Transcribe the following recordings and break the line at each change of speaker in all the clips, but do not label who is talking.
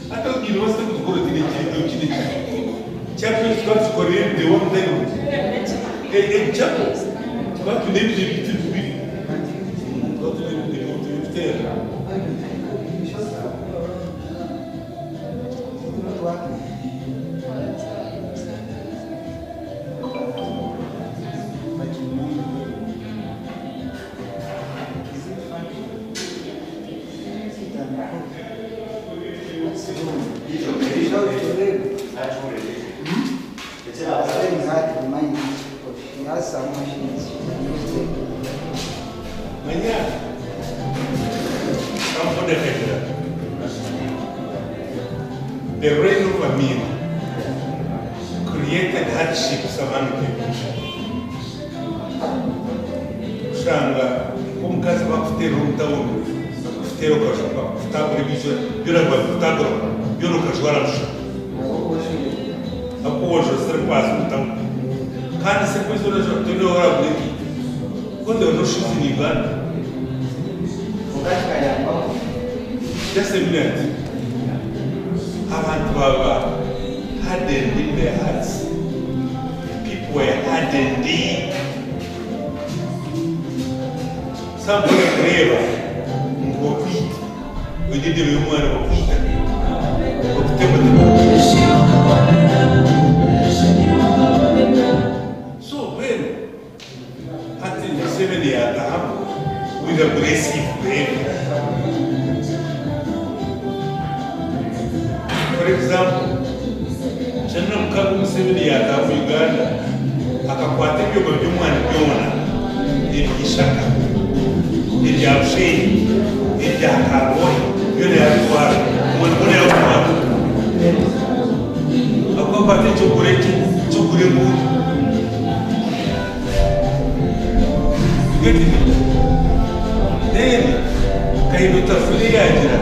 I thought you was going to go to the chapel. Got to Korean, they won't tell you. A chapel. Got to name the little bit. Got to name the little bit. The reign of Amin created hardships among people. Shanga, umkazi bakufutera umutauni, bakufutera ukashaka, kutabura ibyo biragwa kutagura, byo ukashwara musha. Apojo serpazo umutauni. Kandi se kwizo lejo tendo ora buleki. Quando eu não chego em Uganda, just a minute. Abantu baba hardened in their hearts. People were hardened. Some were brave. We did the woman of Peter. So when until the 7 years with a blessing behavior. For example, Channel Kabu Museveni yatamu Uganda, akakwata ibyogo by'umwana byona, ibishaka, ibyabusheyi, ibyakagoye, byone yabitwara, umuntu yabitwara. Akakwata icyogure muto. Then, kayinuta fili yagira,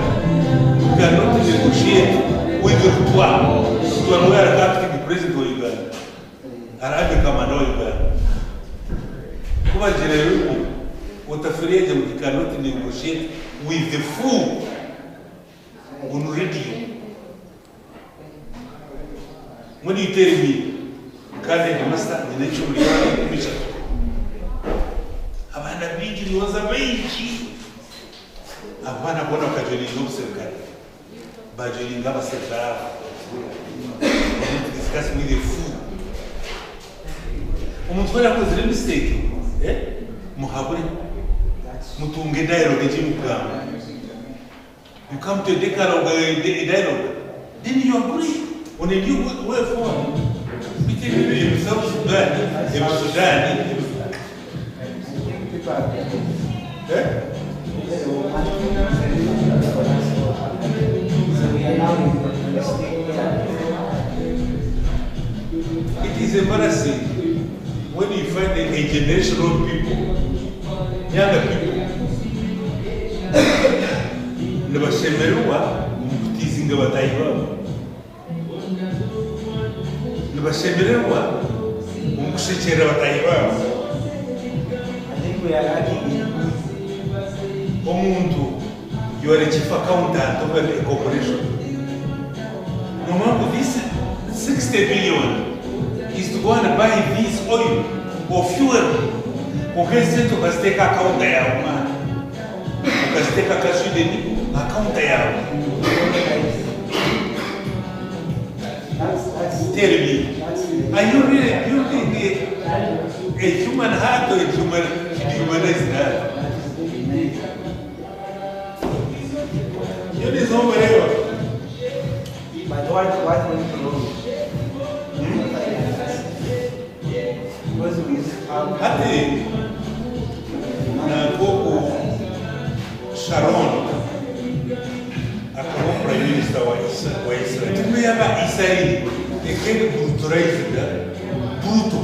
you cannot negotiate with the Tuan. Tuan we are acting the president of Uganda. Arabic commander of Uganda. Kuma Jeremy, utafiriaje you cannot negotiate with the fool on radio. When you tell me, can the master the nature of the mission? Abana bingi niwaza benshi. Abana bona kajoli n'obserkali. Bajoli ng'abaserkali. Discussing with the fool. Umuntu warakoze a mistake. Muhabure. Mutunge dialogue y'imugamba. You come to a dialogue. Then you agree on a new way forward. Between South Sudan and Sudan. It is embarrassing when you find a generation of people, younger people, never shemeruwa mutizinga bataiwa, never shemeruwa mukushechera bataiwa. We are lacking Omuntu, you are a chief accountant of a corporation. No matter this 60 billion is to go and buy this oil or fuel. Okay, say to take account there, man. Because take a cash account there. Tell me, are you really a human heart or a humanize that? You need some whatever. My wife went to Rome. Hati na Koko Sharon akawa prime minister wa Israel. Tumeyaba Israel ekende kulturaize da bruto.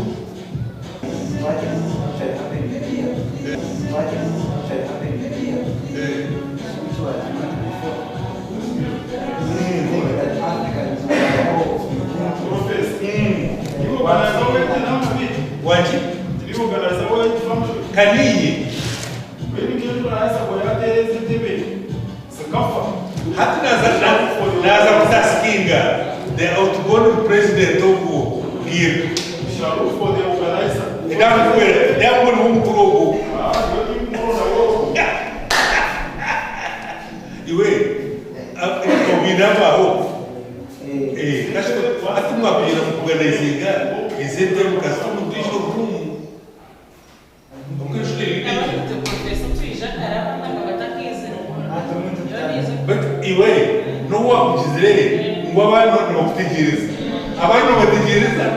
Kaniye hati naza the outgoing president of here.
Sharu for the organizer.
That's where that one won't grow. You wait. We never hope. That's what I think about organizing. Is it them custom to your room? But anyway, no one is ready. No one knows the years. Have I know what the years are?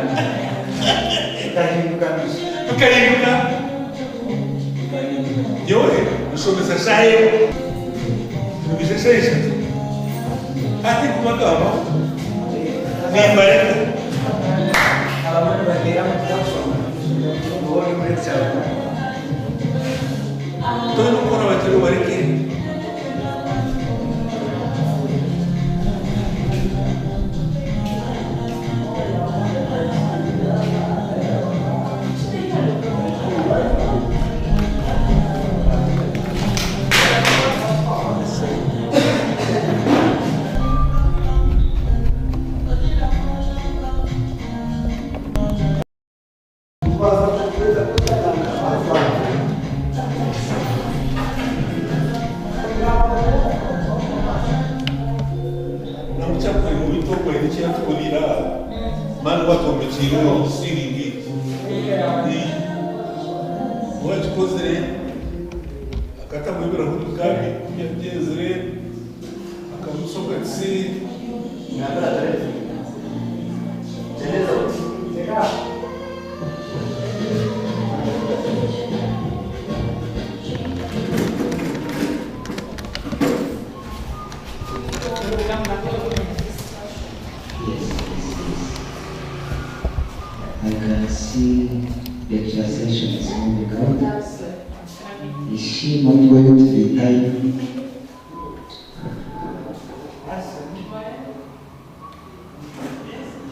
Okay, you can. You so Mr. Shire, Mr. Station. I think we're going to need my. Don't know what you're working. Mano watu wamechiriwa usiri ngiti. Watu kozere akata mwibira hudu kabi yatezere akamusoka tsi ngabara tare. Teleza tega.
I can see the translation is moving out. Is she not going to be time?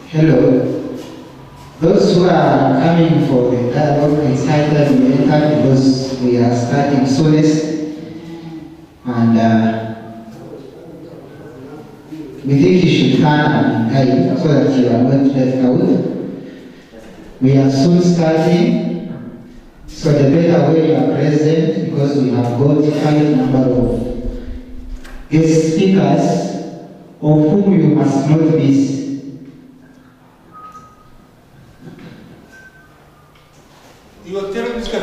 Hello. Those who are coming for the dialogue excited we enter because we are starting soonest, and we think you should turn and guide so that you are not left out. We are soon starting, so the better way you are present, because we have got a high number of guest speakers of whom you must not miss.
You are telling this guy,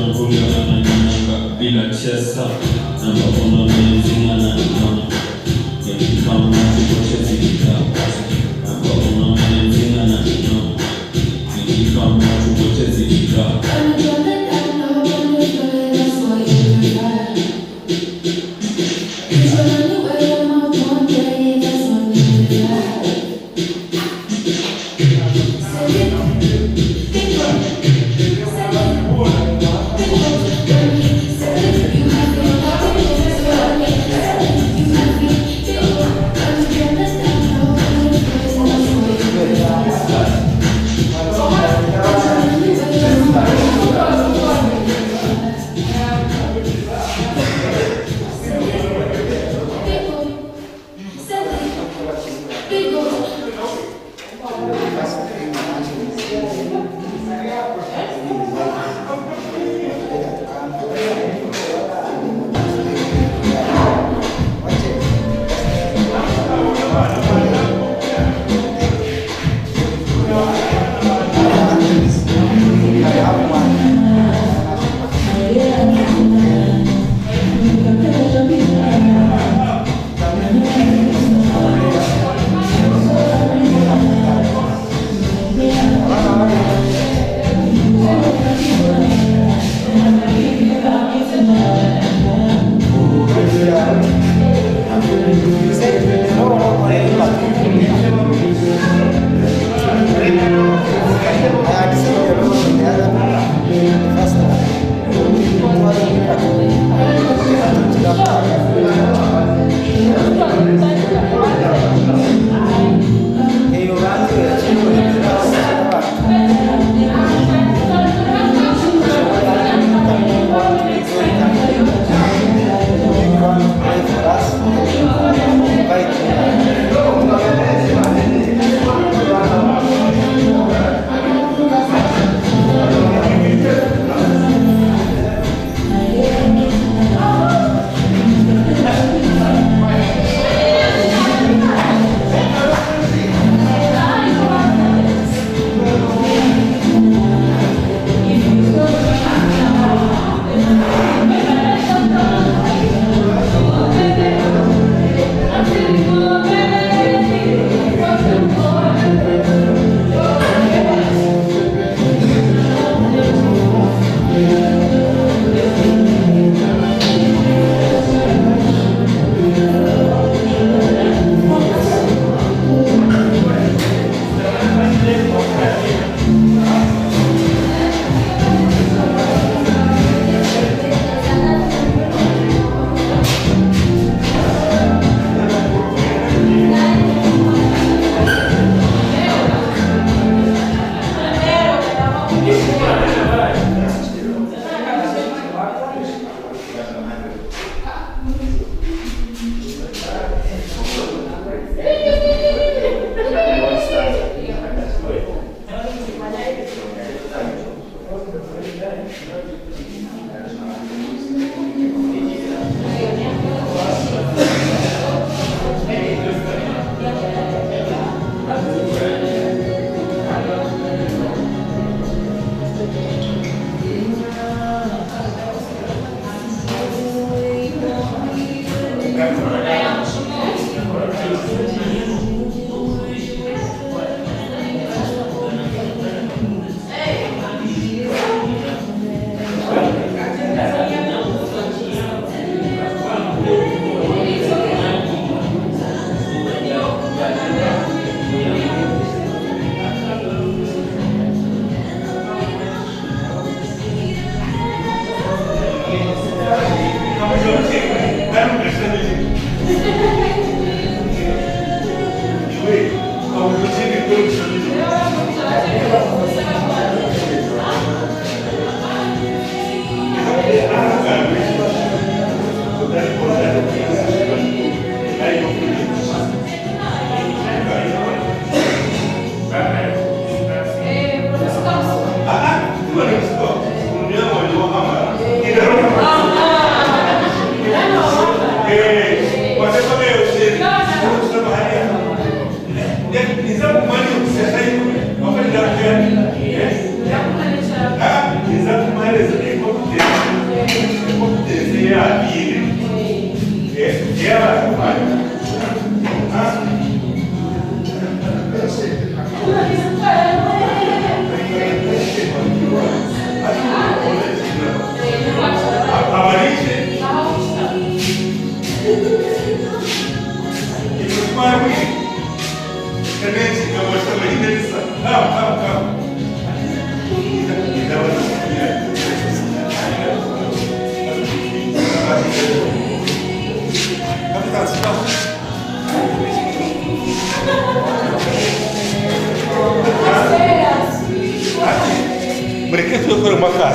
Ankole ananyanga bila chesa na mbona mzinga na noma kama tukoche zikika na mbona mzinga na noma kama tukoche zikika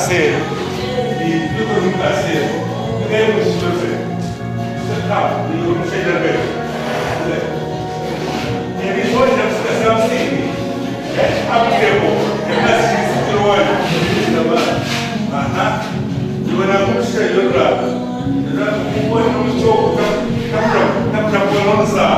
parceiro. E tudo no parceiro. Ninguém me escreve. Calma, e eu não sei da vez. E depois da situação assim, abrimos. É mais difícil que o olho. Eu era muito cheio de lado. Eu era muito jogo. Tá para pôr lançar.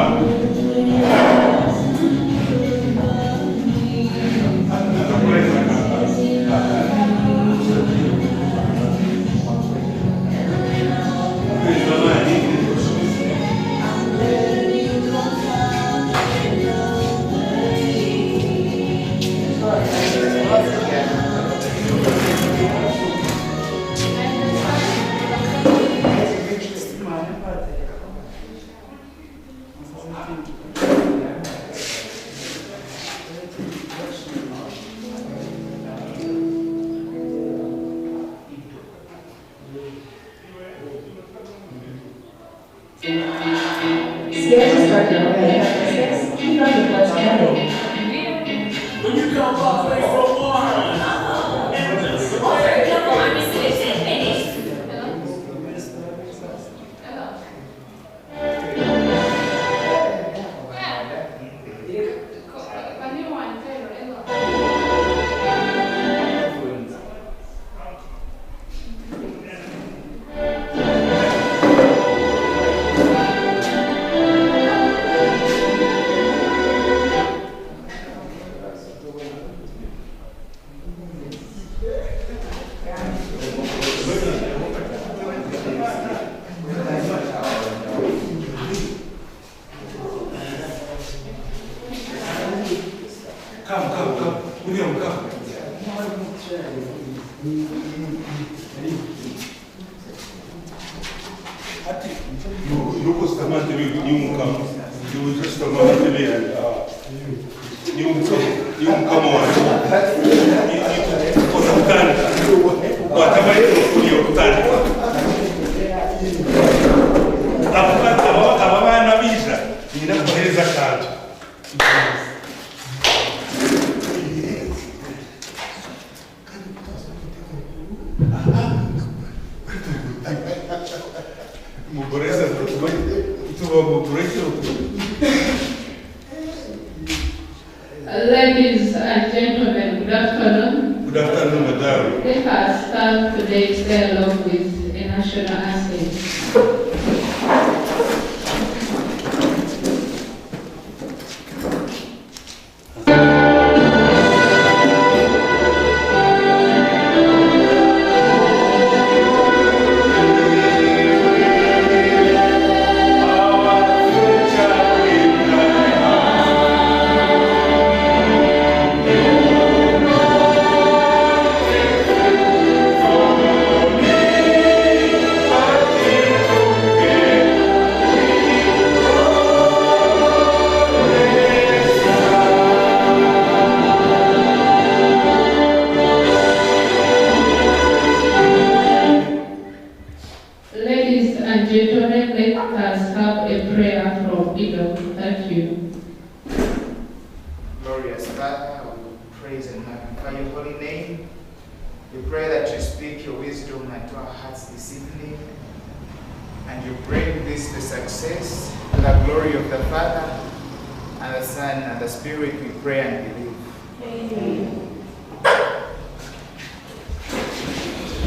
Ladies and gentlemen, good afternoon.
Good afternoon, madam.
Let us start today's dialogue with a national anthem.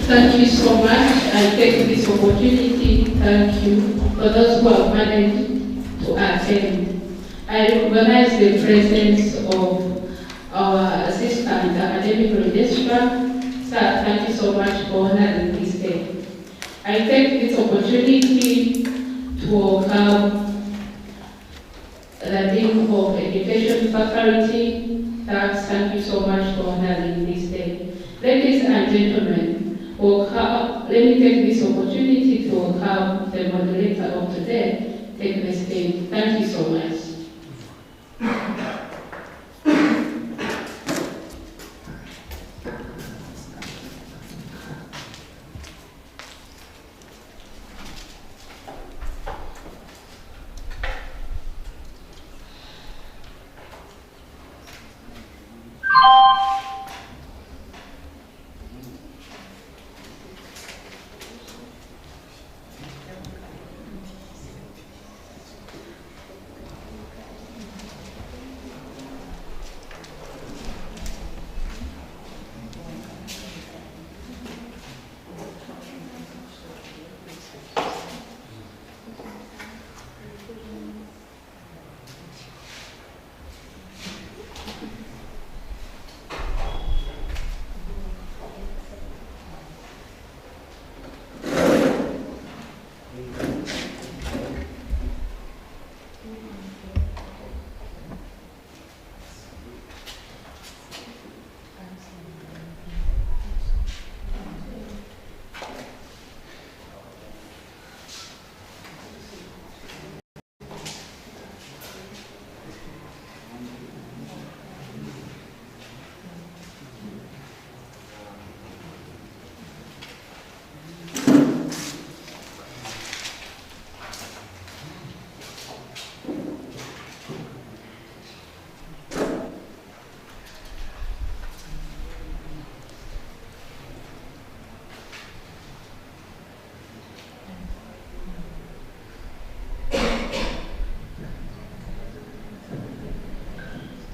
Thank you so much. I take this opportunity. Thank you for those who have managed to attend. I recognize the presence of our assistant academic registrar. Sir, thank you so much for honoring this day. I take this opportunity to welcome the Dean of Education Faculty. Thank you so much for honoring this day. Ladies and gentlemen, let me take this opportunity to welcome the moderator of today. Take the stage. Thank you so much.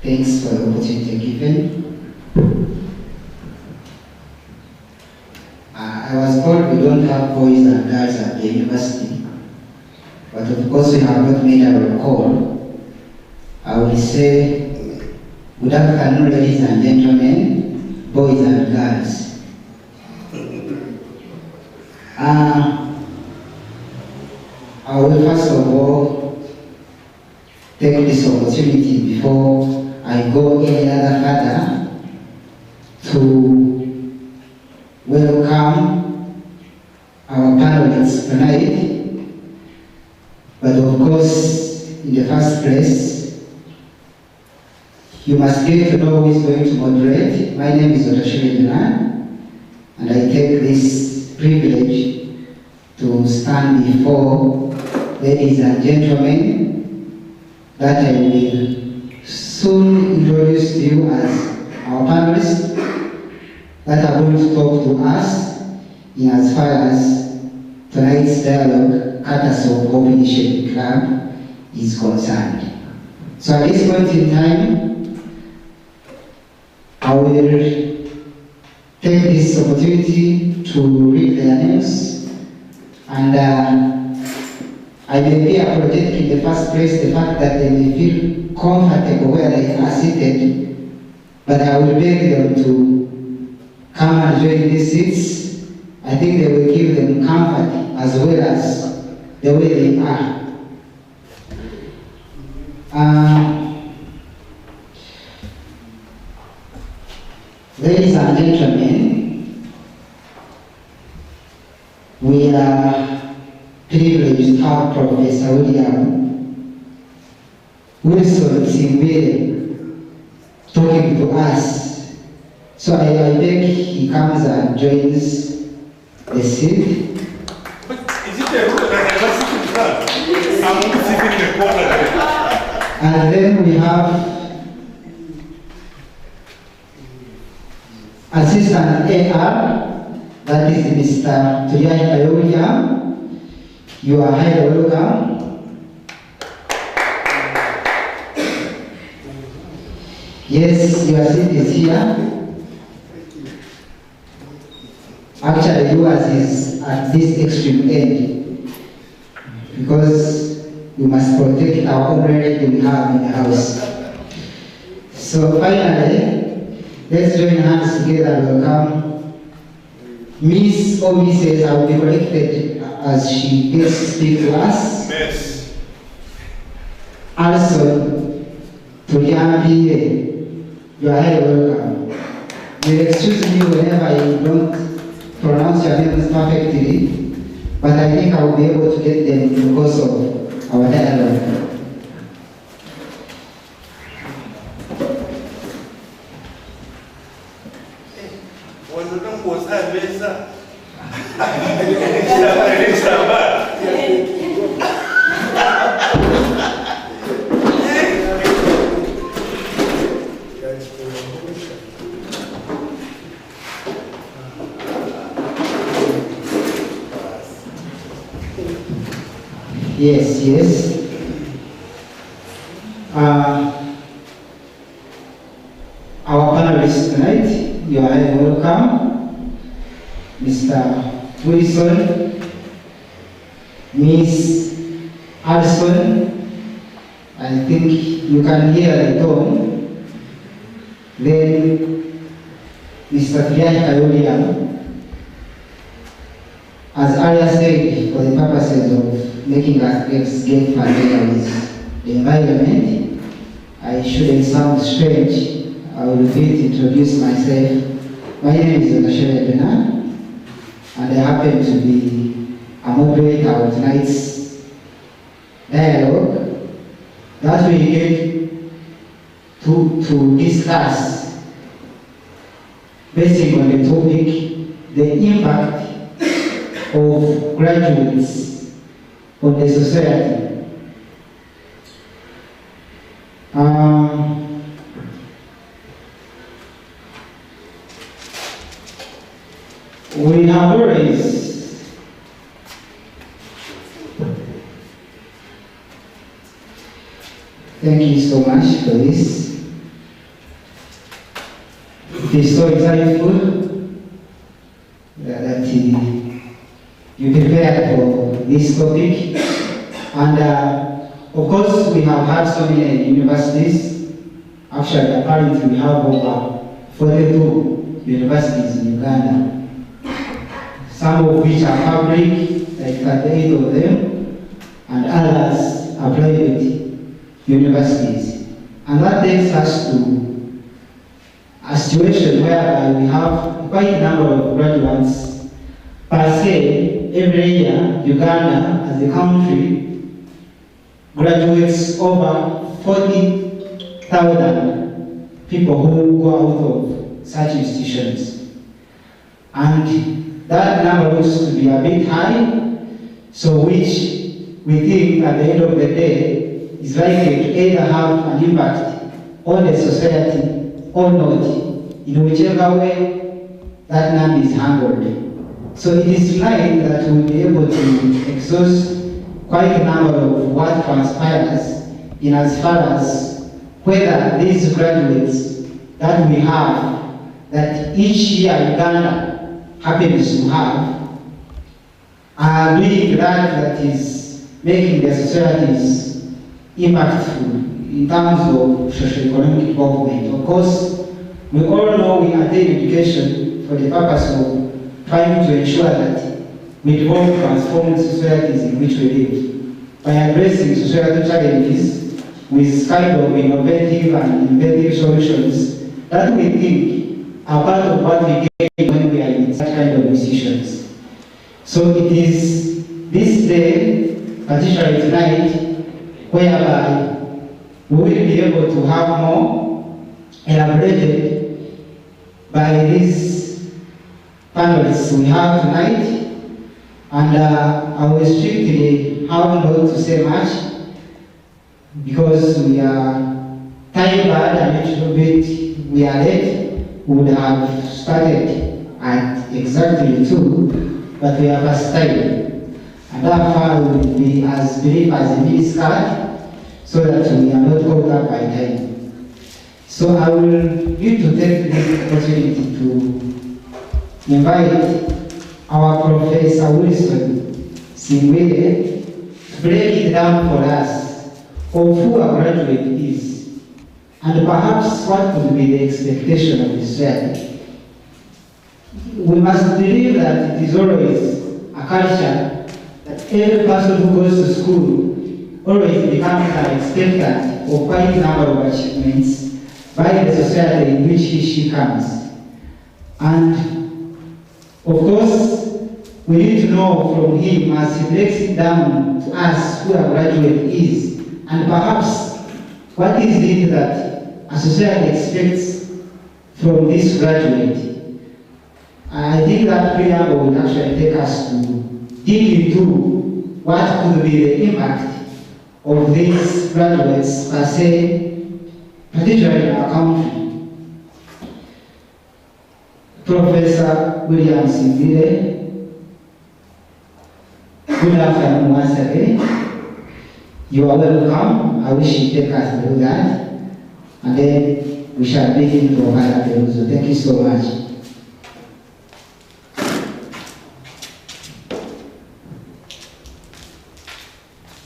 Thanks for the opportunity given. I was told we don't have boys and girls at the university, but of course we have not made our call. I will say, good afternoon, ladies and gentlemen, boys and girls. I will first of all take this opportunity before I go any other further to welcome our panelists tonight. But of course, in the first place, you must get to know who is going to moderate. My name is Dr. Shirindran, and I take this privilege to stand before ladies and gentlemen that I will soon introduce to you as our panelists that are going to talk to us in as far as tonight's dialogue, courtesy of Hope Initiative Club, is concerned. So at this point in time, I will take this opportunity to read their names, and I may be apologetic in the first place the fact that they may feel comfortable where they are seated, but I will beg them to come and join these seats. I think they will give them comfort as well as the way they are. Ladies and gentlemen, we are privileged to have Professor Wilson Simbele talking to us. So I beg he comes and joins the seat.
But is it a rule that I must sit in front? I'm only sitting in the corner there.
And then we have Assistant AR, that is Mr. Tuyai Kayoya. You are highly welcome. Yes, your seat is here. Actually, yours is at this extreme end because we must protect our own relative we have in the house. So finally, let's join hands together and welcome Miss or Mrs. I will be corrected as she gets to speak to us.
Yes.
Also, to Yampi, you are highly welcome. You'll excuse me whenever I don't pronounce your names perfectly, but I think I will be able to get them in the course of our dialogue. Yes. Our panelists tonight, you are welcome. Mr. Wilson, Miss Alson, I think you can hear the tone. Then Mr. Tuyai Kayoya, as earlier said, for the purposes of making us get familiar with the environment, I shouldn't sound strange. I will introduce myself. My name is Dr. Shirindran, and I happen to be a moderator of tonight's dialogue that we get to discuss, based on the topic, the impact of graduates on the society. We have always thank you so much for this. It is so insightful that you prepared for this topic. And of course, we have had so many universities. Actually, apparently, we have over 42 universities in Uganda, some of which are public, like 38 of them, and others are private universities. And that takes us to a situation whereby we have quite a number of graduates. Per se, every year, Uganda as a country graduates over 40,000 people who go out of such institutions. And that number looks to be a bit high, so which we think at the end of the day is likely to either have an impact on the society or not, in whichever way that number is handled. So it is likely that we will be able to exhaust quite a number of what transpires in as far as whether these graduates that we have, that each year Uganda happens to have, are doing that is making their societies impactful in terms of socio-economic development. Of course, we all know we attain education for the purpose of trying to ensure that we develop transformed societies in which we live by addressing societal challenges with kind of innovative and inventive solutions that we think are part of what we get when we are in such kind of institutions. So it is this day, particularly tonight, whereby we will be able to have more elaborated by these panelists we have tonight. And I will strictly have not to say much because we are time bad and a little bit we are late. We would have started at exactly 2, but we have a time. And therefore we will be as brief as a minute so that we are not caught up by time. So I will need to take this opportunity to invite our Professor Wilson Singwile to break it down for us of who a graduate is and perhaps what could be the expectation of the society. We must believe that it is always a culture that every person who goes to school always becomes an expectant of quite a number of achievements by the society in which he or she comes. And of course, we need to know from him as he breaks it down to us who a graduate is, and perhaps what is it that a society expects from this graduate. I think that preamble will actually take us to dig into what could be the impact of these graduates per se, particularly in our country. Professor William Singwile, good afternoon once again. You are welcome. I wish you take us through that. And then we shall begin to have the result. Thank you so much.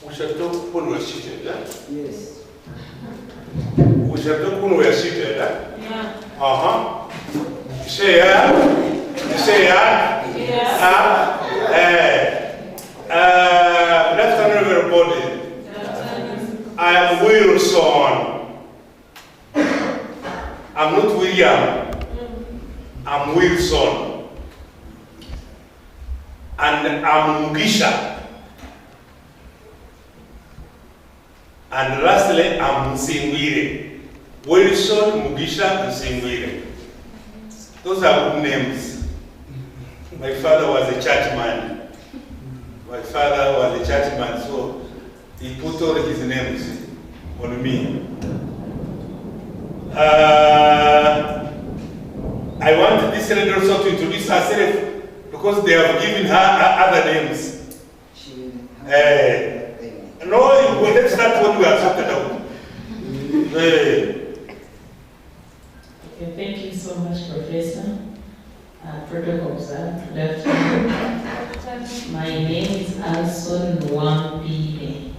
We shall talk when we're seated,
Yes.
We shall talk when we're seated,
Yeah.
Uh-huh. Say yeah. Say yeah. Good afternoon, everybody. I am Wilson. I'm not William. I'm Wilson. And I'm Mugisha. And lastly, I'm Singwile. Wilson, Mugisha, and Singwile. Those are good names. My father was a churchman. So he put all his names on me. I want this lady also to introduce herself because they have given her other names. No, let's start what we are talking about.
Okay, thank you so much, Professor. Protocol observed. Good afternoon. My name is Alson Wampide.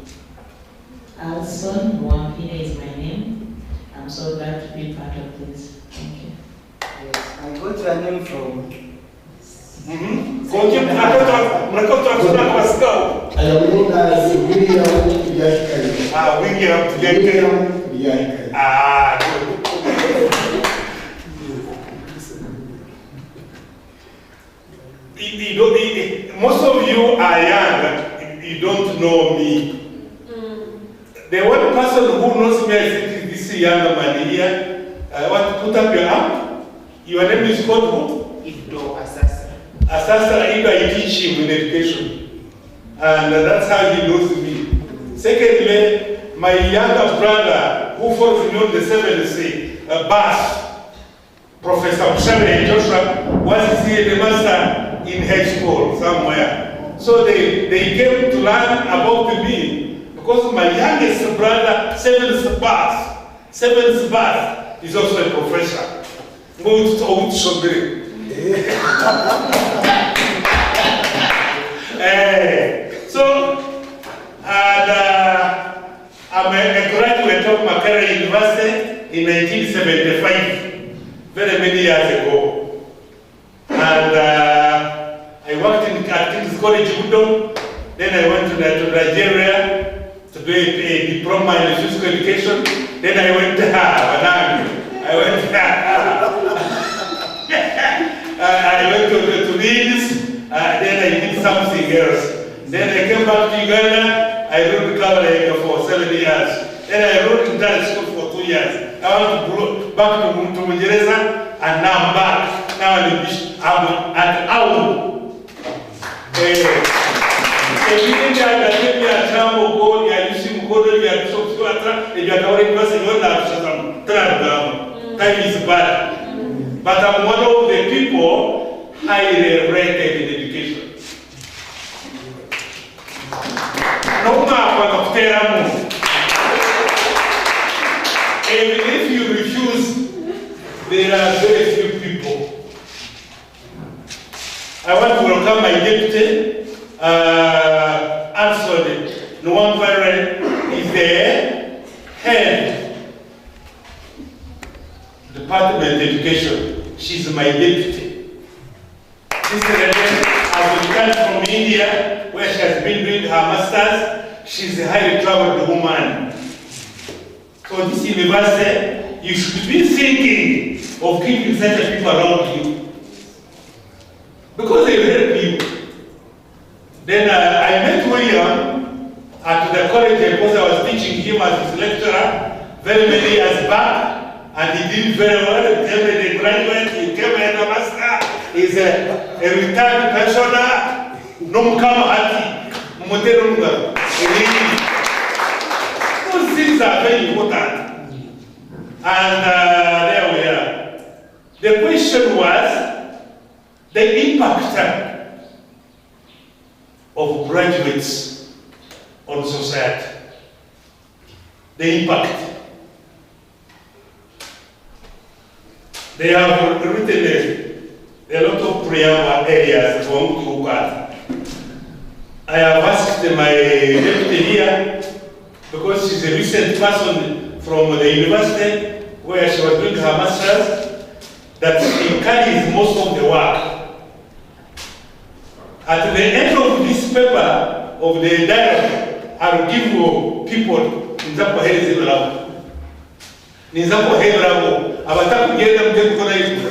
Alson Wampide is my name. I'm so glad to be part of this. Thank you.
Yes, I got your name from.
I am known as William Yashkai.
William
Yashkai.
good. Most of you are young, you don't know me. The one person who knows me, I think, is this young man here. I want to put up your arm. Your name is called who?
Ido Asasa.
Asasa Ido, I teach him in education. And that's how he knows me. Secondly, my younger brother, who follows me on the 7th bus, Professor Mshabele Joshua, was the master in high school somewhere. So they came to learn about me because my youngest brother, 7th bus, is also a professor. I'm a graduate of Makerere University in 1975, very many years ago. And I worked at King's College Udon. Then I went to Nigeria to do a diploma in physical education. Then I went to Leeds. Then I did something else. Then I came back to Uganda. I wrote the cavalry for 7 years. Then I wrote in that school for 2 years. I went back to Mungereza, and now I'm back. Now I'm at Awu. Time is bad. But I'm one of the people highly rated in education. Even if you refuse, there are very few people. I want to welcome my deputy, Ankole. Nwambare is the head Department of Education. She's my deputy. Sister Ellen has returned from India, where she has been doing her master's. She's a highly traveled woman. So this university, you should be thinking of keeping such people around you, because they will help you. Then I met William at the college because I was teaching him as his lecturer very many years back, and he did very well. He became a graduate, he became a master, he's a retired pensioner. No mukama hati, mutero mga. Those things are very important. And there we are. The question was the impact of graduates on society. The impact. They have written a lot of prayer areas for to look at. I have asked my deputy here, because she's a recent person from the university where she was doing her master's, that she carries most of the work. At the end of this paper, of the dialogue, I'll give people Nzapo Hezi Bravo. Nzapo Hezi Bravo. Abataku Genda Mteku Kona Yiku.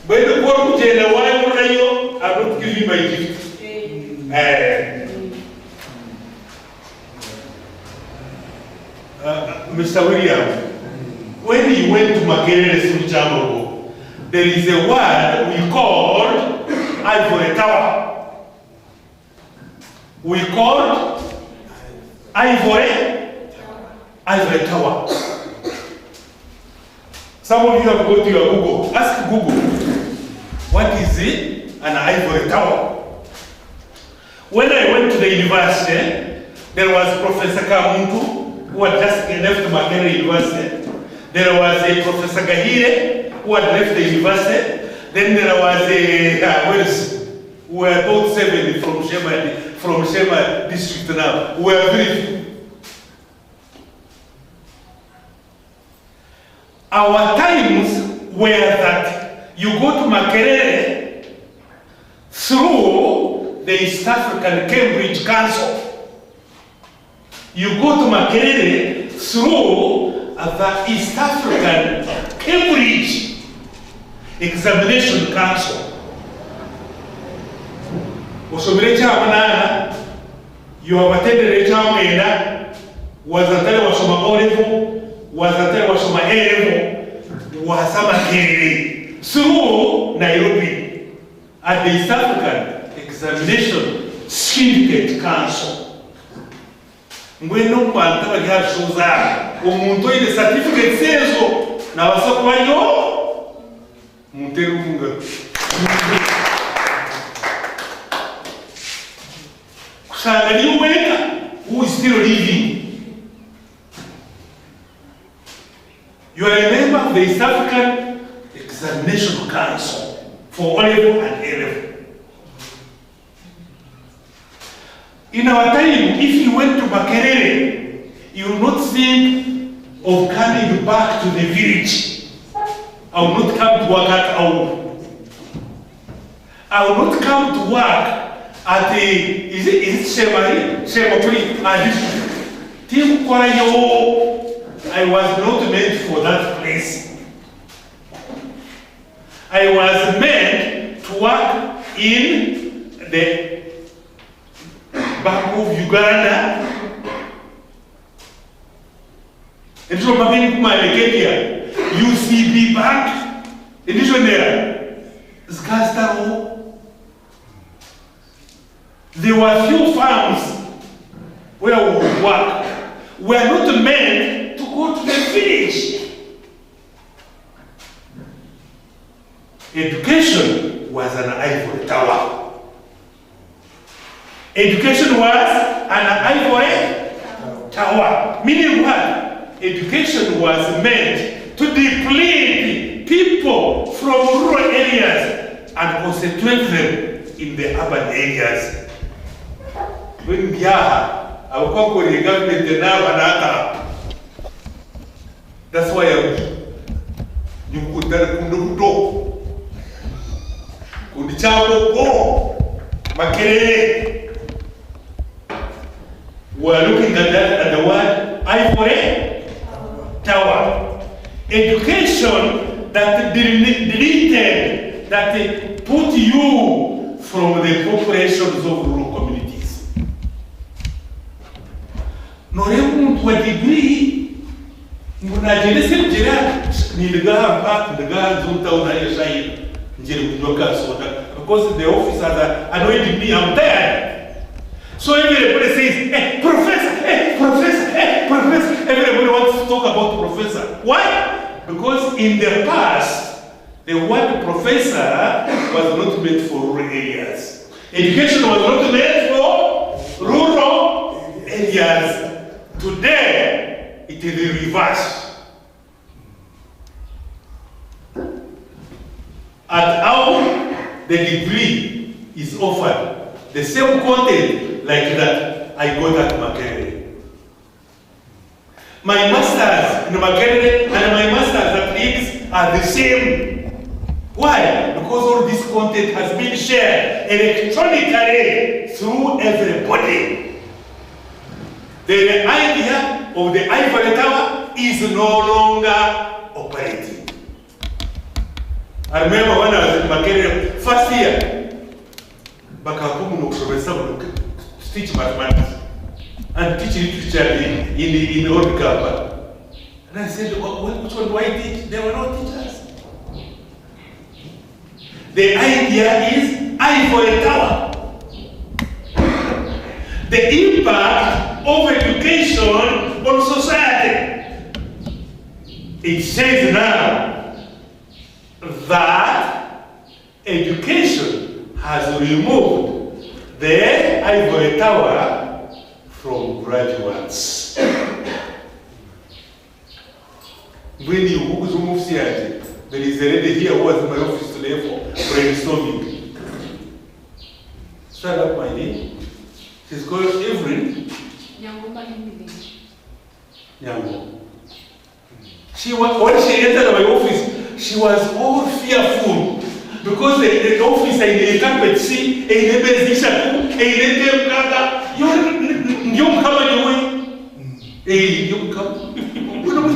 When the poor Mujena, why would I not give you my gift? Mr. William, when he went to Makerere Sumchambo, there is a word we called Ivory Tower. We called Ivory Tower. Some of you have go to your Google. Ask Google, what is it? An ivory tower. When I went to the university, there was Professor Kamuntu, who who had just left Makerere University. There was a Professor Gahire who had left the university. Then there was a, we were about 7 from Shema district now. We were very few. Our times were that you go to Makerere through the East African Cambridge Council. You go to Makerere through the East African Cambridge Examination Council. Osomere chamanana, you have attended a chamena, was attended wasoma Olevo, was attended wasoma Erevo, was Makerere through Nairobi at the East African Examination Syndicate Council. Mweno panta wakia shoza, umuntu ile certificate sezo, na wasokwa yo, Munteru Munga. Kusangani uweka, who is still living. You are a member of the East African Examination Council for O-level and A-level. In our time, if you went to Makerere, you will not think of coming back to the village. I will not come to work at all. I will not come to work at the, is it Shemari? Shemapuri? Team Kwarayo. I was not meant for that place. I was meant to work in the back of Uganda. And so UCB Bank, edition there, Skastaro. There were few farms where we would work. We are not meant to go to the village. Education was an ivory tower. Education was an ivory tower. Meaning what? Education was meant to deplete people from rural areas and concentrate them in the urban areas. When Biaha, I will call the government the Navanata. That's why you could do Kudichabo go Makerere. We are looking at that at the word ivory tower. Education that deleted, that put you from the populations of rural communities. Noremu to a degree, Munajenism Jira, Nilga Park, the guards who told Ayasai, because the officers are annoying me, I'm tired. So everybody says, hey, professor, hey, professor, hey, professor. Everybody wants to talk about professor. Why? Because in the past, the word professor was not meant for rural areas. Education was not meant for rural areas. Today, it is the reverse. At how the degree is offered, the same content like that, I got at Makerere. My masters in Makerere and my masters at Leeds are the same. Why? Because all this content has been shared electronically through everybody. The idea of the ivory tower is no longer operating. I remember when I was in Makerere, first year, Bakakumu teach mathematics and teach literature in the old Gaba. And I said, which one do I teach? There were no teachers. The idea is ivory tower. The impact of education on society. It says now that education has removed the ivory tower from graduates. When you who's move here, there is a lady here who was in my office today for brainstorming. Stand up, my name. She's called Evelyn Nyango. She was, when she entered my office, she was all fearful because the office in the carpet see a bezisha a you come you come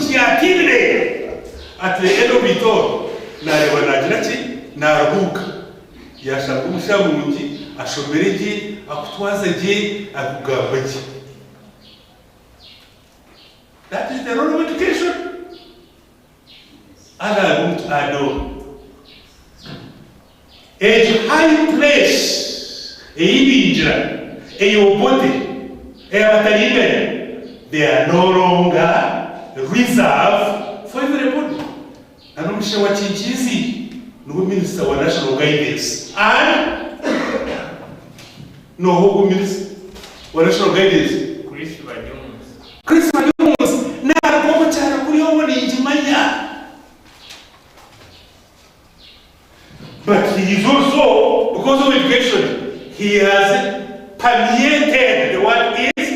at the end of it all, Narevanajati, Narabuk, Yashakusha Munji, Ashoberiji, Akutwazaji, Akugabaji. That is the role of education. And I won't add on. A high place, a Ibinja, a Yobote, a Batalibe, they are no longer reserved for everybody. And I'm sure what it is, no minister or national guidance. And no who minister or national guidance. Chris Jones, now go to China, but he is also, because of education, he has permeated. The word is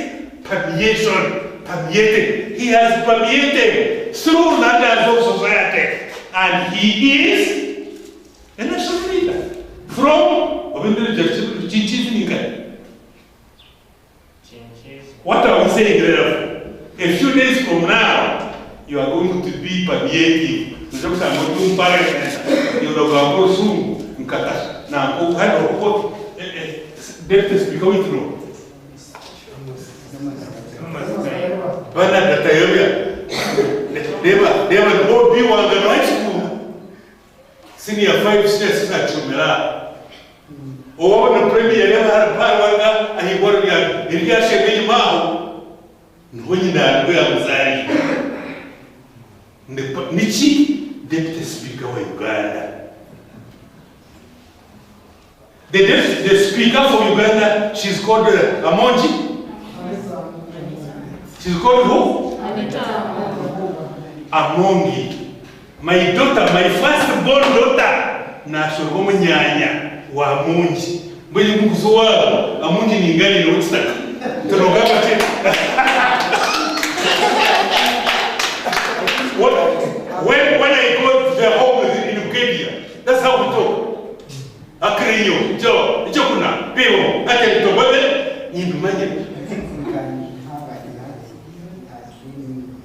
permeation. Permeated. He has permeated through ladders of society. And he is a national leader. From what are we saying there? A few days from now, you are going to be permeative. Deputy Speaker with no. They were all be one the high school. Senior 5 steps at Chumera. Oh, the premier never had a power, and he wanted to be a shame mouth. When you know where I was Nichi, Deputy Speaker of Uganda. The Speaker for Uganda, she's called Amonji. She's called who? Amongi. My daughter, my first-born daughter, Nashogomo Nyanya, wa Amonji. When you move so well, Amonji Ningani in Woodstock. When I go to the home in Ukedia, that's how we talk. Akriyo, Joe, Jokuna, Peo, Atel Tobale, Indumanya.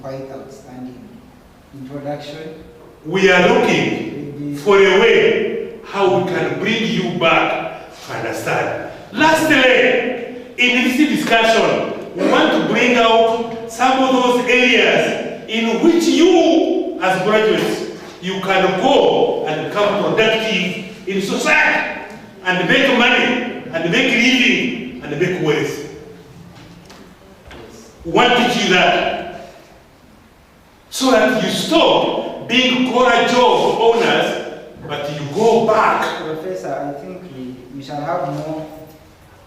Quite outstanding introduction.
We are looking for a way how we can bring you back to understand. Lastly, in this discussion, we want to bring out some of those areas in which you, as graduates, you can go and become productive in society and make money and make living and make wealth. We want to teach you that, so that you stop being courageous owners, but you go back.
Professor, I think we shall have more.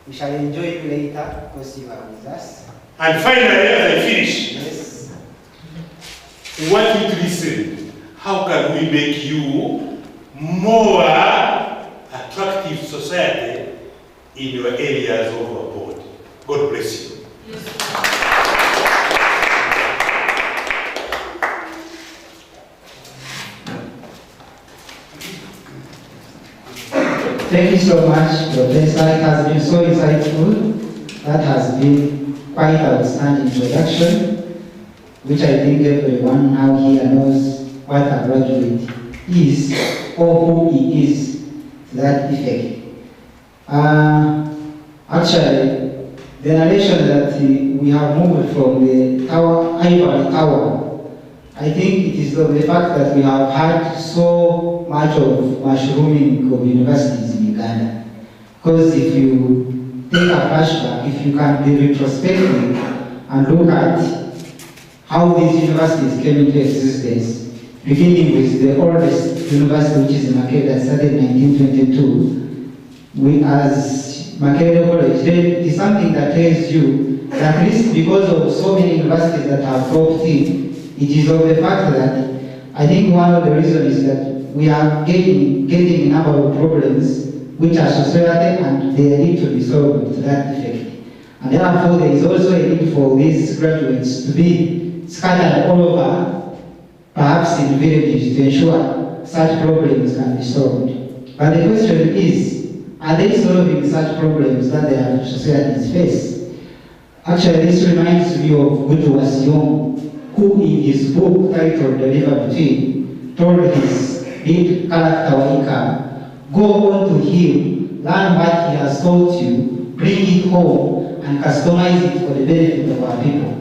We shall enjoy you later because you are with us.
And finally, as I finish,
Yes.
we want you to listen. How can we make you more attractive society in your areas of abode? God bless you.
Thank you so much, Professor. It has been so insightful. That has been quite outstanding introduction, which I think everyone now here knows what a graduate is or who he is to that effect. Actually, the narration that we have moved from the tower, ivory tower, I think it is of the fact that we have had so much of mushrooming of universities in Uganda. Because if you take a flashback, if you can be retrospective and look at how these universities came into existence, beginning with the oldest university, which is in Makerere, that started in 1922, we as Makerere College, it is something that tells you that at least because of so many universities that have popped in, it is of the fact that I think one of the reasons is that we are getting a number of problems which are society and they need to be solved to that effect. And therefore, there is also a need for these graduates to be scattered all over, perhaps in villages, to ensure such problems can be solved. But the question is, are they solving such problems that their societies face? Actually, this reminds me of Woodrow Young, who in his book titled The River Between told his lead character Waika, go on to him, learn what he has taught you, bring it home, and customize it for the benefit of our people.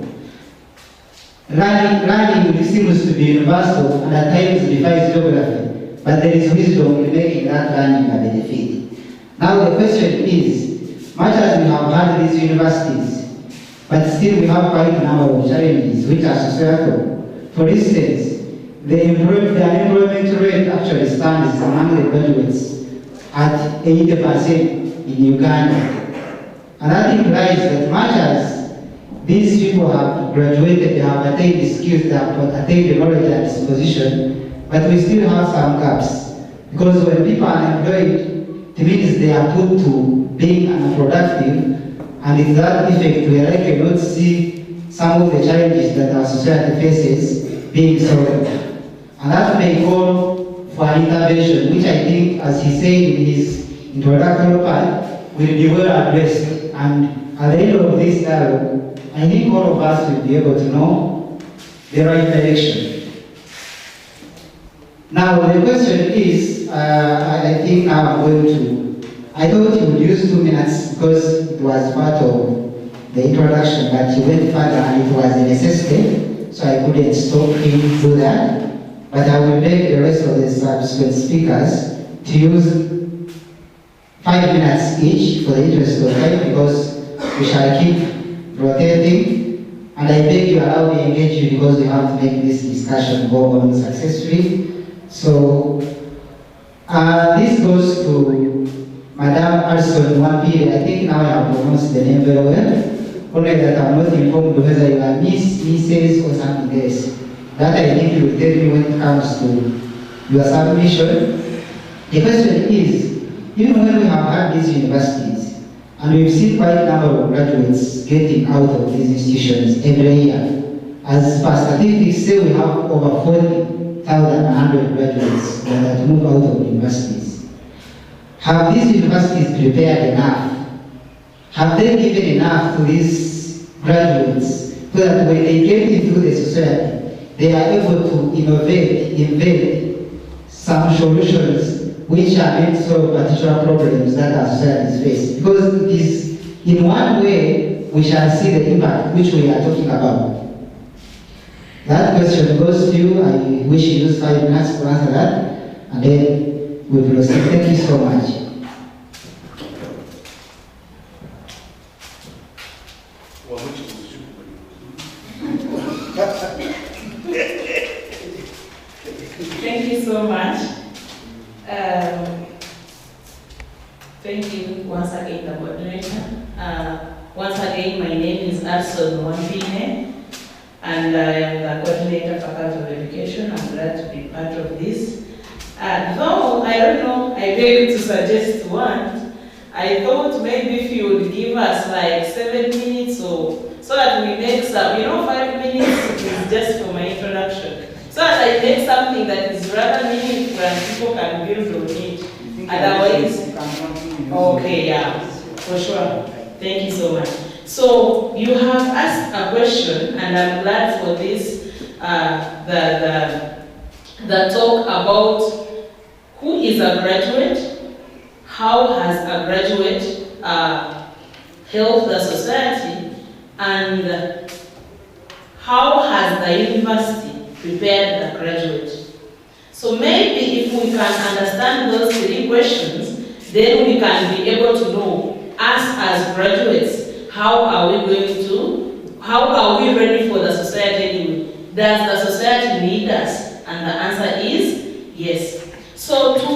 Learning seems to be universal and at times defies geography, but there is wisdom in making that learning a benefit. Now the question is, much as we have had these universities, but still we have quite a number of challenges which are societal. For instance, the unemployment rate actually stands among the graduates at 80% in Uganda. And that implies that much as these people have graduated, they have attained the skills, they have attained the knowledge at disposition, but we still have some gaps. Because when people are unemployed, it means they are put to being unproductive, and in that effect, we are likely not see some of the challenges that our society faces being solved. And that may call for an intervention, which I think, as he said in his introductory part, will be well addressed. And at the end of this dialogue, I think all of us will be able to know the right direction. Now, the question is, I think now I'm going to, I thought you would use 2 minutes because it was part of the introduction, but you went further and it was a necessity, so I couldn't stop him to do that. But I will beg the rest of the subsequent speakers to use 5 minutes each for the interest of time, because we shall keep rotating. And I beg you allow me to engage you because we have to make this discussion go on successfully. So this goes to Madame Alson Wampire. I think now I have pronounced the name very well. Only that I'm not informed whether you are Miss, Mrs. or something else. That I think you will tell me when it comes to your submission. The question is, even when we have had these universities, and we've seen quite a number of graduates getting out of these institutions every year, as per statistics say we have over 40,100 graduates that move out of universities. Have these universities prepared enough? Have they given enough to these graduates so that when they get into the society, they are able to invent some solutions which are meant to solve particular problems that our societies face? Because it is in one way we shall see the impact which we are talking about. That question goes to you. I wish you use 5 minutes to answer that, and then we will proceed. Thank you so much.
Thank you so much. Thank you once again, the coordinator. Once again, my name is Alson Wampine, and I am the coordinator for Faculty of Education. I'm glad to be part of this. Though I don't know, I beg to suggest one. I thought maybe if you would give us like 7 minutes or so that we make some, 5 minutes is just for my introduction. So that I make something that is rather meaningful and people can build on it. Otherwise, okay, yeah, for sure. Thank you so much. So you have asked a question, and I'm glad for this, the talk about who is a graduate, how has a graduate helped the society, and how has the university prepared the graduate. So maybe if we can understand those 3 questions, then we can be able to know, us as graduates, how are we ready for the society? Does the society need us? And the answer is yes. So to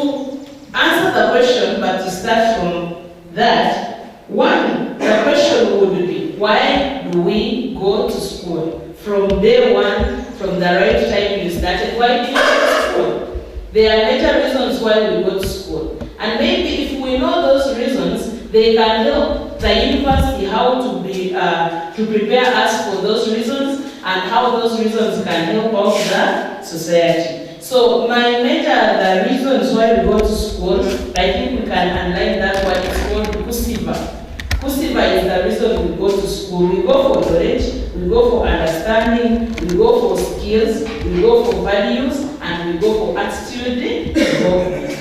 answer the question, but to start from that, one, the question would be, why do we go to school? From day one, from the right time you started. Why did we go to school? There are major reasons why we go to school. And maybe if we know those reasons, they can help the university how to prepare us for those reasons and how those reasons can help out the society. So the reasons why we go to school, I think we can underline that what is called Kusiva. Kusiva is the reason we go to school. We go for knowledge, we go for understanding, we go for skills, we go for values, and we go for attitude development.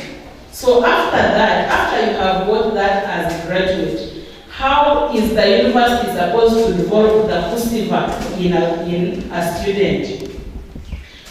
So after that, after you have got that as a graduate, how is the university supposed to develop the Kusiva in a student?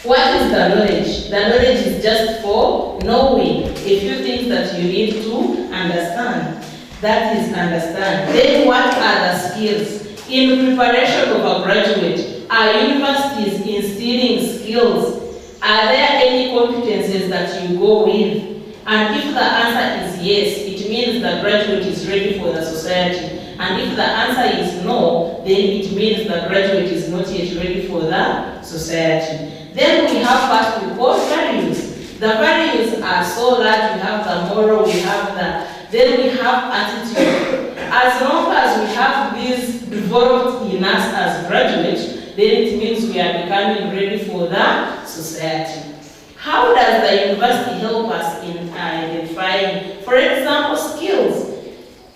What is the knowledge? The knowledge is just for knowing a few things that you need to understand. That is understand. Then what are the skills? In preparation of a graduate, are universities instilling skills? Are there any competencies that you go with? And if the answer is yes, it means the graduate is ready for the society. And if the answer is no, then it means the graduate is not yet ready for the society. Then we have what we call values. The values are so large. We have the moral, we have then we have attitude. As long as we have these developed in us as graduates, then it means we are becoming ready for the society. How does the university help us in identifying, for example, skills?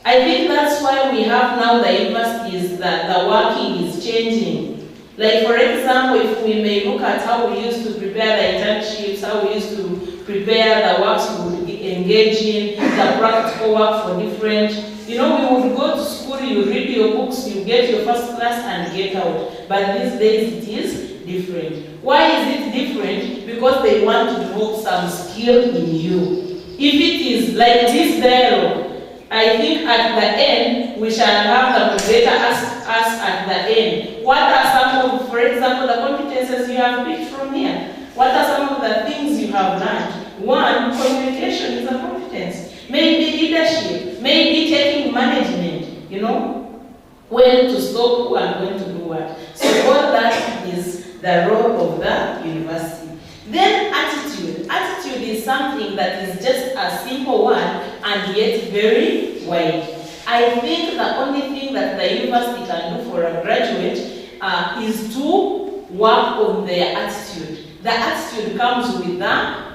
I think that's why we have now the universities that the working is changing. Like for example, if we may look at how we used to prepare the internships, how we used to prepare the works we would engage in, the practical work for different, we would go to school, you read your books, you get your first class and get out. But these days it is different. Why is it different? Because they want to develop some skill in you. If it is like this dialogue, I think at the end, we shall have the moderator ask us at the end, what are some of, for example, the competences you have picked from here? What are some of the things you have learned? One, communication is a competence. Maybe leadership, maybe taking management, when to stop who and when to do what. So all that is the role of the university. Then attitude. Attitude is something that is just a simple one and yet very wide. I think the only thing that the university can do for a graduate is to work on their attitude. The attitude comes with the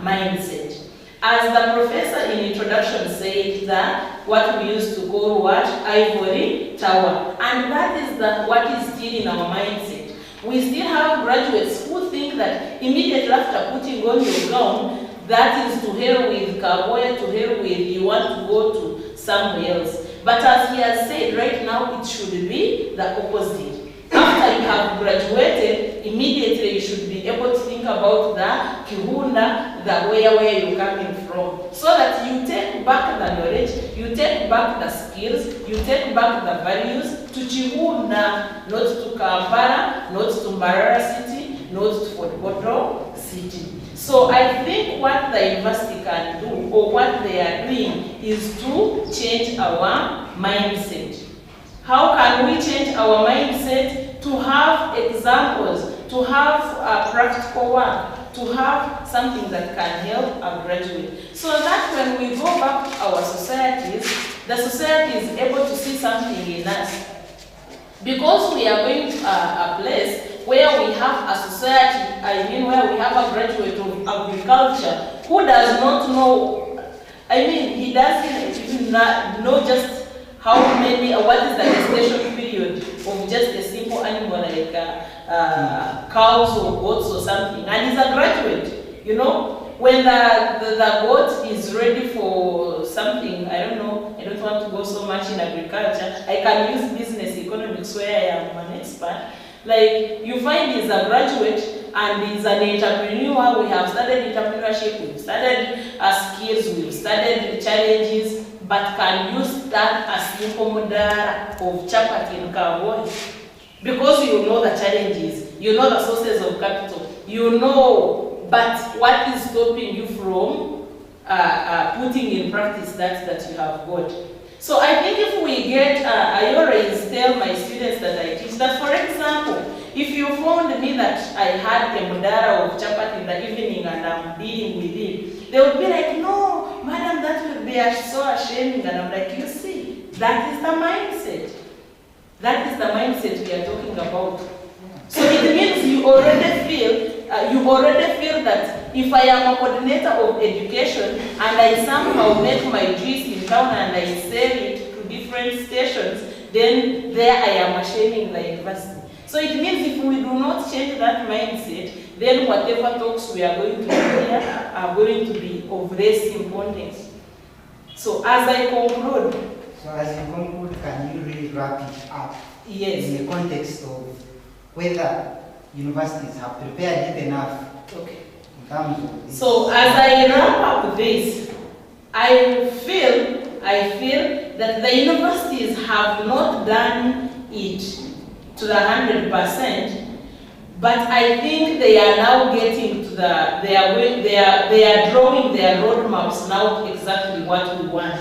mindset. As the professor in introduction said that what we used to call ivory tower. And that is what is still in our mindset. We still have graduates who think that immediately after putting on your gown, that is to hell with cowboy, to hell with you want to go to somewhere else. But as he has said right now, it should be the opposite. After you have graduated, immediately you should be able to think about the kihunda, the where you're coming from. So that you take back the knowledge, you take back the skills, you take back the values to Chihunda, not to Kampala, not to Mbarara City, not to Fort Portal City. So I think what the university can do, or what they are doing, is to change our mindset. How can we change our mindset? To have examples, to have practical work, to have something that can help a graduate. So that when we go back to our societies, the society is able to see something in us. Because we are going to a place where we have a society, where we have a graduate of agriculture who does not know, he doesn't even know just how many, or what is the gestation period of just a simple animal like cows or goats or something. And he's a graduate, When the goat is ready for something, I don't know, I don't want to go so much in agriculture. I can use business economics where I am an expert. Like, you find he's a graduate and he's an entrepreneur. We have studied entrepreneurship, we've studied skills, we've studied challenges, but can you start a simple model of chapati in Kawoi? Because you know the challenges, you know the sources of capital, but what is stopping you from putting in practice that you have got? So I think if we get, I always tell my students that I teach that, for example, If you found me that I had a mudara of chapati in the evening and I'm dealing with it, they would be like, no, madam, that would be so ashamed. And I'm like, you see, that is the mindset. That is the mindset we are talking about. So it means you already feel that if I am a coordinator of education and I somehow make my juice in town and I sell it to different stations, then there I am shaming the university. So it means if we do not change that mindset, then whatever talks we are going to hear are going to be of less importance. So as I conclude.
So as you conclude, can you really wrap it up?
Yes.
In the context of whether universities have prepared it enough.
Okay.
In terms of this.
So as I wrap up this, I feel that the universities have not done it to the 100%, but I think they are now getting to they are drawing their roadmaps now exactly what we want.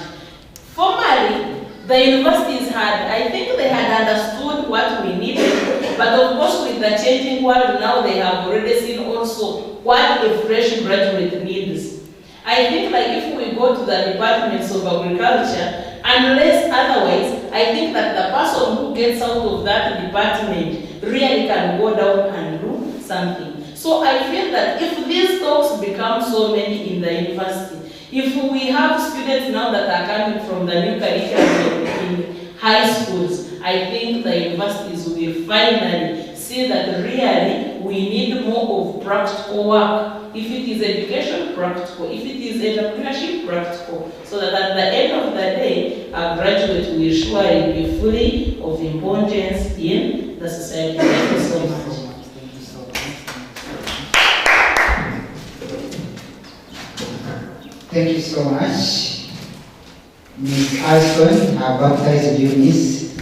Formerly, the universities I think they had understood what we needed, but of course with the changing world now they have already seen also what a fresh graduate needs. I think like if we go to the departments of agriculture, unless otherwise, I think that the person who gets out of that department really can go down and do something. So I feel that if these talks become so many in the university, if we have students now that are coming from the new curriculum in high schools, I think the universities will finally see that really we need more of practical work. If it is education, practical. If it is entrepreneurship, practical. So that at the end of the day, our graduate will surely be fully of importance in the society. Thank you so much.
Thank you so much. Ms. Alston, I baptized you, Miss.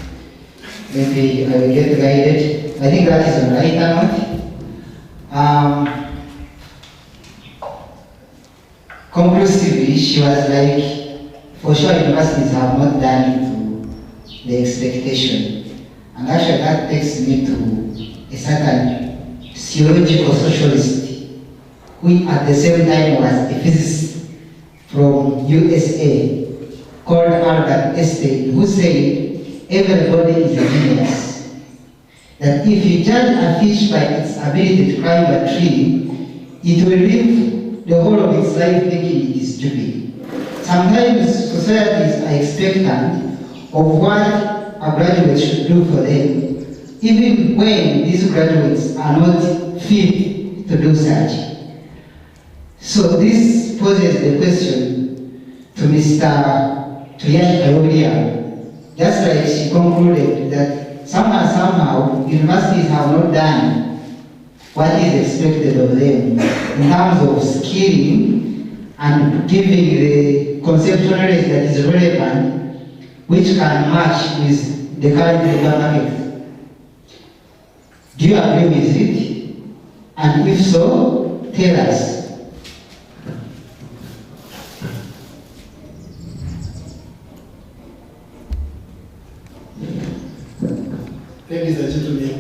Maybe I will get guided. I think that is on right note. Conclusively, she was like, for sure universities have not done it to the expectation. And actually that takes me to a certain theological socialist who at the same time was a physicist from USA called Albert Einstein, who said everybody is a genius. That if you judge a fish by its ability to climb a tree, it will live the whole of its life thinking it is stupid. Sometimes societies are expectant of what a graduate should do for them, even when these graduates are not fit to do such. So this poses the question to Mr. Tuyani Kayoria, just like she concluded that somehow universities have not done what is expected of them in terms of skilling and giving the conceptual knowledge that is relevant, which can match with the current labor market. Do you agree with it? And if so, tell us.
Ladies and gentlemen,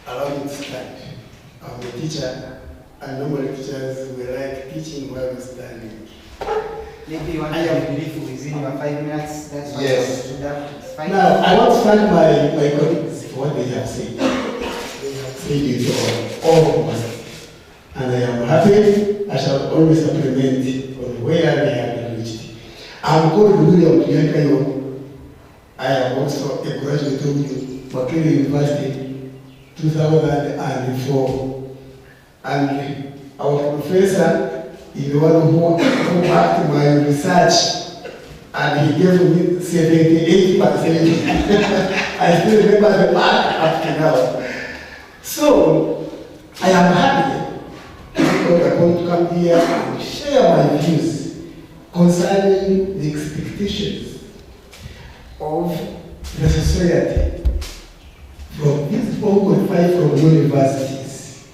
allow me to start. I'm a teacher, and normally teachers will like teaching while we're studying.
Maybe you want to brief within your 5 minutes. That's why
yes.
It's fine.
Now, I want to thank my colleagues for what they have said. They have said it all of us. And I am happy. I shall always supplement on where they have reached. I'm called William Tuyakayo. I am also a graduate of Ankole University, 2004. And our professor is the one who backed my research, and he gave me 78%. I still remember the mark up to now. So, I am happy because I want to come here and share my views concerning the expectations of the society from these people qualified from universities.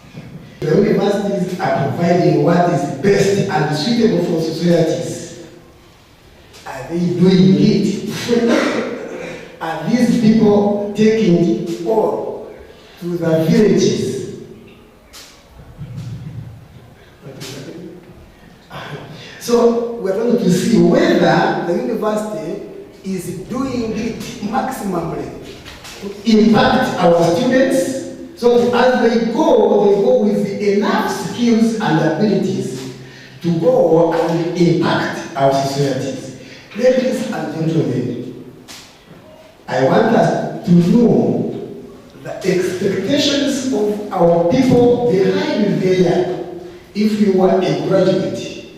The universities are providing what is best and suitable for societies. Are they doing it? Are these people taking it all? to the villages. So we're going to see whether the university is doing it maximally to impact our students, so that as they go with enough skills and abilities to go and impact our societies. Ladies and gentlemen, I want us to know the expectations of our people behind there. If you are a graduate,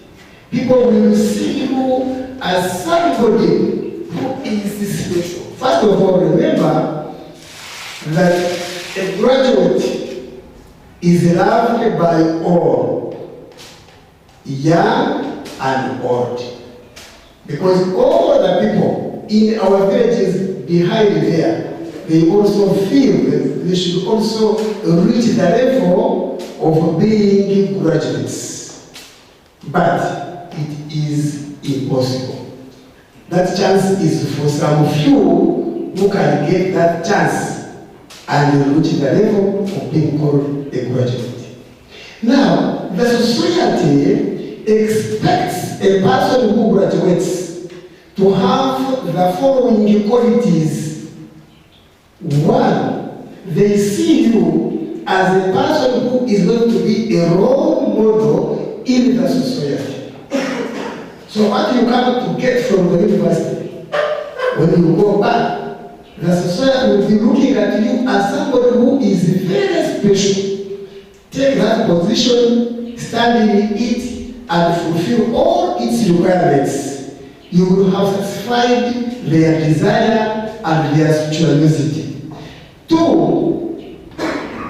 people will see you as somebody who is special. First of all, remember that a graduate is loved by all, young and old. Because all the people in our villages behind there, they also feel that they should also reach the level of being graduates. But it is impossible. That chance is for some few who can get that chance and reach the level of being called a graduate. Now, the society expects a person who graduates to have the following qualities. One, they see you as a person who is going to be a role model in the society. So what you come to get from the university, when you go back, the society will be looking at you as somebody who is very special. Take that position, stand in it, and fulfill all its requirements. You will have satisfied their desire and their spirituality. Two,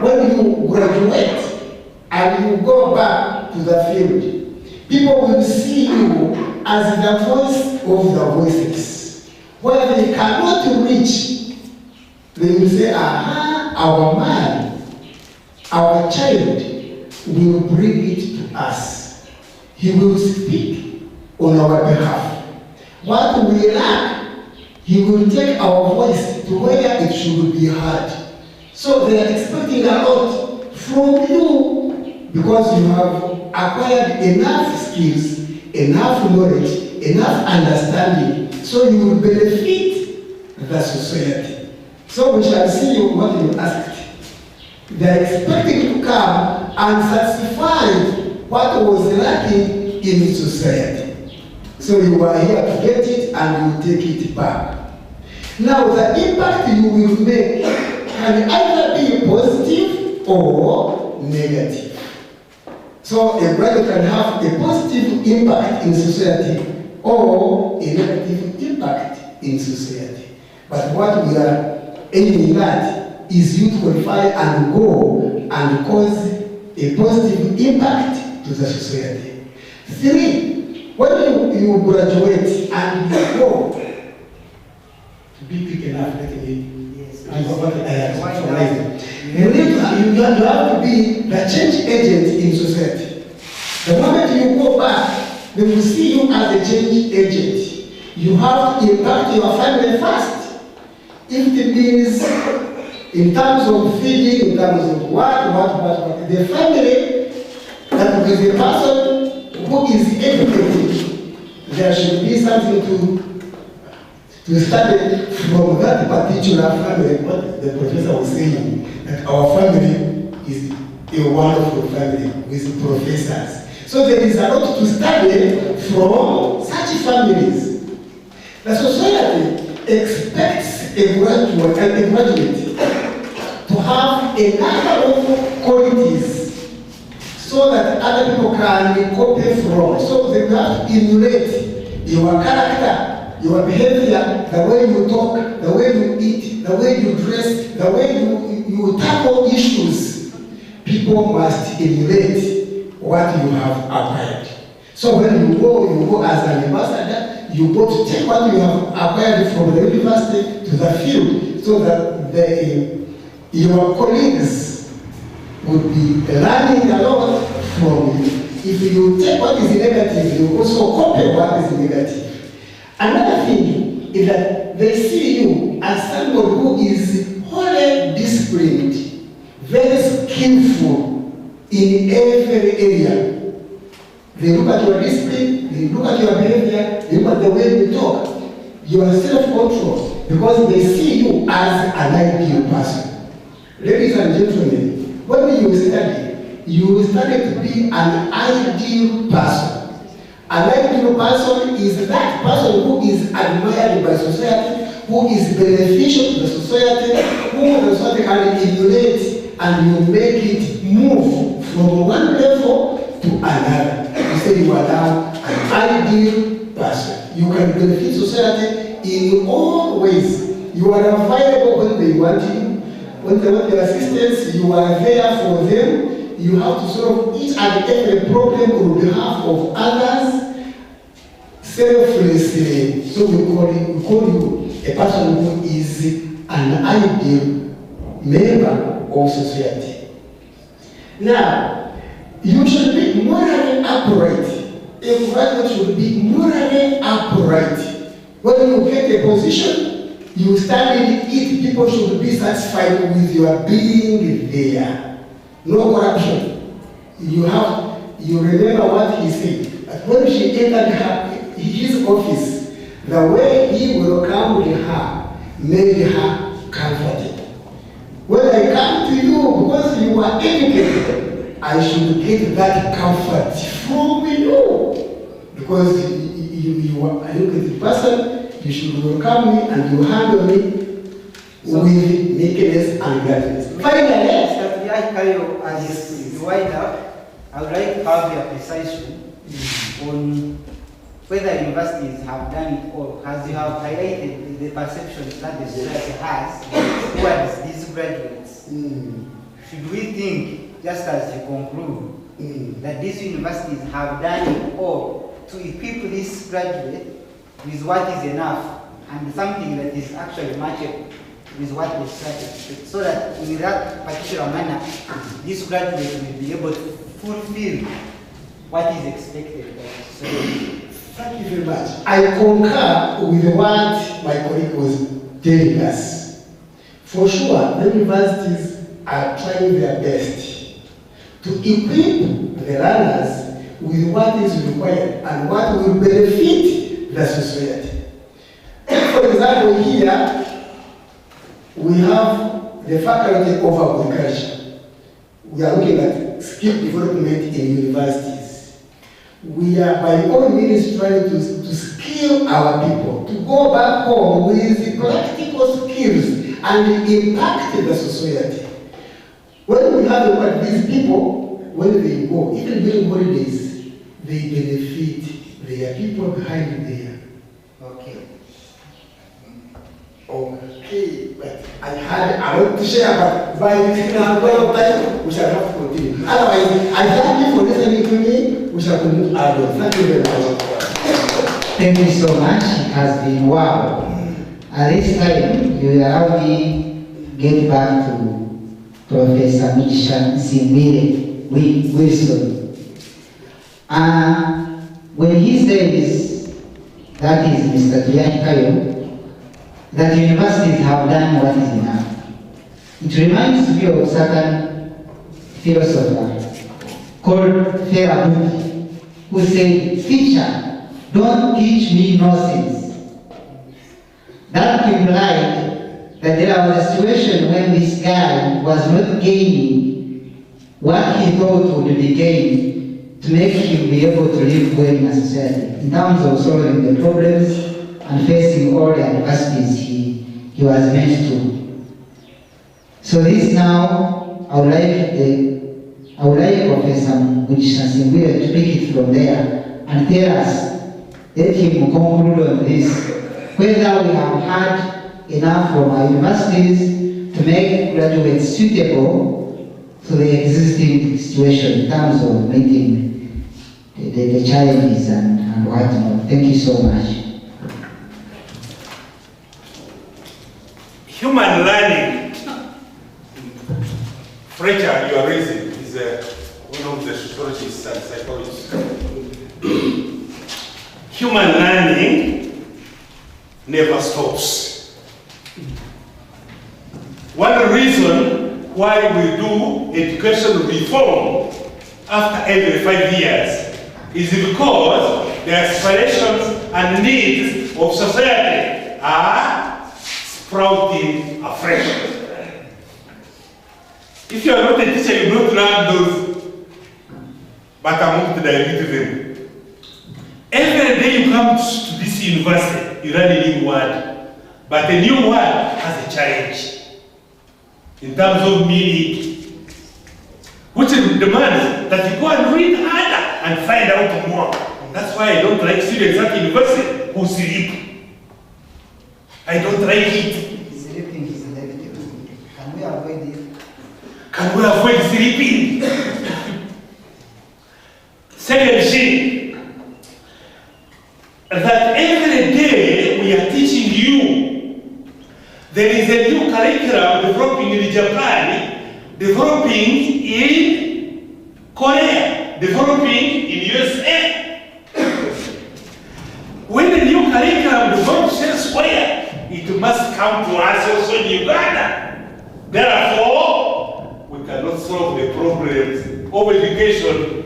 when you graduate and you go back to the field, people will see you as the voice of the voiceless. Where they cannot reach, they will say, aha, our man, our child will bring it to us. He will speak on our behalf. What we lack, he will take our voice to where it should be heard. So they are expecting a lot from you because you have acquired enough skills, enough knowledge, enough understanding, so you will benefit the society. So we shall see what you asked. They are expecting to come and satisfy what was lacking in society. So you are here to get it and you take it back. Now the impact you will make can either be positive or negative. So a graduate can have a positive impact in society or a negative impact in society. But what we are aiming at is you to qualify and go and cause a positive impact to the society. Three, when you graduate and you go, to be quick enough, let me you have to be the change agent in society. The moment you go back, they will see you as a change agent. You have to impact your family first. If it means in terms of feeding, in terms of what, the family, that is the person who is educated, there should be something to study from that particular family. What the professor was saying, that our family is a wonderful family with professors. So there is a lot to study from such families. The society expects a graduate to have a number of qualities so that other people can copy from. So they have to emulate your character, your behavior, the way you talk, the way you eat, the way you dress, the way you tackle issues. People must emulate what you have acquired. So when you go as an ambassador, you go to take what you have acquired from the university to the field, so that your colleagues would be learning a lot from you. If you take what is negative, you also copy what is negative. Another thing is that they see you as somebody who is wholly disciplined, very skillful in every area. They look at your discipline, they look at your behavior, they look at the way you talk, your self-control, because they see you as an ideal person. Ladies and gentlemen, when you study to be an ideal person. An ideal person is that person who is admired by society, who is beneficial to the society, who the society can emulate, and you make it move from one level to another. You say you are now an ideal person. You can benefit society in all ways. You are available when they want you. When they want your assistance, you are there for them. You have to solve each and every problem on behalf of others selflessly. So we call you a person who is an ideal member of society. Now, you should be morally upright. A graduate should be morally upright. When you get a position, you study it, people should be satisfied with your being there. No corruption. You remember what he said. That when she entered his office, the way he welcomed her made her comforted. When I come to you because you are educated, I should get that comfort from you. Because you are an educated person, you should welcome me and you handle me with meekness and gladness. Finally,
as you wind up, I would like to have your precision on whether universities have done it all, as you have highlighted the perceptions that the society has towards these graduates. Should we think, just as you conclude, that these universities have done it all to equip this graduate with what is enough and something that is actually matchable with what the society expects, so that in that particular manner, this graduate will be able to fulfill what is expected by the society?
Thank you very much. I concur with what my colleague was telling us. For sure, the universities are trying their best to equip the learners with what is required and what will benefit the society. For example, here, we have the Faculty of Agriculture. We are looking at skill development in universities. We are by all means trying to skill our people, to go back home with practical skills and impact the society. When we have about these people, when they go, even during holidays, they benefit their people behind there. Okay, but I had a lot to share, but by the time we shall have to continue. Otherwise, I thank you for listening to me. We shall continue our work. Thank you very much.
Thank you so much. It has been wow. At this time, you allow me get back to Professor Mishan Simile Wilson. When he says, that is Mr. Tiankayo, that universities have done what is enough. It reminds me of a certain philosopher called Ferabuti, who said, "Teacher, don't teach me nonsense." That implied that there was a situation when this guy was not gaining what he thought would be gained to make him be able to live well in a society, in terms of solving the problems and facing all the adversities he was meant to. So this now, I would like Professor Mujishansimbire to take it from there and tell us, let him conclude on this, whether we have had enough from our universities to make graduates suitable to the existing situation in terms of meeting the challenges and whatnot. Thank you so much.
Human learning, Fletcher, you are raising, is one of the sociologists and psychologists. Human learning never stops. One reason why we do education reform after every 5 years is because the aspirations and needs of society are sprouting afresh. If you are not a teacher, you don't learn those, but among the them. Every day you come to this university, you learn a new word, but a new word has a challenge in terms of meaning, which demands that you go and read harder and find out more. That's why I don't like students at university who sleep. I don't like it.
Sleeping is inevitable. Can we avoid it?
Can we avoid sleeping? Second thing, that every day we are teaching you. There is a new curriculum developing in Japan, developing in Korea, developing in USA. When the new curriculum develops elsewhere, it must come to us also in Uganda. Therefore, we cannot solve the problems of education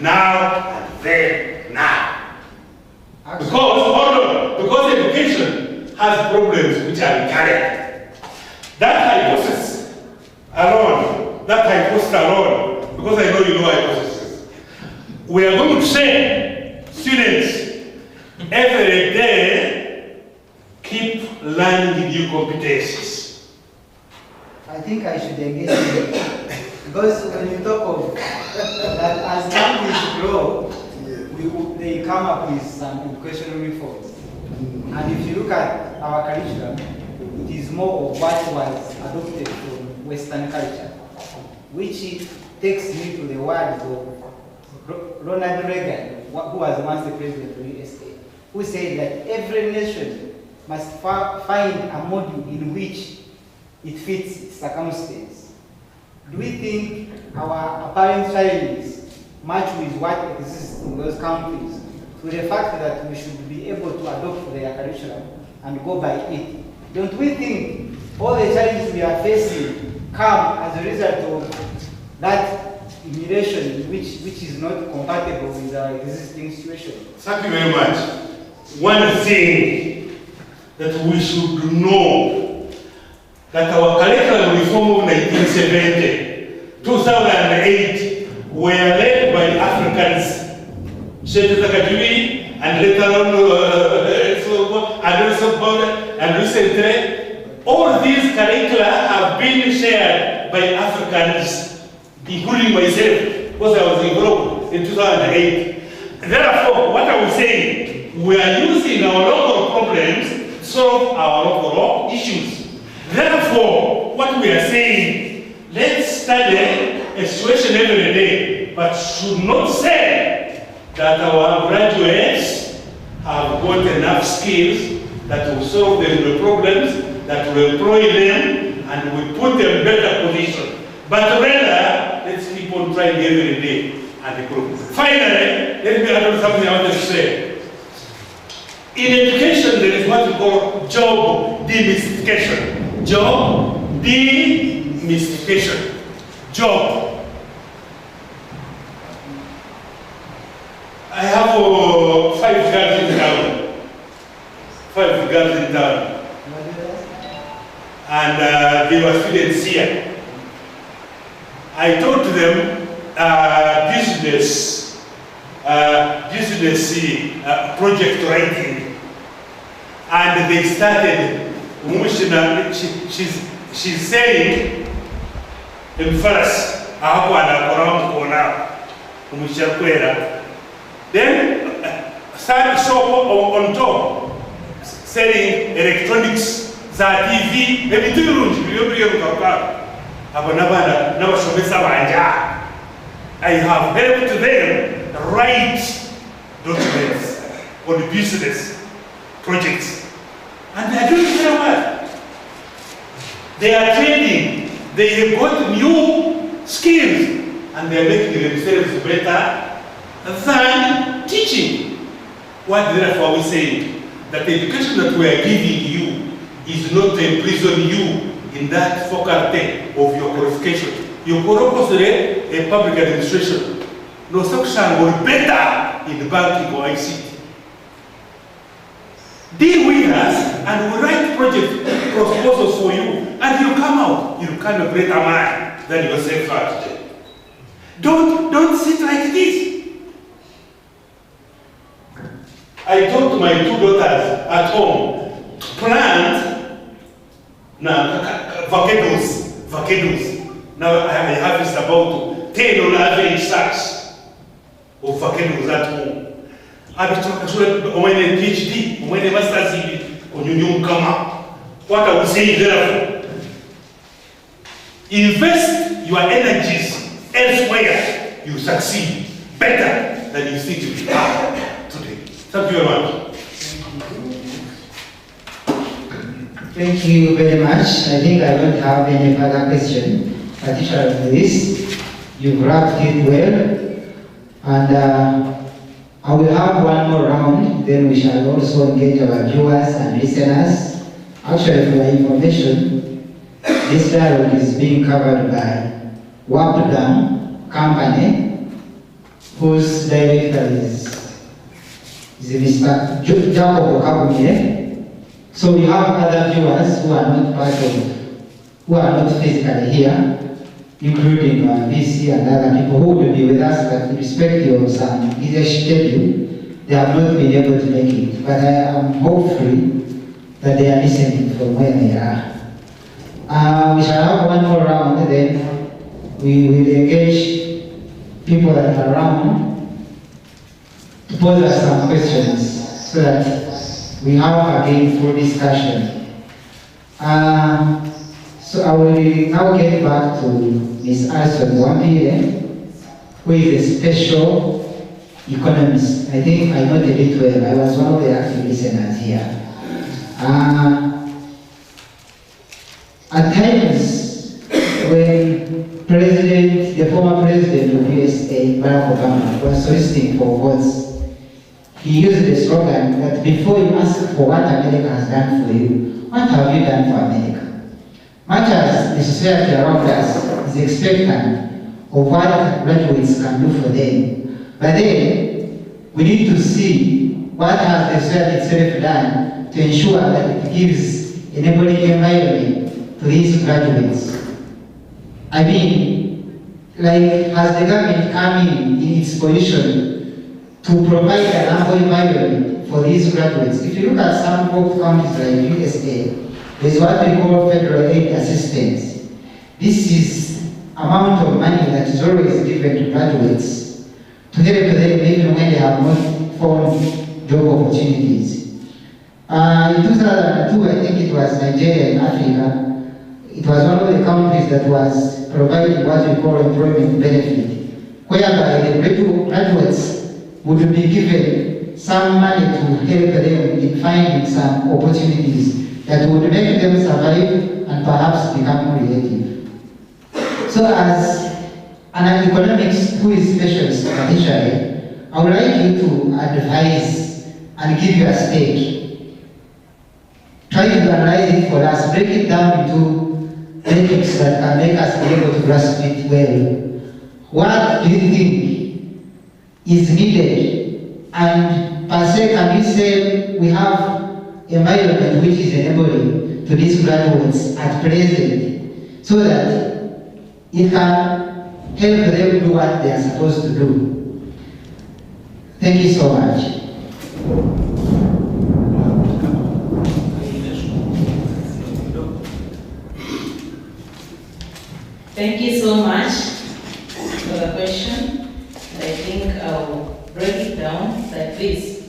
now and then now. Because education has problems which are recurrent. That hypothesis alone, because I know you know hypothesis, we are going to say, students, every day, keep learning new competencies.
I think I should engage in it. Because when you talk of that as countries grow, they come up with some educational reforms. And if you look at our curriculum, it is more of what was adopted from Western culture, which takes me to the words of Ronald Reagan, who was once the president of the USA, who said that every nation must find a model in which it fits its circumstance. Do we think our apparent challenges match with what exists in those countries, to the fact that we should be able to adopt their curriculum and go by it? Don't we think all the challenges we are facing come as a result of that immigration which is not compatible with our existing situation?
Thank you very much. One thing that we should know, that our curriculum reform of 1970, 2008, were led by Africans, and later on, and recently, all these curricula have been shared by Africans, including myself, because I was involved in 2008. Therefore, what are we saying? We are using our local problems to solve our local issues. Therefore, what we are saying, let's study a situation every day, but should not say that our graduates have got enough skills that will solve the problems, that will employ them, and will put them in better position. But rather, let's keep on trying every day and improve. Finally, let me add something I wanted to say. In education, there is what we call job demystification. Job demystification. Job. I have 5 girls in town. 5 girls in town. And they were students here. I taught them business project writing. And they started, she's saying, in first, then start shop on top, selling electronics, TV, everything. I have helped them write documents on the business projects. And they are doing very well. They are training, they have got new skills, and they are making themselves better than teaching. What therefore are we saying? That the education that we are giving you is not to imprison you, in that faculty of your qualification. You could a public administration. No section will better in the banking or ICT. Deal with us and we'll write project proposals for you, and you come out, you become a greater man than yourself are today. Don't sit like this. I talked to my 2 daughters at home to plant vacados. Now I have this about 10 or 11 sacks of vacados at home. I when a PhD, when a master's degree, when you come up. What I would say therefore, invest your energies elsewhere, you succeed better than you think you are today. Thank you very much.
Thank you very much. I think I don't have any further question, particularly for this. You've wrapped it well, and I will have one more round, then we shall also engage our viewers and listeners. Actually, for your information, this dialogue is being covered by Wapdam Company, whose director is Mr. Jacob Okabumile. So we have other viewers who are not physically here, including VC and other people who will be with us, but irrespective of some busy schedule, they have not been able to make it. But I am hopeful that they are listening from where they are. We shall have one more round, then we will engage people that are around to pose us some questions so that we have again full discussion. So I will now get back to Ms. Alison Wambire, who is a special economist. I think I know the bit well. I was one of the active listeners here. At times, when the former president of USA, Barack Obama, was soliciting for votes, he used the slogan that before you ask for what America has done for you, what have you done for America? Much as the society around us is expectant of what graduates can do for them, but then we need to see what has the society itself done to ensure that it gives enabling environment to these graduates. I mean, like, has the government come in its position to provide an ample environment for these graduates? If you look at some poor countries like USA, there's what we call federal aid assistance. This is amount of money that is always given to graduates to help them even when they have not found job opportunities. In 2002, I think it was Nigeria in Africa, it was one of the countries that was providing what we call employment benefit, whereby the graduates would be given some money to help them in finding some opportunities that would make them survive and perhaps become creative. So as an economics who is specialist initially, I would like you to advise and give you a stake. Try to analyze it for us, break it down into metrics that can make us be able to grasp it well. What do you think is needed? And per se, can you say we have environment which is enabling to these graduates at present so that it can help them do what they are supposed to do? Thank you so much.
Thank you so much for the question. I think I'll break it down like this.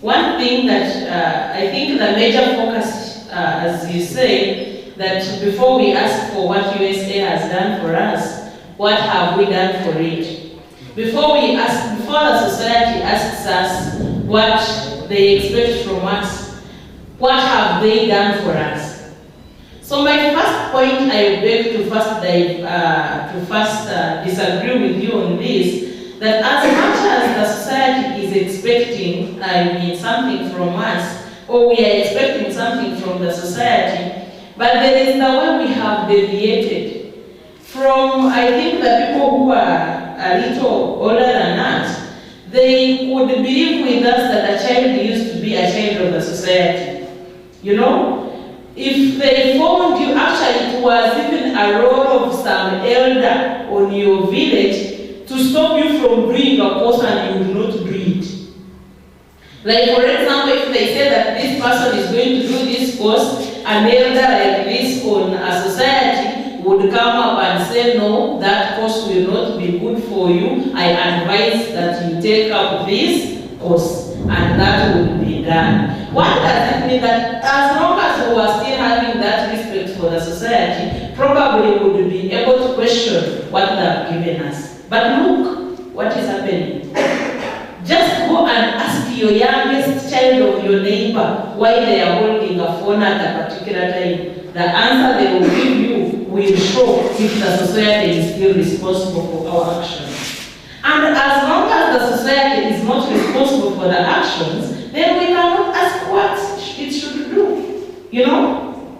One thing that I think the major focus, as you say, that before we ask for what USA has done for us, what have we done for it? Before the society asks us what they expect from us, what have they done for us? So my first point, I beg to first disagree with you on this, that as much as the society is expecting, something from us, or we are expecting something from the society, But there is the way we have deviated from, I think, the people who are a little older than us. They would believe with us that a child used to be a child of the society. You know, if they found you, actually it was even a role of some elder on your village to stop you from doing a course and you would not do it. Like, for example, if they say that this person is going to do this course, an elder like this on a society would come up and say, no, that course will not be good for you. I advise that you take up this course, and that will be done. What does it mean? That as long as we are still having that respect for the society, probably we would be able to question what they have given us. But look, what is happening? Just go and ask your youngest child of your neighbor why they are holding a phone at a particular time. The answer they will give you will show if the society is still responsible for our actions. And as long as the society is not responsible for the actions, then we cannot ask what it should do. You know?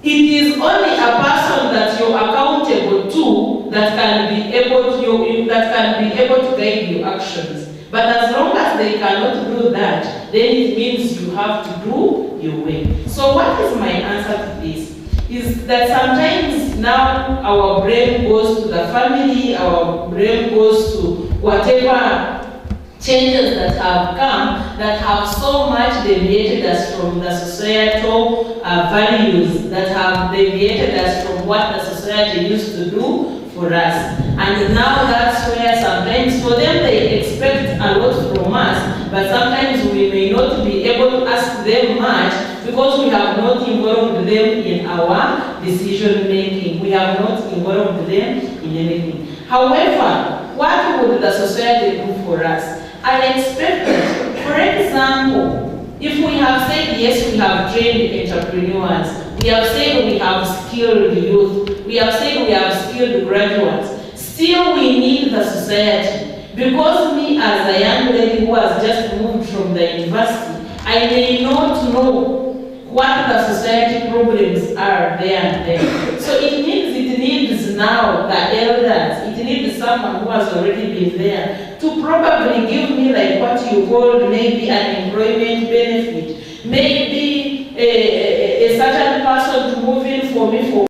It is only a person that you're accountable to that can be able to guide your actions. But as long as they cannot do that, then it means you have to do your way. So what is my answer to this? Is that sometimes now our brain goes to the family, our brain goes to whatever changes that have come that have so much deviated us from the societal values, that have deviated us from what the society used to do for us. And now that's where sometimes for them they expect a lot from us, but sometimes we may not be able to ask them much because we have not involved them in our decision making. We have not involved them in anything. However, what would the society do for us? I expect that, for example, if we have said, yes, we have trained entrepreneurs, we have said we have skilled youth, we have said we have skilled graduates, still we need the society. Because me as a young lady who has just moved from the university, I may not know what the society problems are there and then. So it needs now the elders, it needs someone who has already been there to probably give me like what you call maybe an employment benefit, maybe a certain person to move in for me for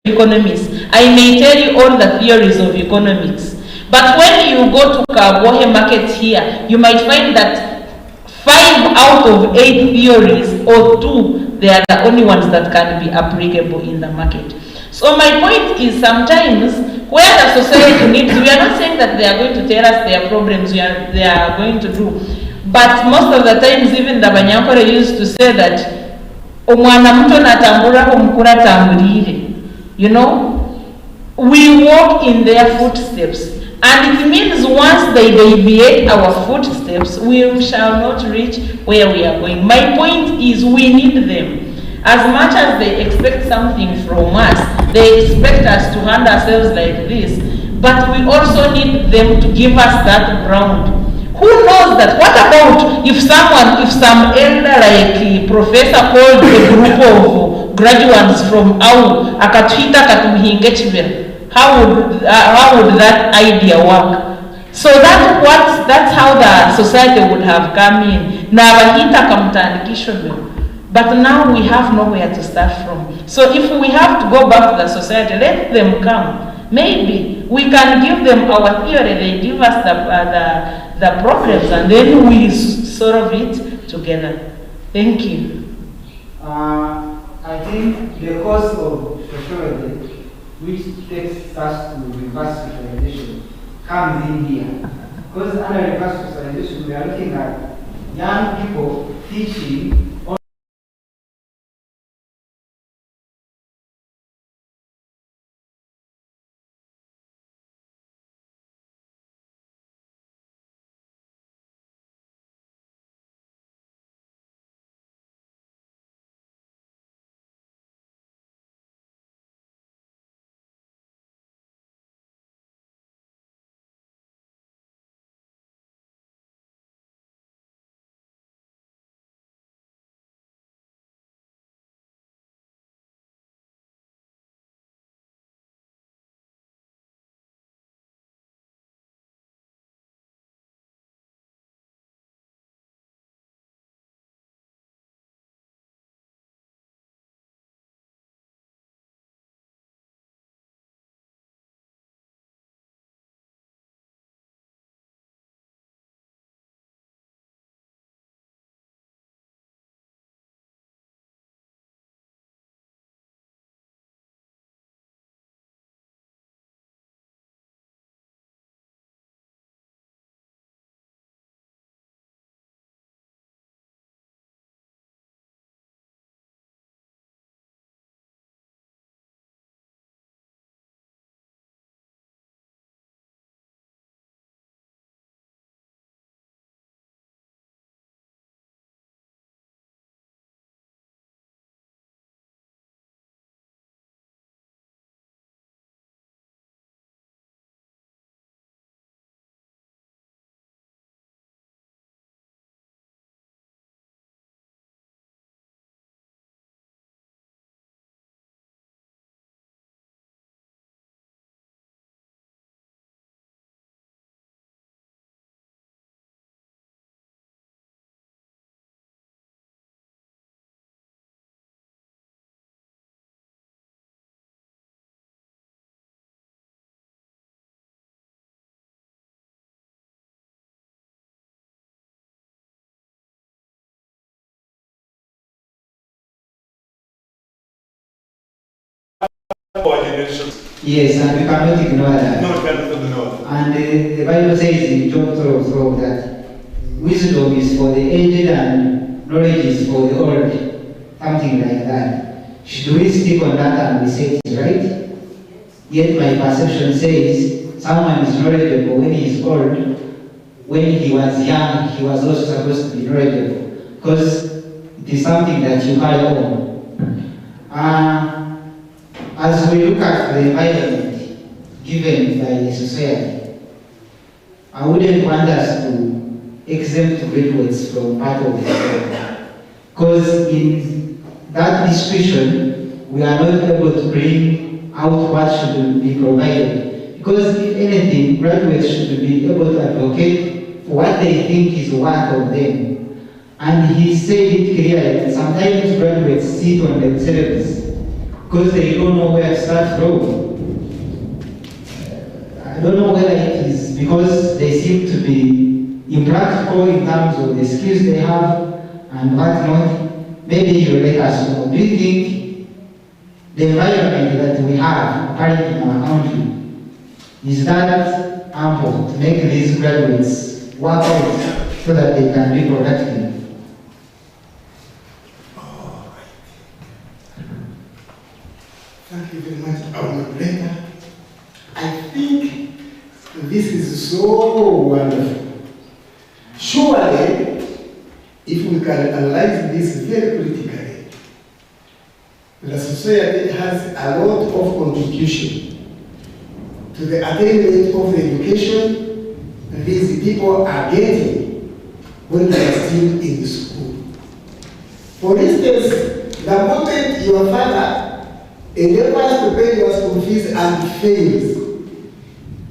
economics. I may tell you all the theories of economics, but when you go to Kabohe market here, you might find that 5 out of 8 theories or 2 they are the only ones that can be applicable in the market. So my point is, sometimes where the society needs, we are not saying that they are going to tell us their problems, they are going to do, but most of the times even the Banyankore used to say that omwana muto natambura omukura tambulire. You know, we walk in their footsteps, and it means once they deviate our footsteps, we shall not reach where we are going. My point is, we need them. As much as they expect something from us, they expect us to hand ourselves like this, but we also need them to give us that ground. Who knows that? What about if some elder like Professor called a group of graduates from AU, akatwita katumuhinge chibera? How would that idea work? So that's how the society would have come in. But now we have nowhere to start from. So if we have to go back to the society, let them come. Maybe we can give them our theory, they give us the problems, and then we solve it together. Thank you.
I think the cause of sociology, which takes us to reverse socialization, comes in here. Because under reverse socialization, we are looking at young people teaching
our generations.
Yes, and we cannot ignore that.
No, we cannot ignore.
And the Bible says in Job 12 that wisdom is for the aged and knowledge is for the old. Something like that. Should we stick on that and we say it right? Yet my perception says someone is knowledgeable when he is old. When he was young, he was also supposed to be knowledgeable. Because it is something that you carry on. As we look at the environment given by the society, I wouldn't want us to exempt graduates from part of the story. Because in that discussion, we are not able to bring out what should be provided. Because if anything, graduates should be able to advocate for what they think is worth of them. And he said it clearly that sometimes graduates sit on themselves because they don't know where to start from. I don't know whether it is because they seem to be impractical in terms of the skills they have and what not. maybe you let us know. Do you think the environment that we have currently in our country is that ample to make these graduates work out so that they can be productive?
Thank you very much, our moderator. I think this is so wonderful. Surely, if we can analyze this very critically, the society has a lot of contribution to the attainment of the education these people are getting when they are still in school. For instance, the moment your father endeavors to pay your school fees and fails,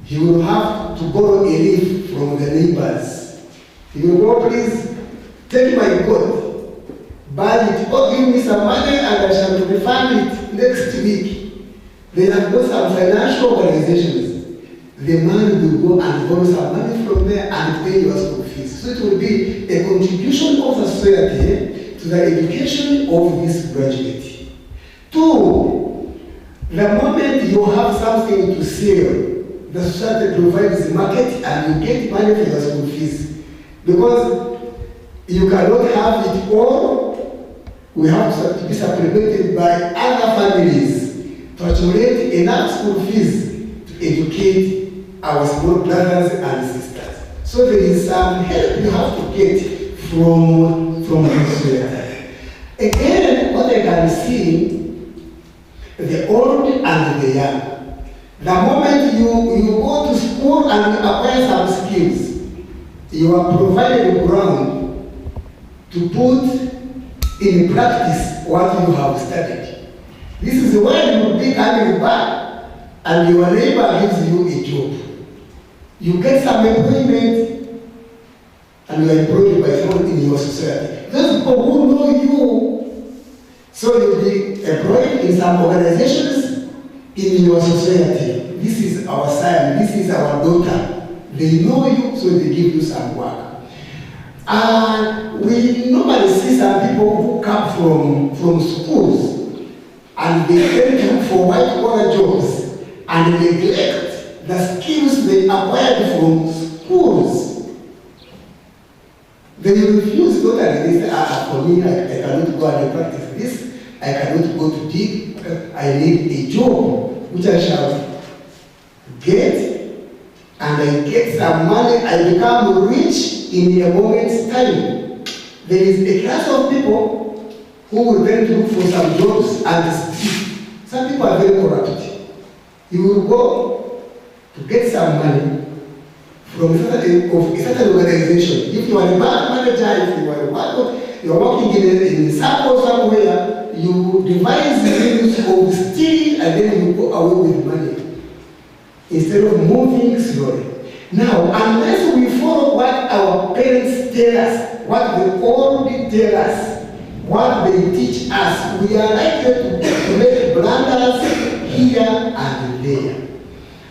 he will have to borrow a leaf from the neighbors. He will go, please, take my coat, buy it, or give me some money and I shall refund it next week. They have got some financial organizations. The man will go and borrow some money from there and pay your school fees. So it will be a contribution of the society to the education of this graduate. Two, the moment you have something to sell, the society provides the market and you get money for your school fees. Because you cannot have it all, we have to be supplemented by other families to accumulate enough school fees to educate our small brothers and sisters. So there is some help you have to get from the society. Again, what I can see, the old and the young. The moment you go to school and acquire some skills, you are provided a ground to put in practice what you have studied. This is when you will be coming back and your neighbor gives you a job. You get some employment and you are employed by someone in your society. Those people who know you, so you'll be employed in some organizations in your society. This is our son, this is our daughter. They know you, so they give you some work. We normally see some people who come from schools and they tend to look for white-collar jobs and neglect the skills they acquired from schools. They refuse totally. They say, for me, I cannot go and practice this. I cannot go to dig. I need a job which I shall get, and I get some money. I become rich in a moment's time. There is a class of people who will then look for some jobs and steal. Some people are very corrupt. You will go to get some money from a certain organization. If you are a bank manager, if you are working in a circle somewhere, you devise the means of stealing and then you go away with money instead of moving slowly. Now, unless we follow what our parents tell us, what the old tell us, what they teach us, we are likely to make blunders here and there.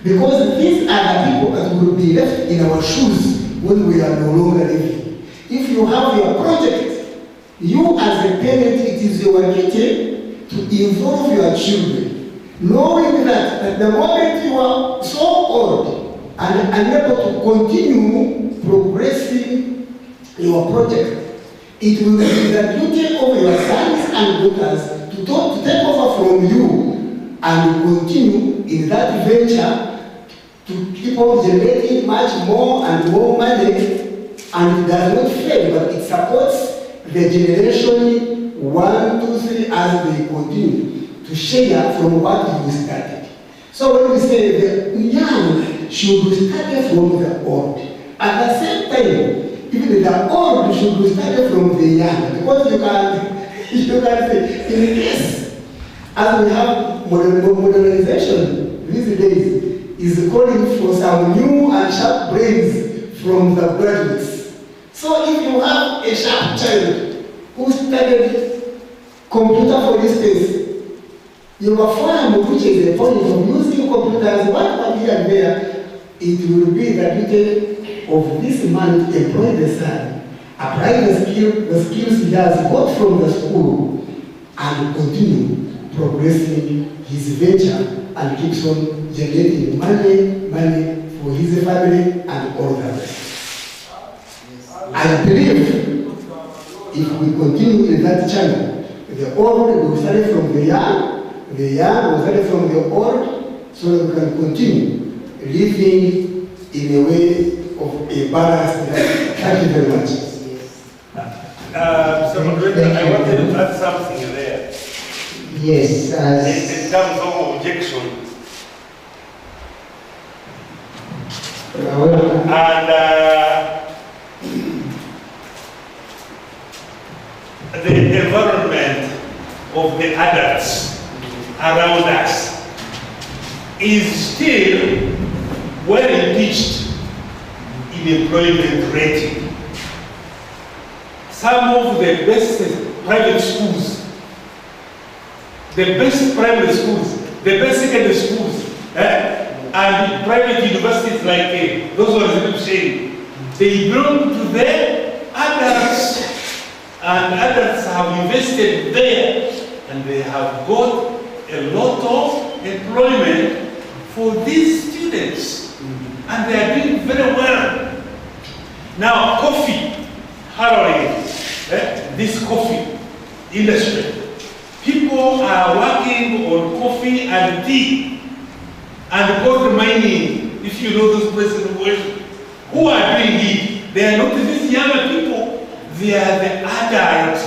Because these are the people that will be left in our shoes when we are no longer living. If you have your project, you as a parent, it is your duty to involve your children, knowing that at the moment you are so old and unable to continue progressing your project, it will be the duty of your sons and daughters to take over from you and continue in that venture to keep on generating much more and more money, and it does not fail, but it supports the generation 1, 2, 3 as they continue to share from what you started. So when we say the young should study from the old, at the same time, even the old should study from the young, because you can say, in case, as we have modernization these days, is calling for some new and sharp brains from the graduates. So if you have a sharp child who studied computer, for instance, your farm, which is the point of using computers, one here and there, it will be the duty of this man to employ the son apply the skills he has got from the school, and continue progressing his venture and keeps on generating money for his family and all the rest. I believe if we continue in that channel, the old will study from the young will study from the old, so that we can continue living in a way of a balanced life. Thank you very much.
Mr. Moderator, I wanted to add something there.
Yes,
In terms of objection. And the environment of the adults around us is still well impeached in employment rating. Some of the best private schools, the best primary schools, the best secondary schools, and private universities like those who are saying, they belong to the adults, and adults have invested there, and they have got a lot of employment for these students, and they are doing very well. Now, coffee, harrowing, this coffee industry, people are working on coffee and tea and gold mining. If you know those places who are doing it, they are not these younger people, they are the adult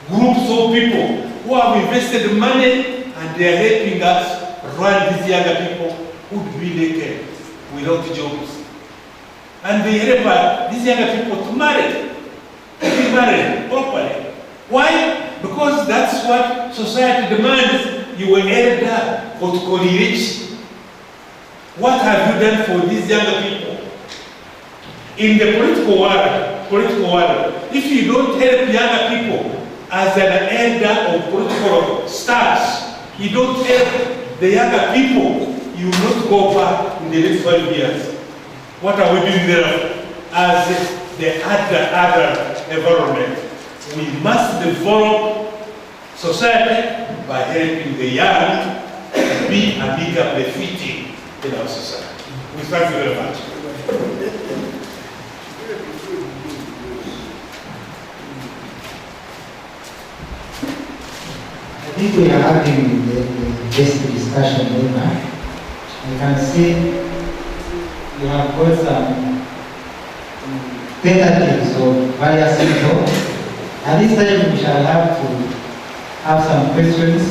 groups of people who have invested money, and they are helping us run these younger people who would be naked without jobs. And they help these younger people to be married properly. Why? Because that's what society demands. You were elder, but rich. What have you done for these younger people? In the political world, if you don't help younger people as an elder of political stars, you don't help the younger people, you will not go back in the next 5 years. What are we doing there as the other environment? We must develop society by helping the young to be a bigger benefiting in our society. We thank you very much.
I think we are having the best discussion ever. I can see you have got some tentatives of various people. At this time, we shall have to have some questions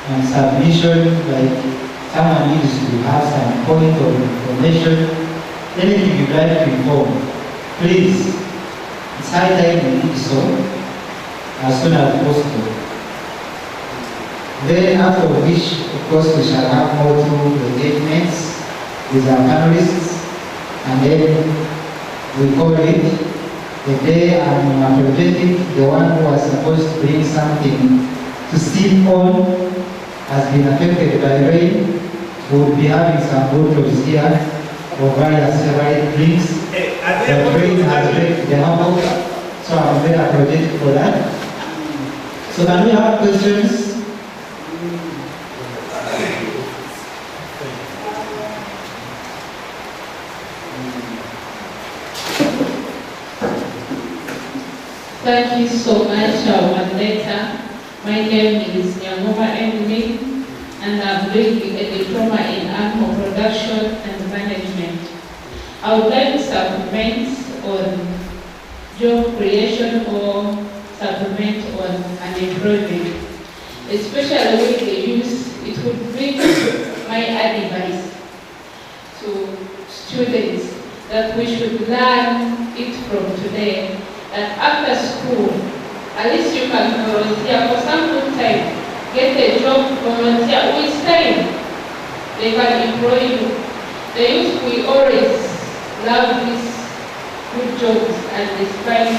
and submission, like someone needs to have some point of information, anything you'd like to inform. Please, it's high time we do so as soon as possible. Then after which, of course, we shall have more through engagements with our panelists, and then we call it the day I'm apologetic. The one who was supposed to bring something to sip on has been affected by rain. We will be having some bottles here of various favorite drinks. The rain has affected the hammock, so I'm very apologetic for that. So can we have questions?
Thank you so much, our moderator. My name is Ankole, and I'm doing a diploma in Ankole production and management. I would like to supplement on job creation or supplement on unemployment, especially with the youth. It would bring my advice to students that we should learn it from today. That after school, at least you can volunteer for some good time, get a job, volunteer with time. They can employ you. The youth, we always love these good jobs and despite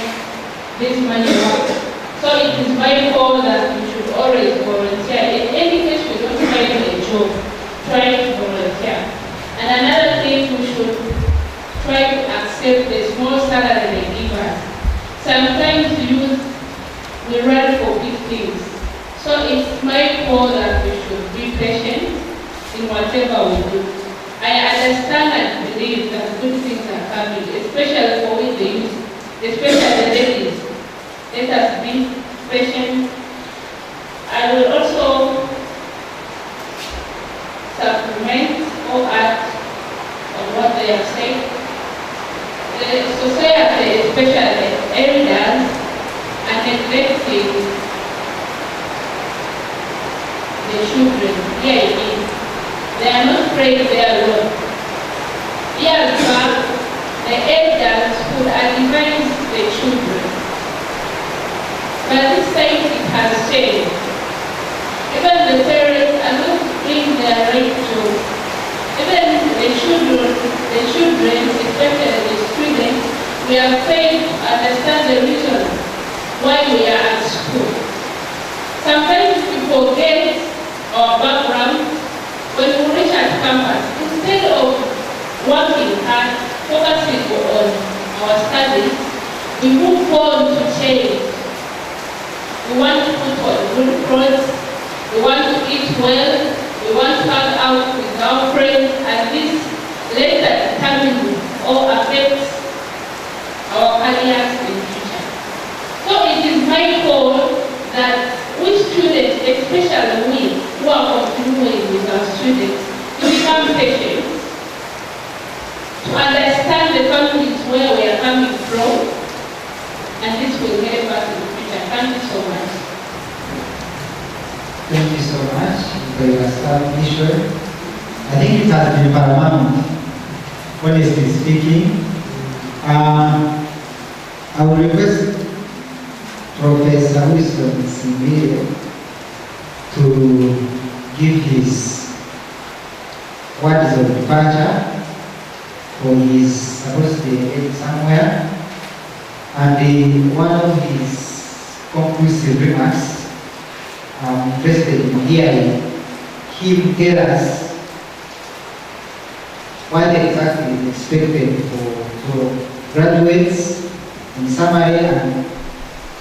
this money work. So it is my call that we should always volunteer. In any case we don't find a job, try to volunteer. And another thing, we should try to accept the mindful that we should be patient in whatever we do. I understand and believe that good things are coming, especially for the youth, especially the ladies. Let us be patient. I will also supplement or add on what they have said. The society, especially elders, are neglecting the children. Here it is. They are not praying their Lord. Years back, the elders would advise the children. But this time it has changed. Even the parents are not doing their right job. Even the children, especially the students, we are failed to understand the reason why we are at school. Sometimes we forget our background. When we reach at campus, instead of working hard, focusing on our studies, we move on to change. We want to put on good clothes, we want to eat well, we want to hang out with our friends, and this later determines or affects our careers in the future. So it is my goal that we students, especially we who are continuing with our students, to become patient, to understand the families where we are coming from, and this will help us in the future. Thank you so much.
Thank you so much for your submission. I think it has been paramount, honestly speaking. I will request Professor Wilson Simbire to give his words of departure, for he is supposed to be heading somewhere, and one of his conclusive remarks, I'm interested in hearing him tell us what exactly is expected for graduates in summary, and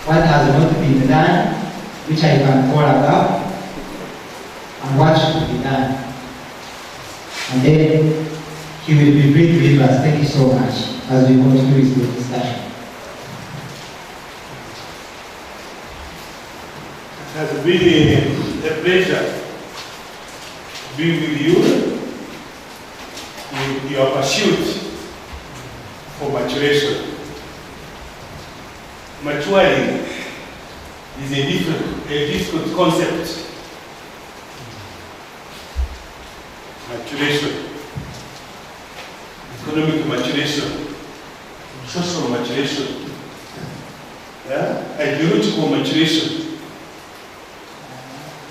what has not been done, which I can call about, and what should be done. And then he will be brief with us. Thank you so much as we continue with the discussion.
It has been a pleasure being with you in your pursuit for maturation. Maturing is a difficult concept. Maturation, economic maturation, social maturation, ideological maturation,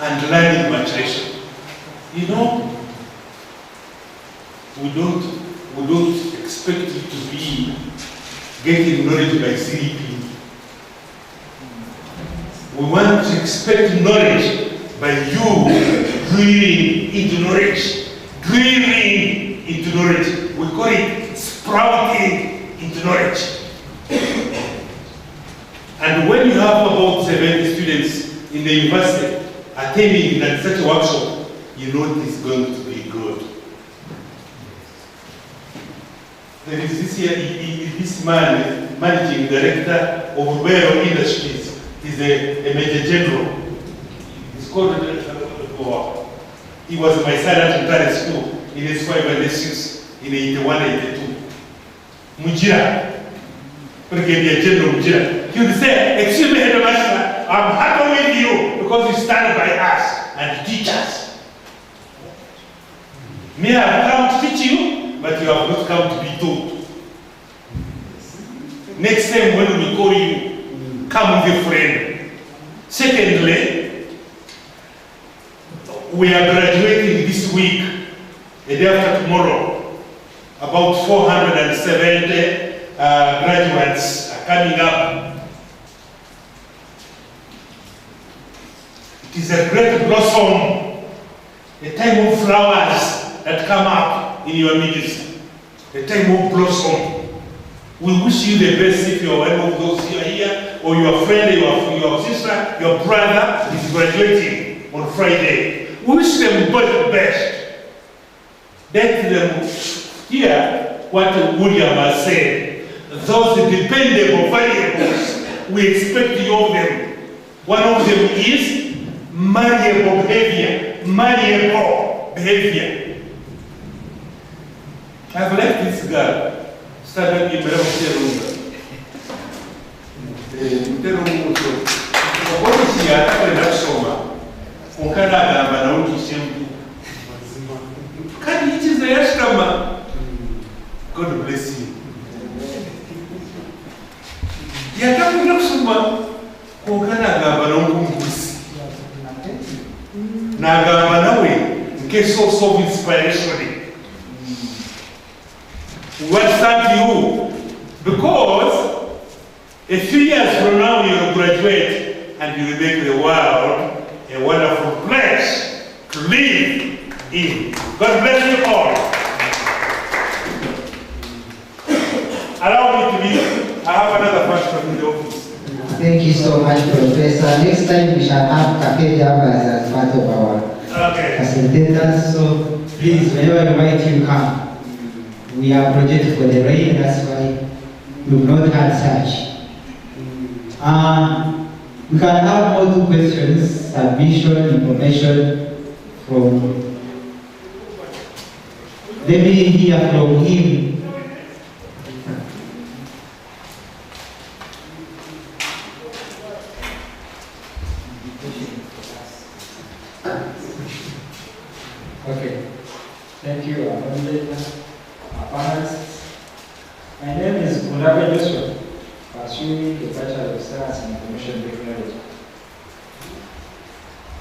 and learning maturation. You know, we don't expect you to be getting knowledge by sleeping. We want to expect knowledge by you growing into knowledge. Growing into knowledge. We call it sprouting into knowledge. And when you have about 70 students in the university attending such a workshop, you know it is going to be good. There is this man, managing director of Rural Industries. He's a major general. He's called, he was my son at military school in S5 and S6 in 81, 82. Mujira, Brigadier General Mujira. He would say, excuse me, Headmaster, I'm happy with you because you stand by us and teach us. Me, I have come to teach you, but you have not come to be taught. Next time when we call you, come with a friend. Secondly, we are graduating this week, the day after tomorrow. About 470 graduates are coming up. It is a great blossom, a time of flowers that come up in your midst, a time of blossom. We wish you the best if you are one of those who are here, or your friend, your sister, your brother is graduating on Friday. We wish them both the best. Let them hear what William has said. Those dependable variables, we expect you of them. One of them is malleable behavior. Malleable behavior. I've left this girl, started in Meramuterunga. What is he at the summer? Okanaga, Manauki Shempu. Can you choose the extra man? God bless you. Yataku Naksuma, Okanaga, Manauki. Naga Manawi, in case of inspiration. What thank you? Because a few years from now you will graduate and you will make the world a wonderful place to live in. God bless you all. Allow me to leave. I have another function in the office.
Thank you so much, Professor. Next time we shall have cafe jammers as part of our facilitators. So please, whenever you invite you, come. We are projected for the rain, that's why we have not had such. We can have more two questions, submission, information from. Let me hear from him.
Okay, thank you, panelists. My name is Mundabe Joshua, pursuing the Bachelor of Science in Information Technology.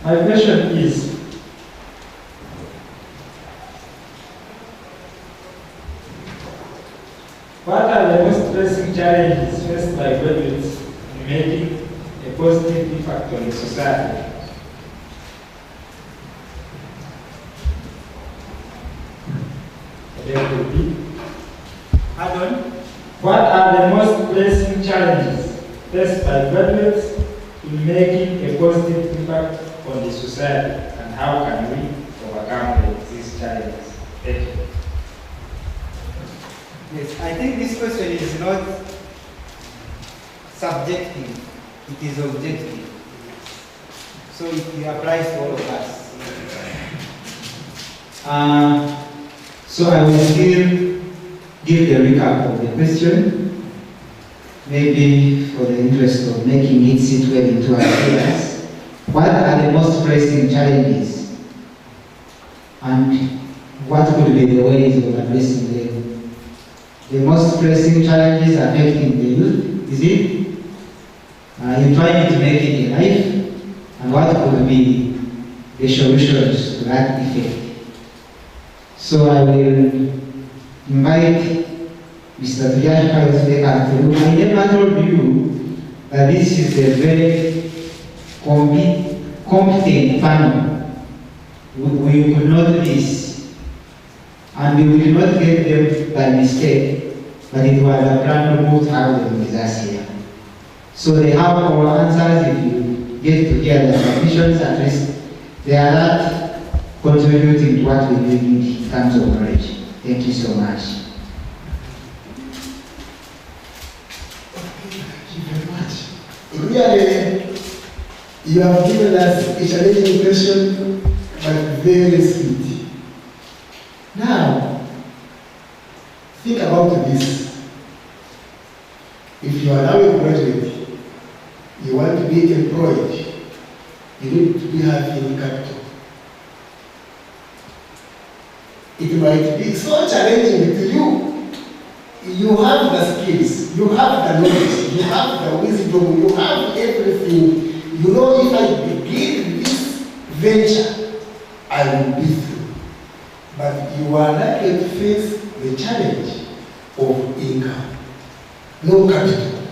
My question is, what are the most pressing challenges faced by graduates in making a positive impact on the society? Pardon? What are the most pressing challenges faced by graduates in making a positive impact on the society, and how can we overcome these challenges? Thank you.
Yes, I think this question is not subjective, it is objective. So it applies to all of us.
So I will still give the recap of the question, maybe for the interest of making it sit well into our ears. What are the most pressing challenges, and what could be the ways of addressing them? The most pressing challenges affecting the youth, is it? You trying to make it a life, and what could be the solutions to that effect? So I will invite Mr. Tuyashka to take us through. I never told you that this is a very competent panel. We could not miss, and we will not get them by mistake, but it was a plan to move how them with us here. So they have all answers. If you get to hear the submissions, at least they are not contributing to what we need in terms of knowledge. Thank you so much.
Thank you very much. Really, you have given us a challenging question, but very sweet. Now, think about this. If you are now a graduate, you want to be employed, you need to be having capital. It might be so challenging to you. You have the skills, you have the knowledge, you have the wisdom, you have everything. You know, if I begin this venture, I will be through. But you are not going to face the challenge of income. No capital.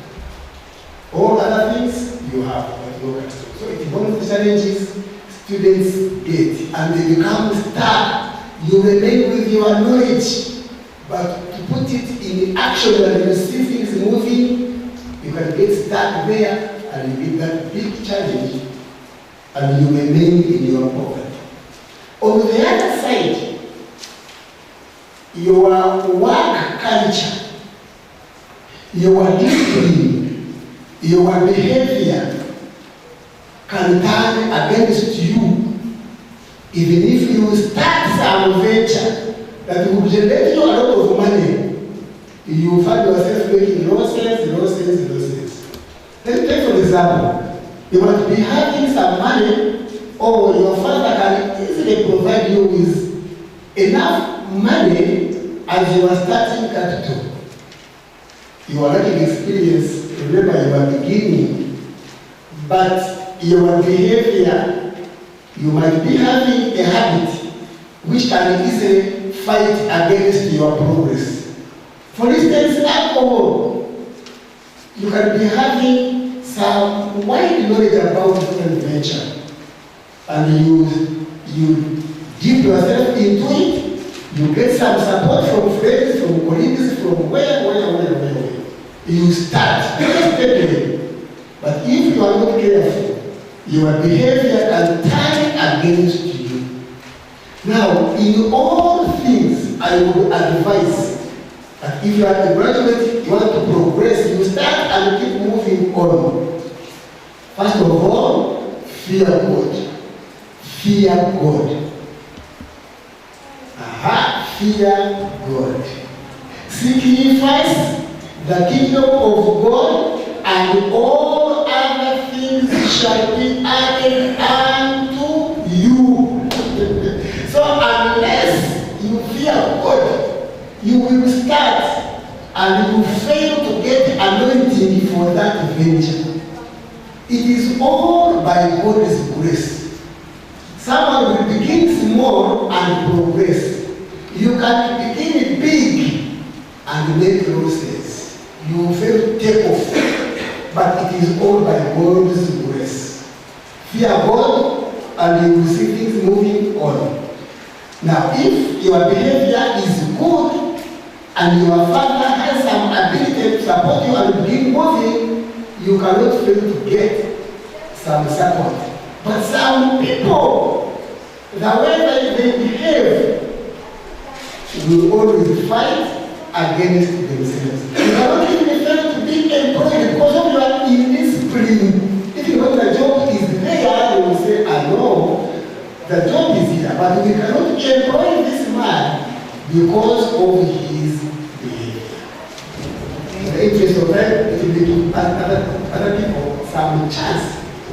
All other things you have, but no capital. So it is one of the challenges students get, and they become stuck. You remain with your knowledge, but to put it in action when you see things moving, you can get stuck there and you get that big challenge and you remain in your poverty. On the other side, your work culture, your discipline, your behavior can turn against you, even if you start some venture that will generate you a lot of money. You find yourself making losses. Let me take for example, you might be having some money, or your father can easily provide you with enough money as you are starting capital. You are learning experience, remember you are beginning, but your behavior, you might be having a habit which can easily fight against your progress. For instance, alcohol. You can be having some wide knowledge about different venture, and you dip yourself into it. You get some support from friends, from colleagues, from where. You start steadily. But if you are not careful, your behavior can turn against you. Now, in all things, I would advise that if you are a graduate, you want to progress, you start and keep moving on. First of all, fear God. Fear God. Fear God. Seek ye first the kingdom of God, and all other things shall be added unto you. So unless you fear God, you will start and you will fail to get anointing for that venture. It is all by God's grace. Someone will begin small and progress. You can begin big and make losses. You will fail to take off. But it is all by God's grace. Fear God and you will see things moving on. Now, if your behavior is good and your father has some ability to support you and begin moving, you cannot fail to get some support. But some people, the way they behave, will always fight against themselves. You cannot even fail to be employed because of your indiscipline. If you know the job is there, you will say, I know the job is here, but we cannot employ this man because of his behavior. In the interest of that, it will give other people some chance.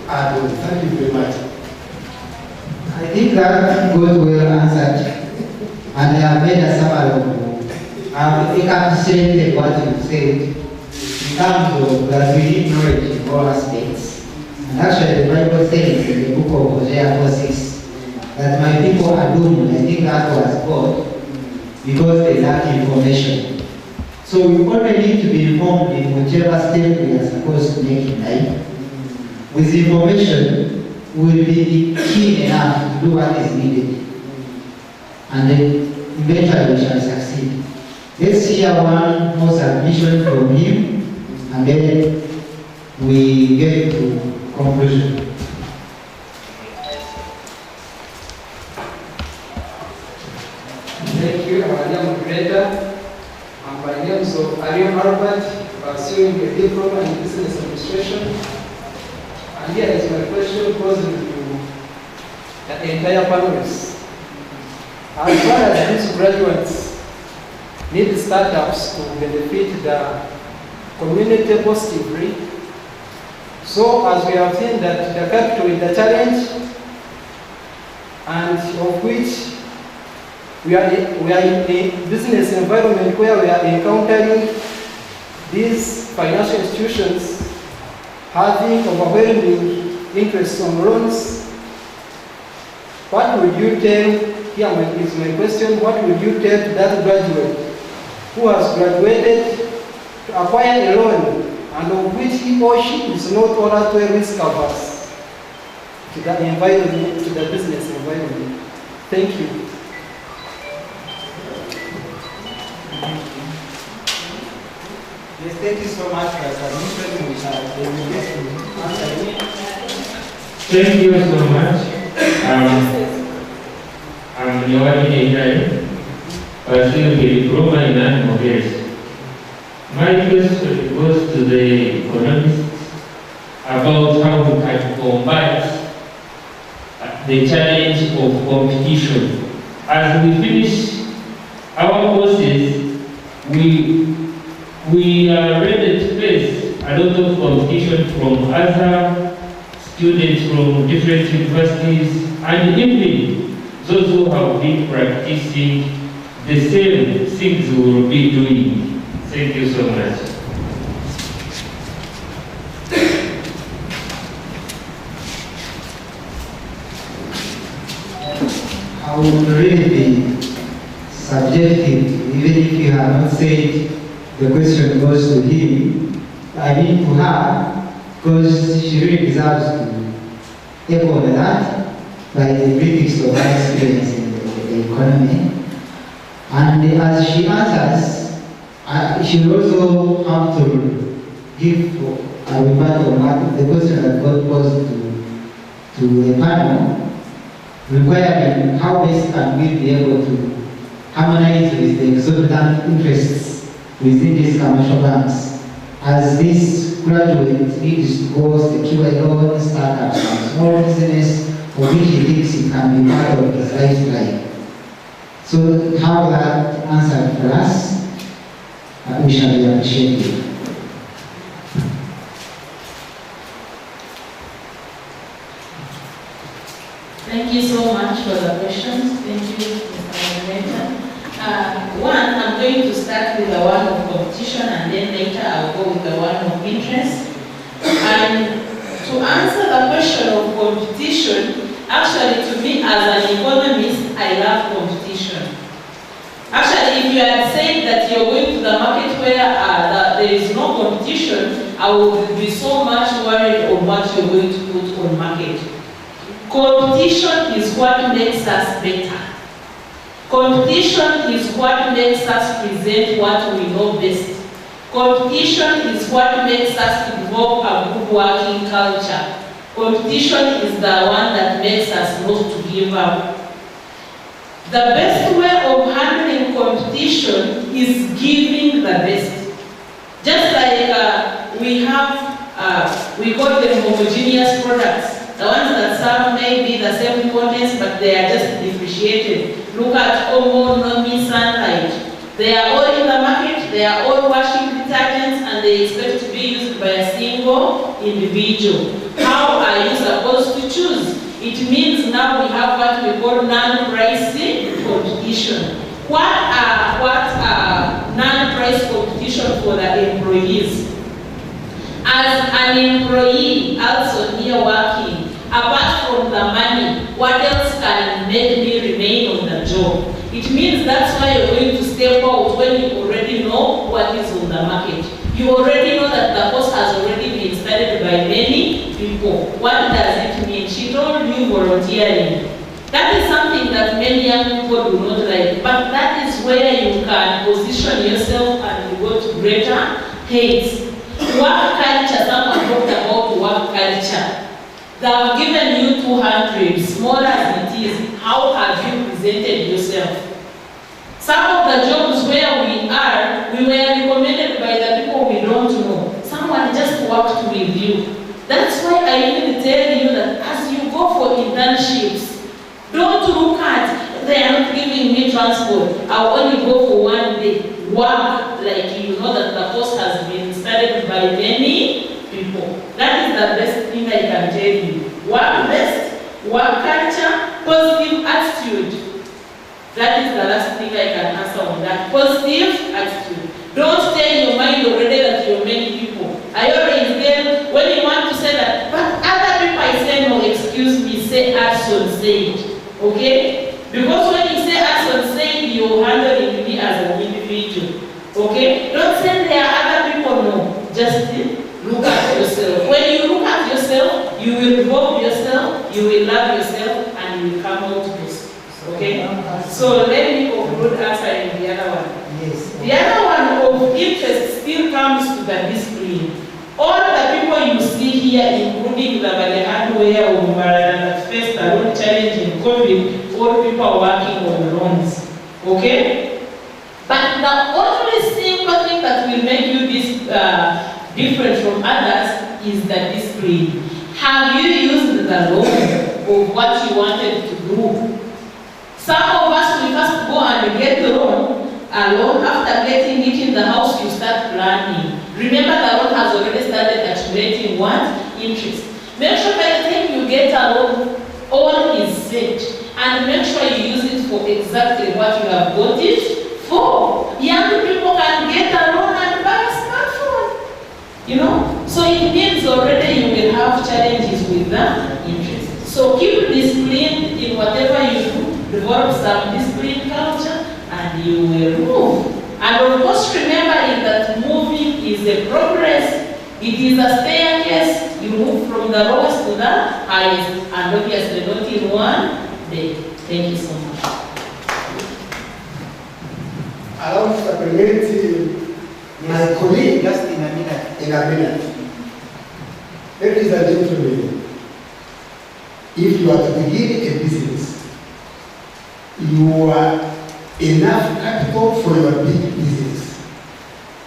Thank you very much.
I think that goes well answered. And I have made a summary. I've encapsulated what you said in terms of that we need knowledge in all aspects. And actually the Bible says in the book of Hosea 4:6 that my people are doomed. I think that was God because they lack information. So we only need to be informed in whichever step we are supposed to make in life. With information, we will be keen enough to do what is needed. And then eventually we shall succeed. Let's hear one more submission from him, and then we get to conclusion.
Thank you, our dear moderator. I'm by name of Ariel Albert, pursuing a diploma in business administration. And here is my question posing to the entire panelists. As far as these graduates need startups to benefit the community positively, so as we have seen that the capital is the challenge, and of which we are in a business environment where we are encountering these financial institutions having overwhelming interest on loans. What would you tell? Here is my question. What would you tell to that graduate who has graduated to acquire a loan and of which he or she is not all that well risk averse to the environment, to the business environment? Thank you.
Yes, thank you so much for your submission. We shall answer.
Thank you so much. I'm Nyawadi Ekai, pursuing a diploma in animal health. My question goes to the economists about how we can combat the challenge of competition. As we finish our courses, we are ready to face a lot of competition from other students from different universities, and even those who have been practicing the same things we will be doing. Thank you so much.
I would really be subjective, even if you have not said the question goes to him, I mean to her, because she really deserves to echo that by the critics of her experience in the economy. And as she answers, she will also have to give a rebuttal on the question that got posed to the panel, requiring how best can we be able to harmonize with the exorbitant interests within these commercial banks, as this graduate needs to go secure loan, startups, and small business, for which he thinks he can be part of his life. So how that answered for us, we shall be appreciated.
Thank you so much for the questions. Thank you, Mr. Moderator. One, I'm going to start with the one of competition, and then later I'll go with the one of interest. And to answer the question of competition, actually to me as an economist, I love competition. Actually, if you had said that you're going to the market where there is no competition, I would be so much worried on what you're going to put on market. Competition is what makes us better. Competition is what makes us present what we know best. Competition is what makes us develop a good working culture. Competition is the one that makes us not to give up. The best way of handling competition is giving the best. Just like we call them homogeneous products. The ones that some may be the same contents, but they are just differentiated. Look at Omo, Nomi, Sunlight. They are all in the market, they are all washing detergents, and they expect to be used by a single individual. How are you supposed to choose? It means now we have what we call non-pricing competition. What are non-price competition for the employees? As an employee, also near working, apart from the money, what else can make me remain on the job? It means that's why you're going to step out when you already know what is on the market. You already know that the post has already been studied by many people. What does it mean? She told you volunteering. That is something that many young people do not like, but that is where you can position yourself and you go to greater heights. Work culture, someone talked about work culture. They have given you 200, small as it is. How have you presented yourself? Some of the jobs where we were recommended by the people we don't know. Someone just worked with you. That's why I even tell you that as you go for internships, don't look at, they are not giving me transport, I'll only go for 1 day. Work like you know that the post has been studied by many people. That is the best thing I can tell you. Work best, work culture, positive attitude. That is the last thing I can answer on that. Positive attitude. Don't stay in your mind already that you're many people. I already said, when you want to say that, but other people I say no, excuse me, say Arson said. Okay? Because when you say Arson said, you're handling me as an individual. Okay? Don't say there are other people, no. Just look at yourself. When you look at yourself, you will develop yourself, you will love yourself, and you will come out best. Okay? So let me conclude answering the other one.
Yes.
The other one of interest still comes to the discipline. All the people you see here, including the hardware of first loan challenge in COVID, all people are working on loans. Okay? But the only simple thing that will make you this different from others is the discipline. Have you used the loan of what you wanted to do? Some of us will first go and get the loan. Alone, after getting it in the house, you start planning. Remember, the loan has already started accumulating what? Interest. Make sure by the time you get a loan, all is set. And make sure you use it for exactly what you have got it for. Young people can get a loan and buy a smartphone. You know? So it means already you will have challenges with the interest. So keep disciplined in whatever you do. Develop some discipline culture. And you will move. And of course, remembering that moving is a progress. It is a staircase. You move from the lowest to the highest, and obviously not in one day. Thank you so much.
Allow me to supplement my colleague
Just in a minute.
in a minute. Ladies and gentlemen, if you are to begin a business, you are enough capital for your big business.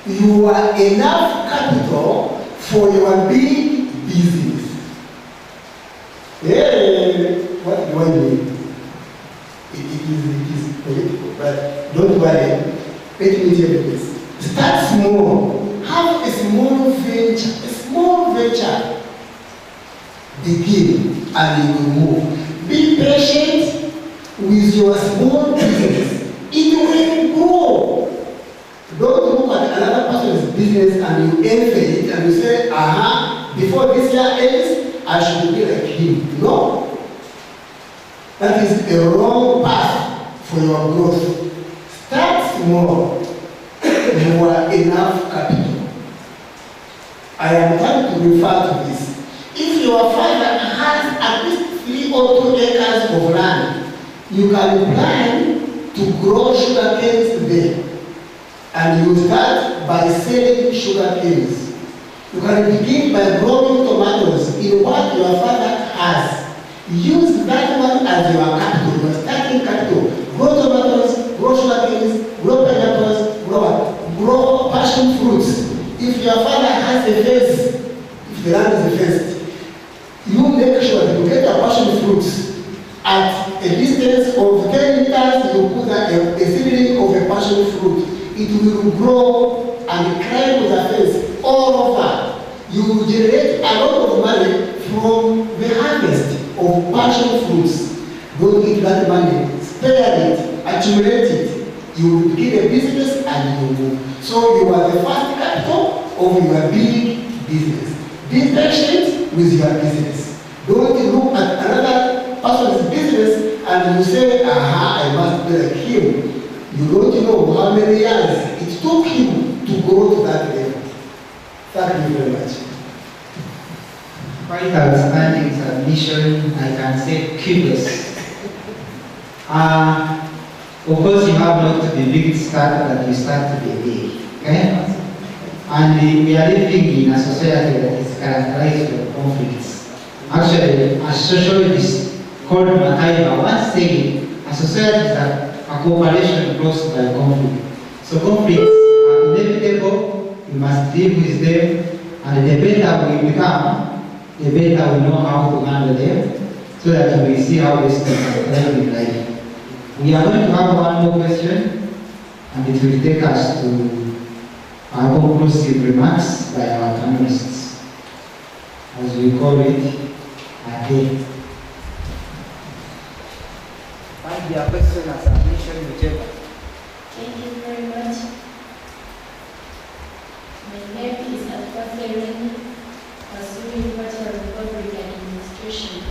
You are enough capital for your big business. Hey, what do I mean? It is political, but don't worry. Let me tell you this. Start small. Have a small venture. A small venture. Begin and you will move. Be patient with your small business. It will grow. Don't look at another person's business and you envy it and you say, before this year ends, I should be like him. No. That is a wrong path for your growth. Start small. You are enough capital. I am trying to refer to this. If your father has at least 3 or 2 acres of land, you can plan to grow sugar canes there. And you start by selling sugar canes. You can begin by growing tomatoes in what your father has. Use that one as your capital, your starting capital. Grow tomatoes, grow sugar canes, grow pineapples, grow passion fruits. If your father has a fence, if the land is a fence, you make sure that you get your passion fruits. At a distance of 10 meters, you put a seedling of a passion fruit. It will grow and climb to the fence all over. You will generate a lot of money from the harvest of passion fruits. Don't eat that money. Spare it, accumulate it. You will begin a business and you will move. So you are the first capital of your big business. Be patient with your business. Don't look at another person's business and you say, I must be like him. You don't know how many years it took him to go to that level. Thank you very much.
Quite outstanding submission, I can say curious. Of course, you have not to be big start, but you start to be big. Okay? And we are living in a society that is characterized by conflicts. Actually, a sociologist called Makaiba once said, a society is a cooperation caused by conflict. So conflicts are inevitable, we must deal with them, and the better we become, the better we know how to handle them, so that we see how this can live in life. We are going to have one more question, and it will take us to our conclusive remarks by our panelists, as we call it, a day.
Find your question as submission, whichever.
Thank you very much. My name is Ankole, pursuing Bachelor of Public Administration.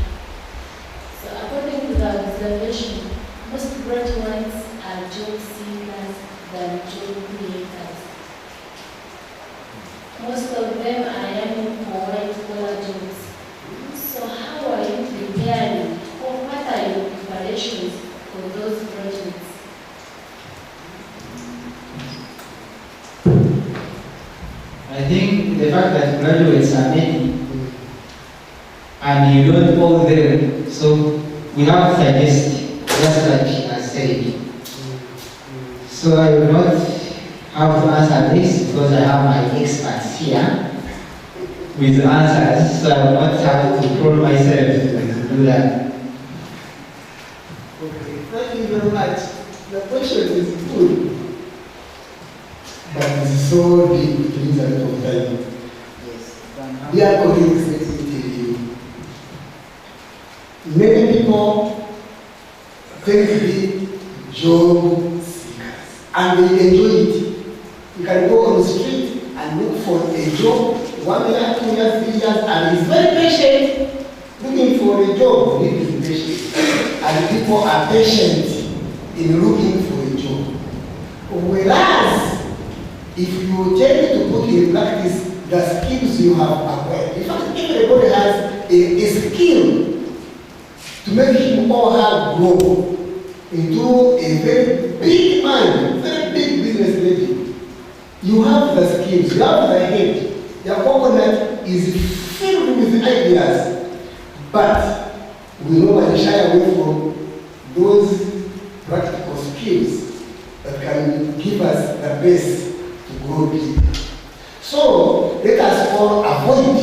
So according to the observation, most graduates are job seekers than job creators. Most of them are yearning for white-collar jobs. So how are you preparing, or what are your preparations for those graduates?
I think the fact that graduates are many and you don't owe them. So we have to suggest, just like she has said. So I will not have to answer this because I have my experts here with answers, so I will not have to prone myself to do that.
Okay, thank you very much. The question is good, but it's so deep, it needs a lot of time.
Yes.
Dear colleagues, let me tell you, many people tend to be job seekers, and they enjoy it. You can go on the street and look for a job, 1 year, 2 years, 3 years, and he's very patient, looking for a job. He is patient, and people are patient in looking for a job. Whereas, if you tend to put in practice the skills you have acquired, in fact, everybody has a skill to make him or her grow into a very big man, very big business lady. You have the skills, you have the head. Your coconut is filled with ideas, but we normally shy away from those practical skills that can give us the base to grow big. So let us all avoid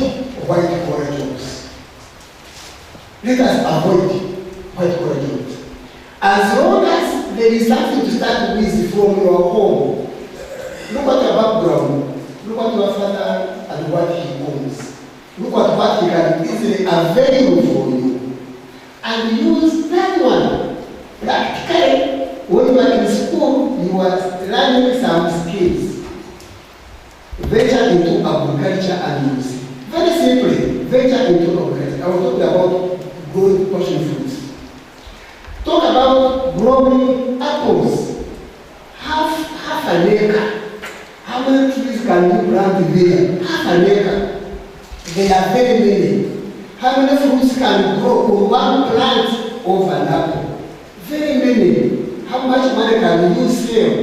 white-collar jobs. Let us avoid white-collar jobs. As long as there is something to start with from your home, look at your background, look at your father and what he owns. Look at what he can easily avail for you. And use that one. Practically, when you are in school, you are learning some skills. Venture into agriculture and you see. Very simply, venture into agriculture. I was talking about growing passion fruits. Talk about growing apples. Half an acre. How many trees can you plant there? Half an acre. There are very many. How many fruits can grow on one plant of an apple? Very many. How much money can you sell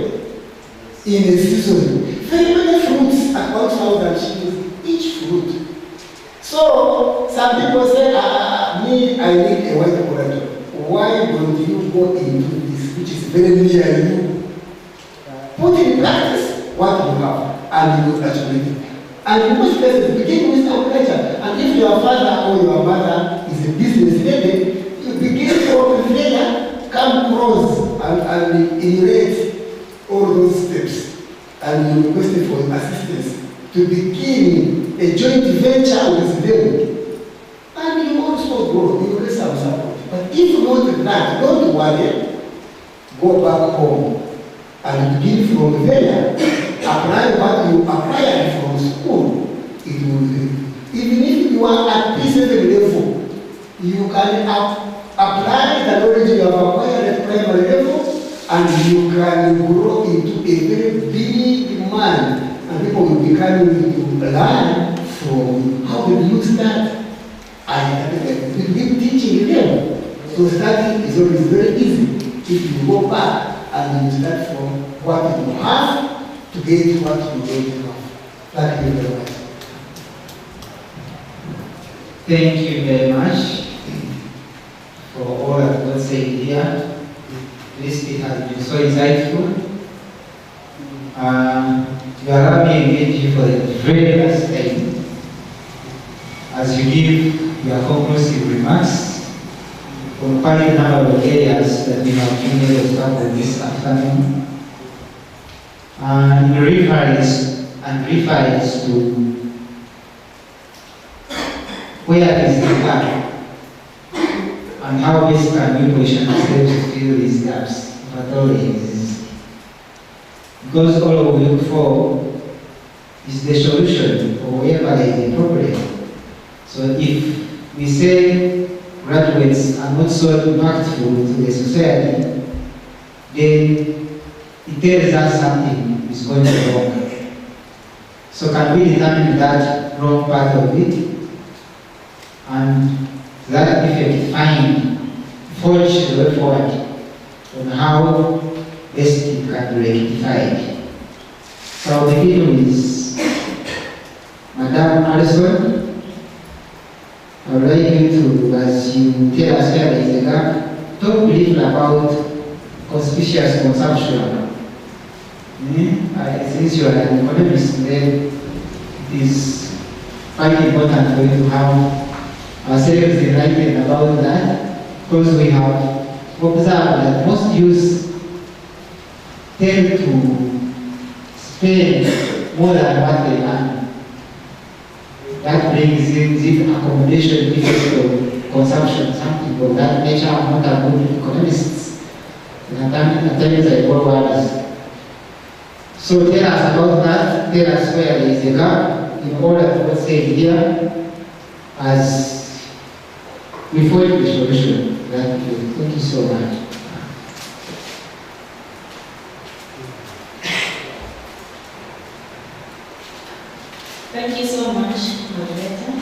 in a season? Very many fruits at 1,000 shillings each fruit. So some people say, me, I need a white collar job. Why don't you go into this, which is very near you? Put in practice what you have, and you will achieve it. And in most cases, begin with agriculture. And if your father or your mother is a business lady, you begin from there, come close, and emulate all those steps. And you request for assistance to begin a joint venture with them. And you also grow, you get some support. But if not that, don't worry, go back home and begin from there, apply what you acquired from school. It will do. Even if you are at P7 level, you can apply the knowledge you have acquired at primary level, and you can grow into a very big man, and people will be coming to learn from you. How did you start? I been teaching them. So starting is always very easy if you go back and you start from what you have to get what you don't have. Thank you very much.
Thank you very much for all that was said here. This speech has been so insightful. You allow me to engage you for the very last time as you give your conclusive remarks on quite a number of areas that we have been able to cover this afternoon. And refers to where is the gap and how best can we position ourselves to fill these gaps, if at all they exist. Because all we look for is the solution for wherever there is a problem. So if we say graduates are not so impactful to the society, then it tells us something is going wrong. So can we determine that wrong part of it? And that effect find, forge the way forward on how best it can be rectified. So I'll begin with Madam Alison, I would like you to, as you tell us where there is a gap, talk briefly about conspicuous consumption. Since you are an economist, then it is quite important for you to have ourselves enlightened about that, because we have observed that most youths tend to spend more than what they earn. That brings in the accommodation because of consumption, something of that nature. I'm not a good economists. And at times I borrow others. So tell us about that, tell us where there is a gap in order to what's said here as we find the solution. Thank you so much.
Thank you so much, moderator.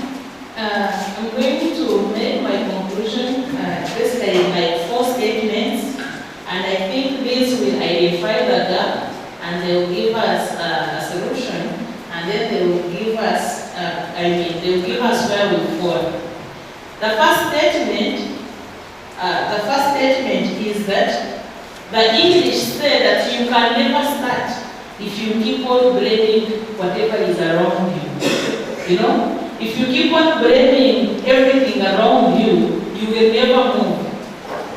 I'm going to make my conclusion basically like 4 statements, and I think this will identify the gap, and they will give us a solution, and then they will give us, they will give us where we fall. The first statement is that the English say that you can never start if you keep on blaming whatever is around you. You know, if you keep on blaming everything around you, you will never move.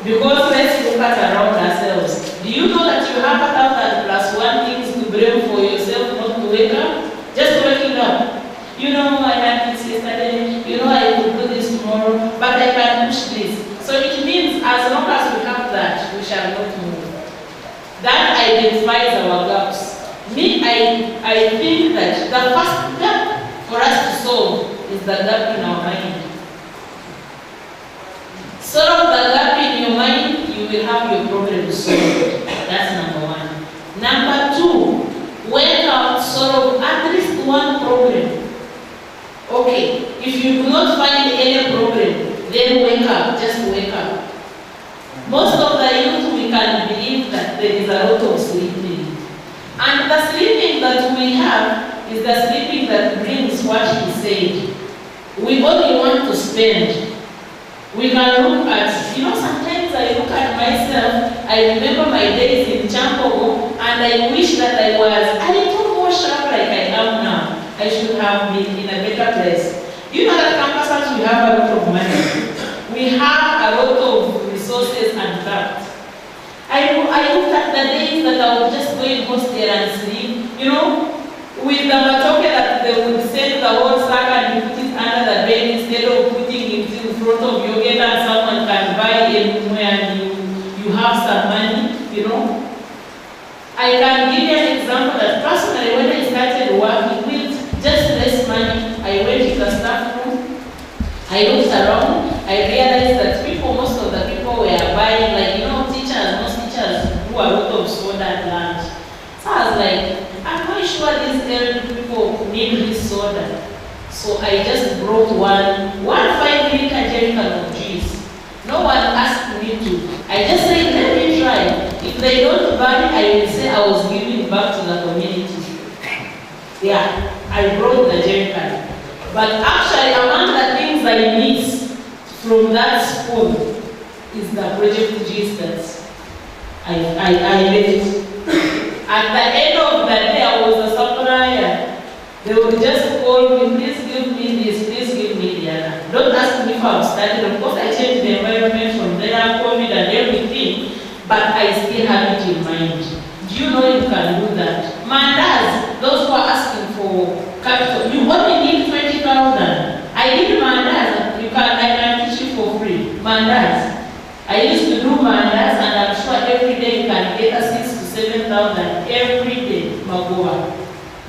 Because let's look at around ourselves. Do you know that you have 1,000+1 things to blame for yourself not to wake up? Just waking up. You know, I had this yesterday, you know, I will do this tomorrow, but I can push this. So it means as long as we have that, we shall not move. That identifies our gaps. Me, I think that the first gap for us to solve is the gap in our mind. Solve the gap in your mind, you will have your problem solved. That's number 1. Number 2, wake up, solve at least one problem. Okay, if you do not find any problem, then wake up, just wake up. Most of the youth, we can believe that there is a lot of sleeping. And the sleeping that we have is the sleeping that brings what he said. We only want to spend. We can look at, you know, sometimes I look at myself, I remember my days in Champogo, and I wish that I was a little more sharp like I am now. I should have been in a better place. You know that campuses, we have a lot of money. We have a lot of resources and that. I looked at the days that I would just go in hostel and sleep, you know, with the matoke that they would send the whole sack and you put it under the bed instead of putting it in front of your gate and someone can buy anywhere and you have some money, you know. I can give you an example that personally when I started working with just less money, I went to the staff room, I looked around, I realized that most of the people were buying, like, you know, most teachers do a lot of soda at lunch. So I was like, I'm not sure these elderly people need this soda. So I just brought one 5-liter jerrycan of juice. No one asked me to. I just said, let me try. If they don't buy, I will say I was giving back to the community. Yeah, I brought the jerrycan. But actually, among the things I miss from that spoon is the project gist that I left. At the end of the day, I was a supplier. They would just call me, please give me this, please give me the other. Don't ask me if I've studied. Of course, I changed the environment from there, COVID and everything, but I still have it in mind. Do you know you can do that? Mandas, those who are asking for capital, you only need 20,000. I did mandas, I can teach you for free. Mandas. I used to do mandas, and I'm sure every day you can get a 6,000 to 7,000 every day, Magoa.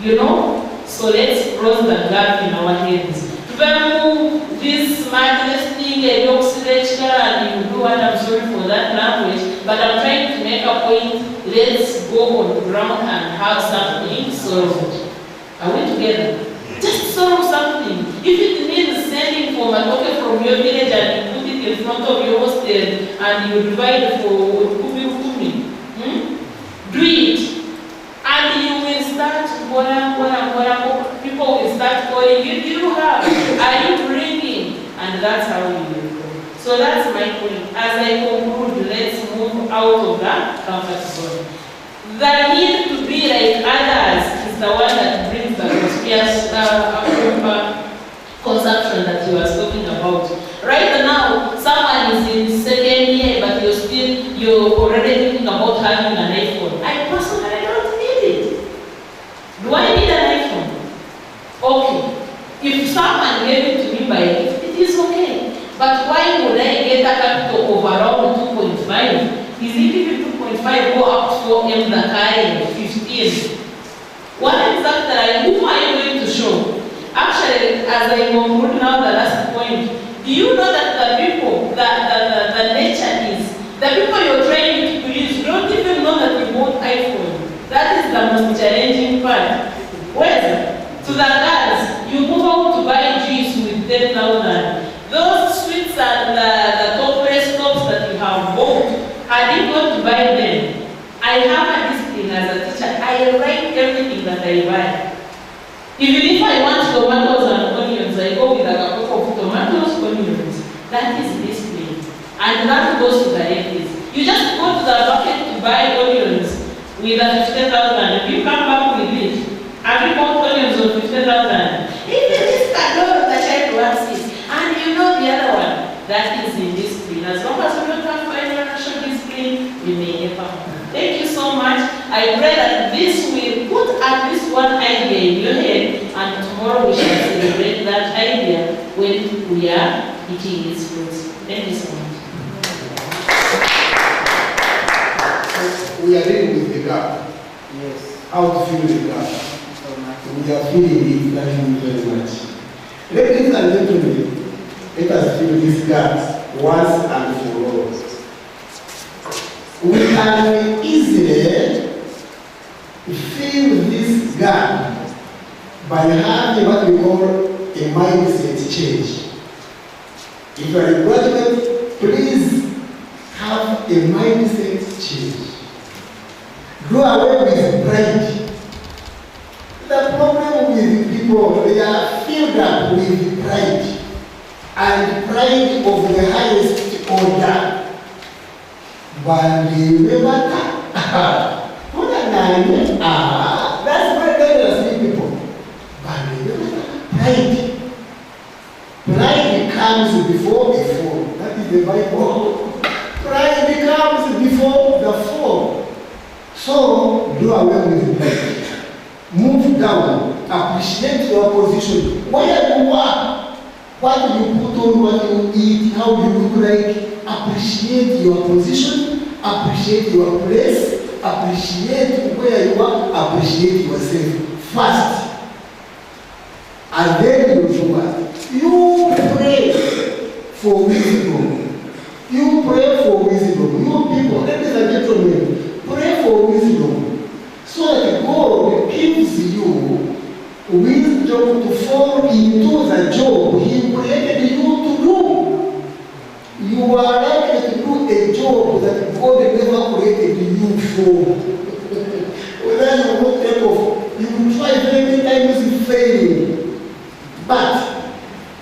You know? So let's cross the gap in our heads. Remove this madness thing, a box lecture, and you do what, I'm sorry for that language, but I'm trying to make a point. Let's go on the ground and have something solved. Are we together? Just solve something. If it means sending for matoke from your village and you put it in front of your hostel and you divide for kumi, do it. And you will start, people will start calling you. Do you have? Are you bringing? And and that's how we will go. So that's my point. As I conclude, let's move out of the comfort zone. The need to be like others is the one that brings the consumption that you are talking about. Right now, someone is in second year, but you're already thinking about having an iPhone. I personally don't need it. Do I need an iPhone? Okay. If someone gave it to me by gift, it is okay. But why would I get a capital of around 2.5? Is it even 2.5 go up to 4M the carrying 15? What exactly, who are you going to show? Actually, as I conclude now the last point, do you know that the people, the nature is, the people you're trying to please don't even know that you bought iPhone. That is the most challenging part. Whereas, to the girls, you move out to buy juice with 10,000. Those sweets and the top-press tops that you have bought, are you going to buy them? I have a discipline as a teacher. I write everything that I buy. Even if I want tomatoes and onions, I go with a cup of tomatoes, onions. That is discipline. And that goes to the ladies. You just go to the market to buy onions with a 50,000. If you come back with it, have you bought onions of 50,000? Even this candle the child wants it. And you know the other one. That is in discipline. As long as we don't have financial discipline, we may never. Thank you so much. I pray that this will put at least one idea in your head, and tomorrow we shall celebrate that idea when we are eating its fruits. Thank you so much.
So we are dealing with the gap.
Yes.
How to fill the gap. We are feeling it. Thank you very much. Ladies and gentlemen, let us fill these gaps once and for all. We can easily fill this gap by having what we call a mindset change. If you are a graduate, please have a mindset change. Do away with pride. The problem with people, they are filled up with pride, and pride of the highest order. But remember that. That's why dangerous people. But remember pride. Pride comes before a fall. That is the Bible. Pride comes before the fall. So do away with pride. Move down. Appreciate your position. Where you are, what you put on, what you eat, how you look like. Appreciate your position, appreciate your place, appreciate where you are, appreciate yourself first. And then you do what? You pray for wisdom. You pray for wisdom. You people, ladies and gentlemen, pray for wisdom. So that God gives you wisdom to fall into the job He created you to do. You are likely to do a job that God never created you for. Whether you will take off, you will try very many times failing. But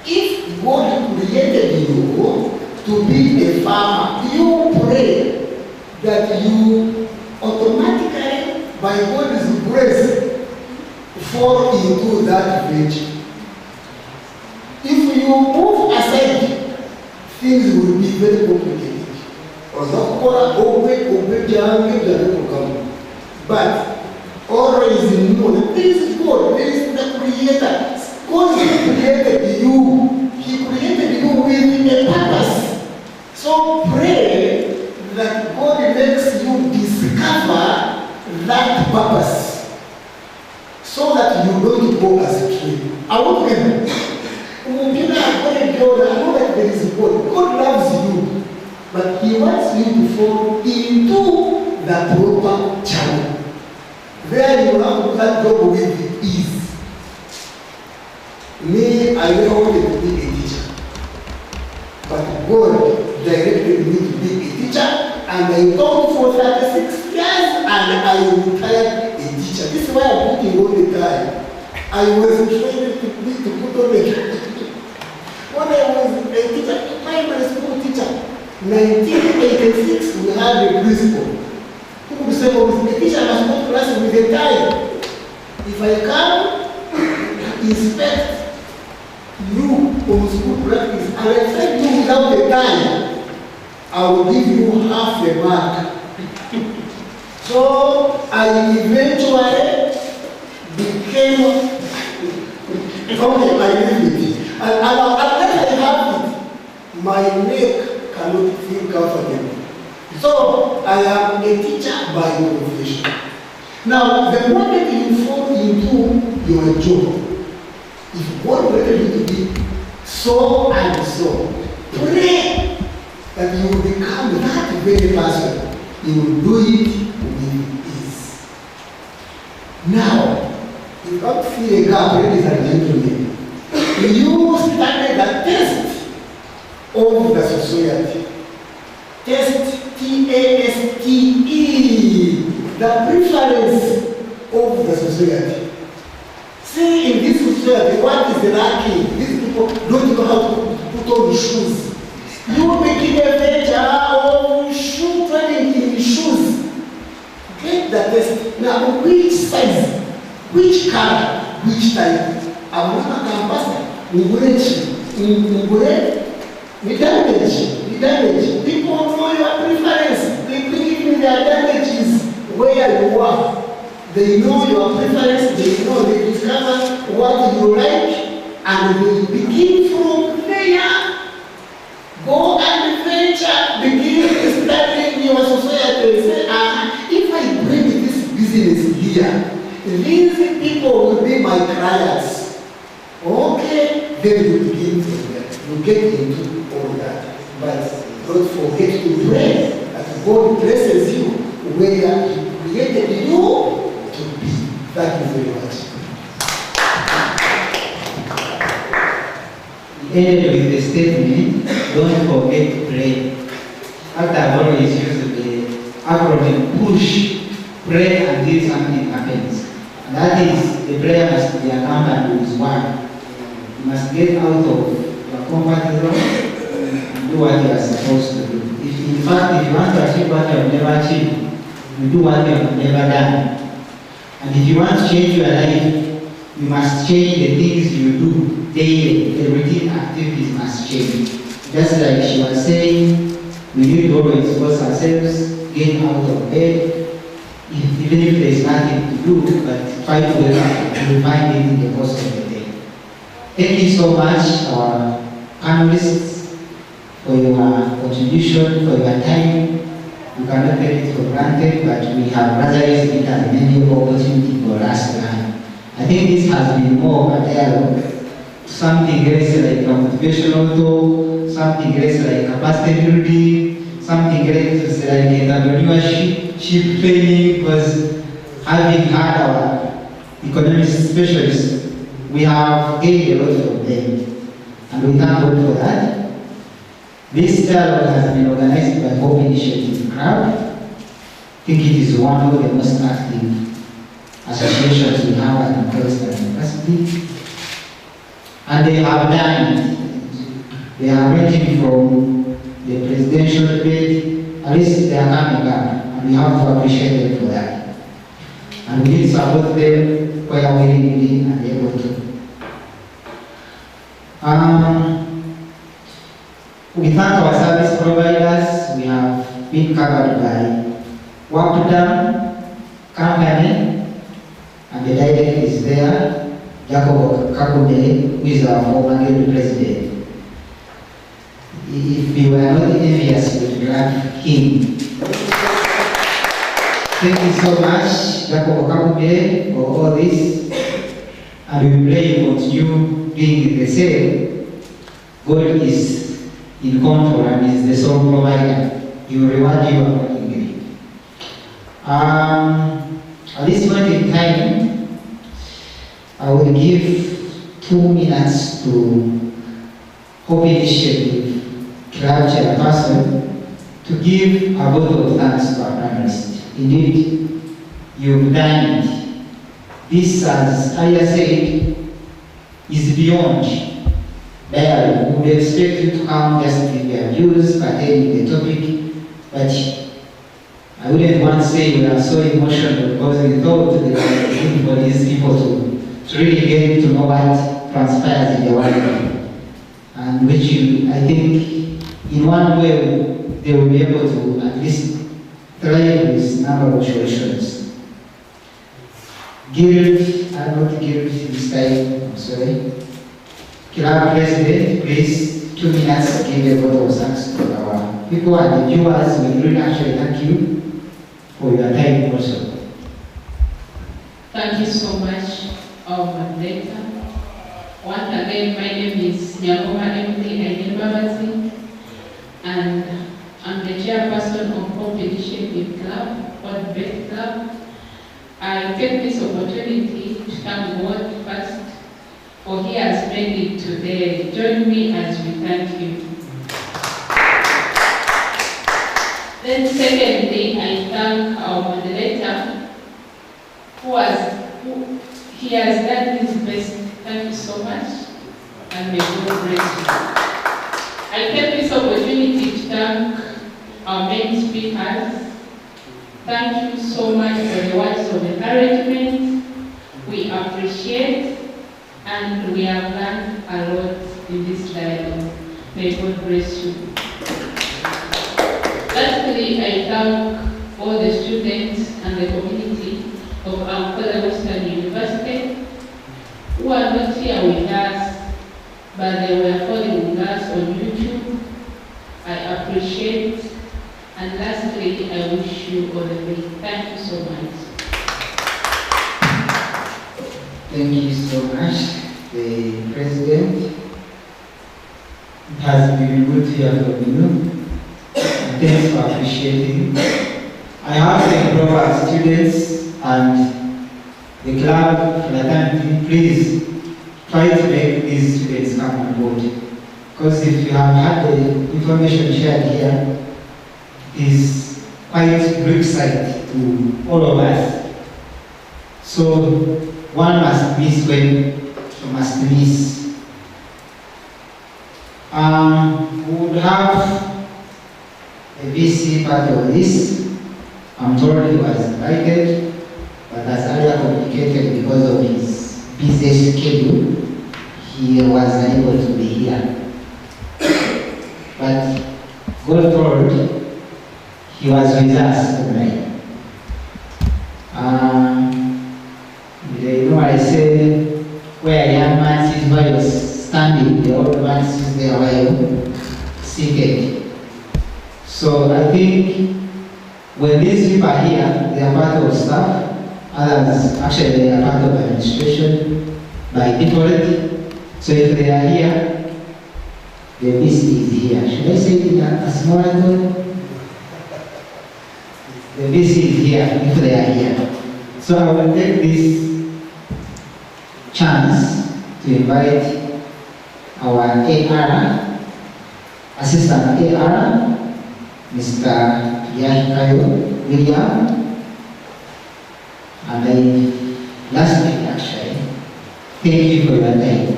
if God created you to be a farmer, you pray that you automatically, by God's grace, fall into that venture. If you move aside, things will be very complicated. But always know that there is God, there is the Creator. God created you. He created you with a purpose. So pray that God makes you discover that purpose, so that you don't go astray. I want to I know that there is God. God loves you, but He wants you to fall into the proper channel. There you have to that job with ease. Me, I never wanted to be a teacher, but God directed me to be a teacher, and I taught for 36 years, and I retired a teacher. This is why I'm putting all the time. I was trained to put on a when I was 18 1986, we had a principal who would say, oh, the teacher must go to class with a tie. If I come, inspect you on school practice, and I send you without a tie, I will give you half a mark. So I eventually became, okay, I live with it. And unless I have it, my neck cannot feel comfortable. So I am a teacher by profession. Now, the moment you fall into your job, if God wanted you to be so and so, pray that you will become that very person. You will do it with ease. Now, you don't feel a gap, ladies and gentlemen. You started a test of the society. Test TASTE, the preference of the society. See, in this society, what is lacking? These people don't know how to put on shoes. You making a venture of shoe training in shoes. Get the test. Now, which size, which color, which type? I'm not a campus. The damage. People know your preference. They believe in their damages where you are. They know your preference. They know, they discover what you like, and they begin from there. Go and venture, begin studying your society. Say, if I bring this business here, these people will be my clients. Okay, then you begin from there. You get into all that. But don't forget to pray that God blesses you where He created you to be. Thank you very much.
Ended with the statement, don't forget to pray. After I've always used the acronym PUSH, pray until something happens. And that is, the prayer must be accompanied with one. You must get out of your comfort zone and do what you are supposed to do. In fact, if you want to achieve what you have never achieved, you do what you have never done. And if you want to change your life, you must change the things you do daily. The routine activities must change. Just like she was saying, we need to always force ourselves, get out of bed, even if there is nothing to do, but try to find it in the course of the day. Thank you so much, our panelists, for your contribution, for your time. You cannot take it for granted, but we have rather used it as a many opportunity for us to learn. I think this has been more of a dialogue, something less like a motivational talk, something less like capacity building, something less like entrepreneurship training, because having had our economics specialists, we have gained a lot from them, and we thank God for that. This dialogue has been organized by Hope Initiative Crowd. I think it is one of the most active associations we have at Ankole University. And they have done it. They are ranging from the presidential debate, at least they are coming up, and we have to appreciate them for that. And we need to support them where willingly and able to. We thank our service providers. We have been covered by Work Done Company, and the director is there, Jacob Kakude, who is our former guild president. If we were not envious, we would grab him. Thank you so much, Jacob Kakude, for all this. And we pray you continue doing the same. God is in control and is the sole provider. He will reward you accordingly. At this point in time, I will give 2 minutes to Hope Initiative Club Chairperson to give a vote of thanks to our panelists. Indeed, you've done it. This, as Aya said, is beyond dialogue. We would expect you to come just give your views pertaining the topic, but I wouldn't want to say we are so emotional because we thought that it was good for these people to really get to know what transpires in the world, and which I think in one way they will be able to at least try with number of solutions. Not Guild this time, I'm sorry. Club President, please, 2 minutes, give a vote of thanks to our people and the viewers. We really actually thank you for your time also.
Thank you so much, our moderator. Once again, my name is Nyangoma Emily Ayenbabazi, and I'm the chairperson of Hope Initiative Club, or Bet Club. I take this opportunity to thank God first, for He has made it today. Join me as we thank you. Then secondly, I thank our moderator, he has done his best. Thank you so much, and may God bless you. I take this opportunity to thank our main speakers. Thank you so much for the words of encouragement. We appreciate, and we have learned a lot in this dialogue. May God bless you. Lastly, I thank all the students and the community of Ankole Western University who are not here with us, but they were following us on YouTube. I appreciate. And lastly, I wish you all the best. Thank you so much.
Thank you so much, the President. It has been good to hear from you. And thanks for appreciating. I have the proper students and the club fraternity. Please try to make these students come on board. Because if you have had the information shared here, is quite great sight to all of us. So one must miss when you must miss. We would have a VC part of this. I'm told he was invited, but as earlier communicated, because of his busy schedule, he was unable to be here. But God told, he was with us tonight. You know, I say, where a young man sees while he was standing, the old man sees there while seated. So I think when these people are here, they are part of staff. Others, actually, they are part of administration by default. So if they are here, the VC is here. Should I say it in a smaller tone? The VC is here if they are here. So I will take this chance to invite our AR, Assistant AR, Mr. Yahikayo William, and lastly, actually, thank you for your time.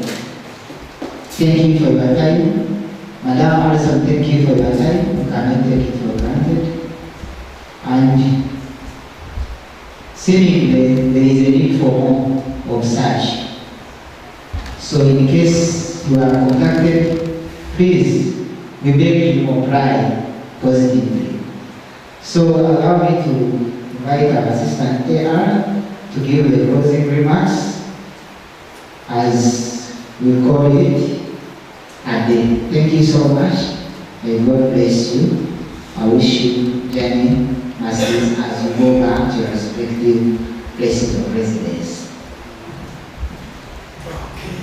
Thank you for your time. Madam Alison, thank you for your time. You cannot take it for granted. And seemingly there is a need for more of such. So in case you are contacted, please, we beg you to apply positively. So allow me to invite our Assistant AR to give the closing remarks, as we call it. And thank you so much. May God bless you. I wish you journey as you go back to your respective places of residence.
Okay.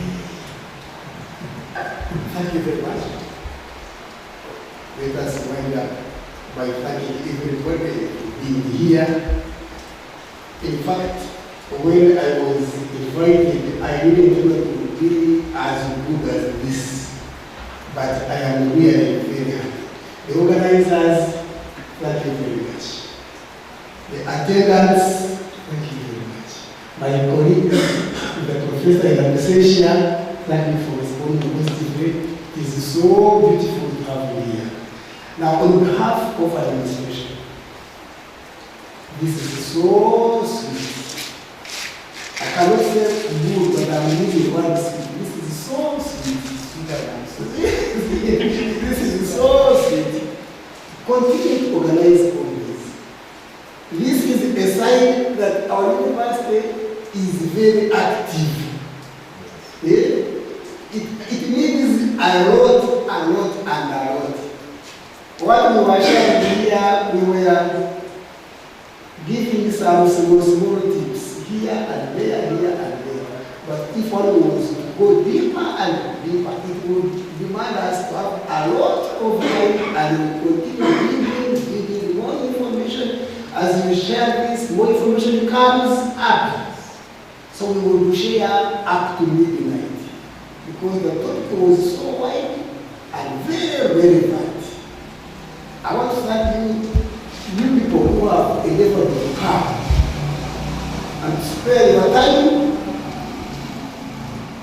Thank you very much. Let us wind up by thanking everybody for being here. In fact, when I was invited, I didn't know it would be as good as this, but I am really very happy. The organizers, thank you very much. The attendants, thank you very much. My colleagues, the professor in absentia, thank you for respond positively. It is so beautiful to have you here. Now, on behalf of administration, this is so sweet. I cannot say good, but I'm using one sweet. This is so sweet. This is so sweet. Continue to organize all this. This is a sign that our university is very active. It means a lot. What we were sharing here, we were giving some small tips here and there. But if one was to go deeper and deeper, it would demand us to have a lot of time, and we continue giving more information. As we share this, more information comes up. So we will share up to midnight, because the topic was so wide and very relevant. I want to thank you people who have endeavored to come and spare your time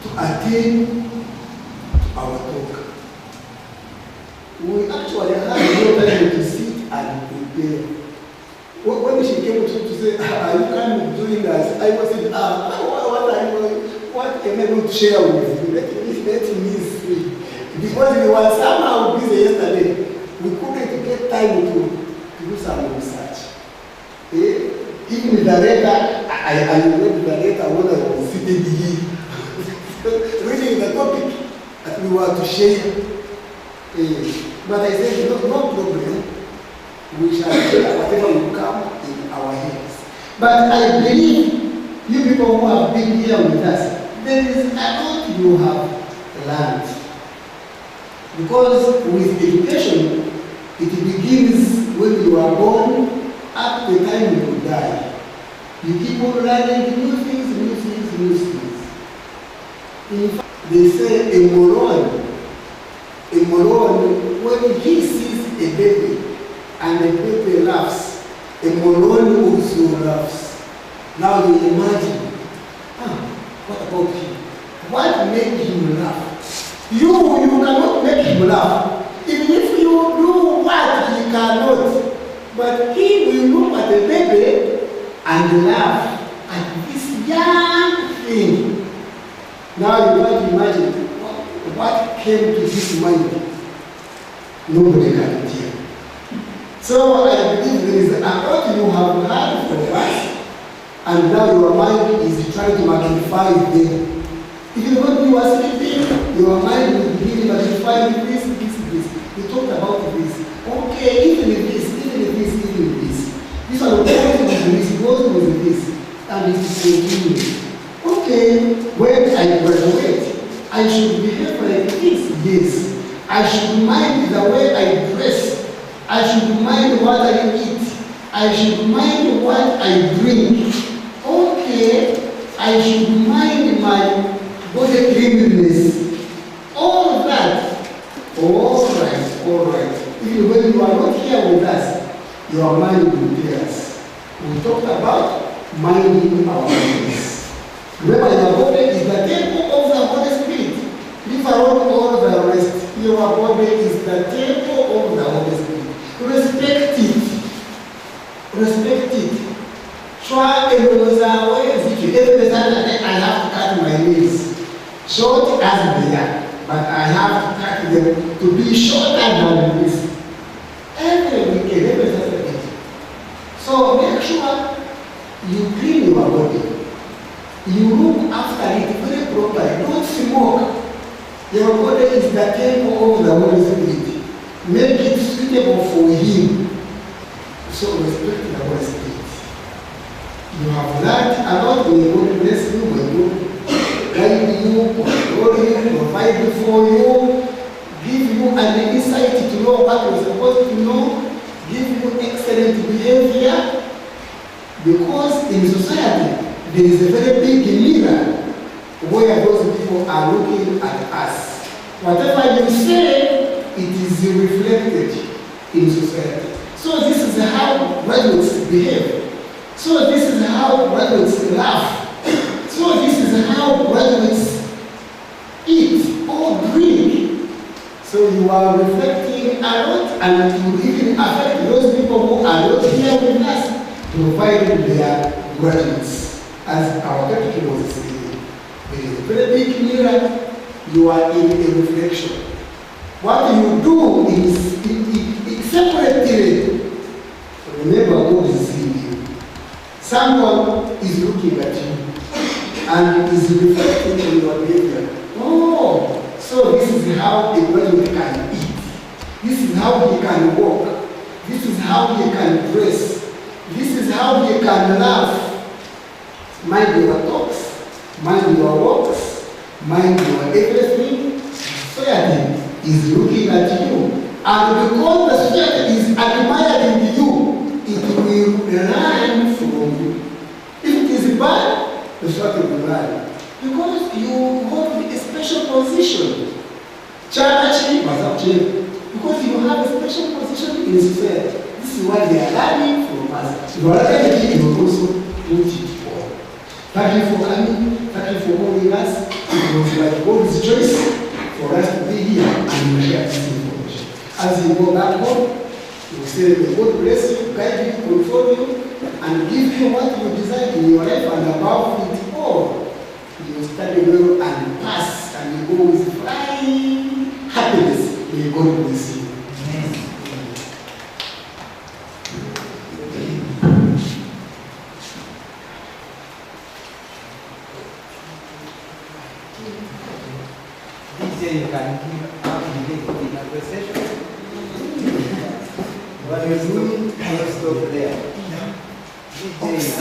to attend our talk. We actually had no time to sit and prepare. When she came to say, are you coming doing us? I was saying, what am I going to share with you? Let me see. Because we were somehow busy yesterday, we couldn't get time to do some research. Even the letter, I read the letter when I was sitting here, reading the topic that we were to share. But I said, no problem. We shall share whatever will come in our hands. But I believe you people who have been here with us, there is a lot you have learned. Because with education, it begins when you are born up to the time you die. You keep on learning new things. In fact, they say a moron, when he sees a baby and the baby laughs, a moron also laughs. Now you imagine, what about him? What made him laugh? You cannot make him laugh. Even if you do what he cannot. But he will look at the baby and laugh at this young thing. Now you want to imagine what came to his mind. Nobody can tell. So I believe there is a lot you have heard from us, and now your mind is trying to magnify them. If you don't do a sleeping, your mind will begin magnifying this. We talked about this. Okay, even this. This one goes with this, and it is continuing. Okay, when I graduate, I should behave like this. Yes. I should mind the way I dress. I should mind what I eat. I should mind what I drink. Okay, I should mind my body cleanliness. All that. All right. Even when you are not here with us, your mind will tell us. We talked about minding our bodies. Remember, your body is the temple of the Holy Spirit. Leave alone all the rest. Your body is the temple of the Holy Spirit. Respect it. Try and always if you ever decide I have to cut my nails. Short as they are, but I have to cut them to be shorter than this. Every weekend, every Saturday. So make sure you clean your body. You look after it very properly. Don't smoke. Your body is the temple of the Holy Spirit. Make it suitable for Him. So respect the Holy Spirit. You have learned a lot when God bless you, when God guide you, control you, provide for you, give you an insight to know what you're supposed to know, give you excellent behavior. Because in society, there is a very big mirror where those people are looking at us. Whatever you say, it is reflected in society. So this is how graduates behave. So this is how graduates laugh. So this is how graduates eat. All called drink. So you are reflecting a lot, and it will even affect those people who are not here with us, providing their graduates. As our country was saying, there is a very big mirror, you are in a reflection. What you do is it separately. Remember, God is seeing you. Someone is looking at you and is reflecting on your behavior. Oh, so this is how a graduate can eat. This is how he can walk. This is how he can dress. This is how he can laugh. Mind your talks, mind your walks, mind your everything. Society is looking at you. And because the society is admiring you, it will learn from you. If it is bad, the society will learn. Because you hold a special position. Charity must have changed. Because you have a special position in society. This is what they are learning from us. Your energy is also put it forward. Thank you for coming. Thank you for calling us. It was like God's choice for us to be here and share this information. As you go back home, you will say, may God bless you, guide you, control you, and give you what you desire in your life, and above it all, you study well and pass, and you go with flying happiness. May God bless you.
You can give up in a session. What you do, you stop there. DJ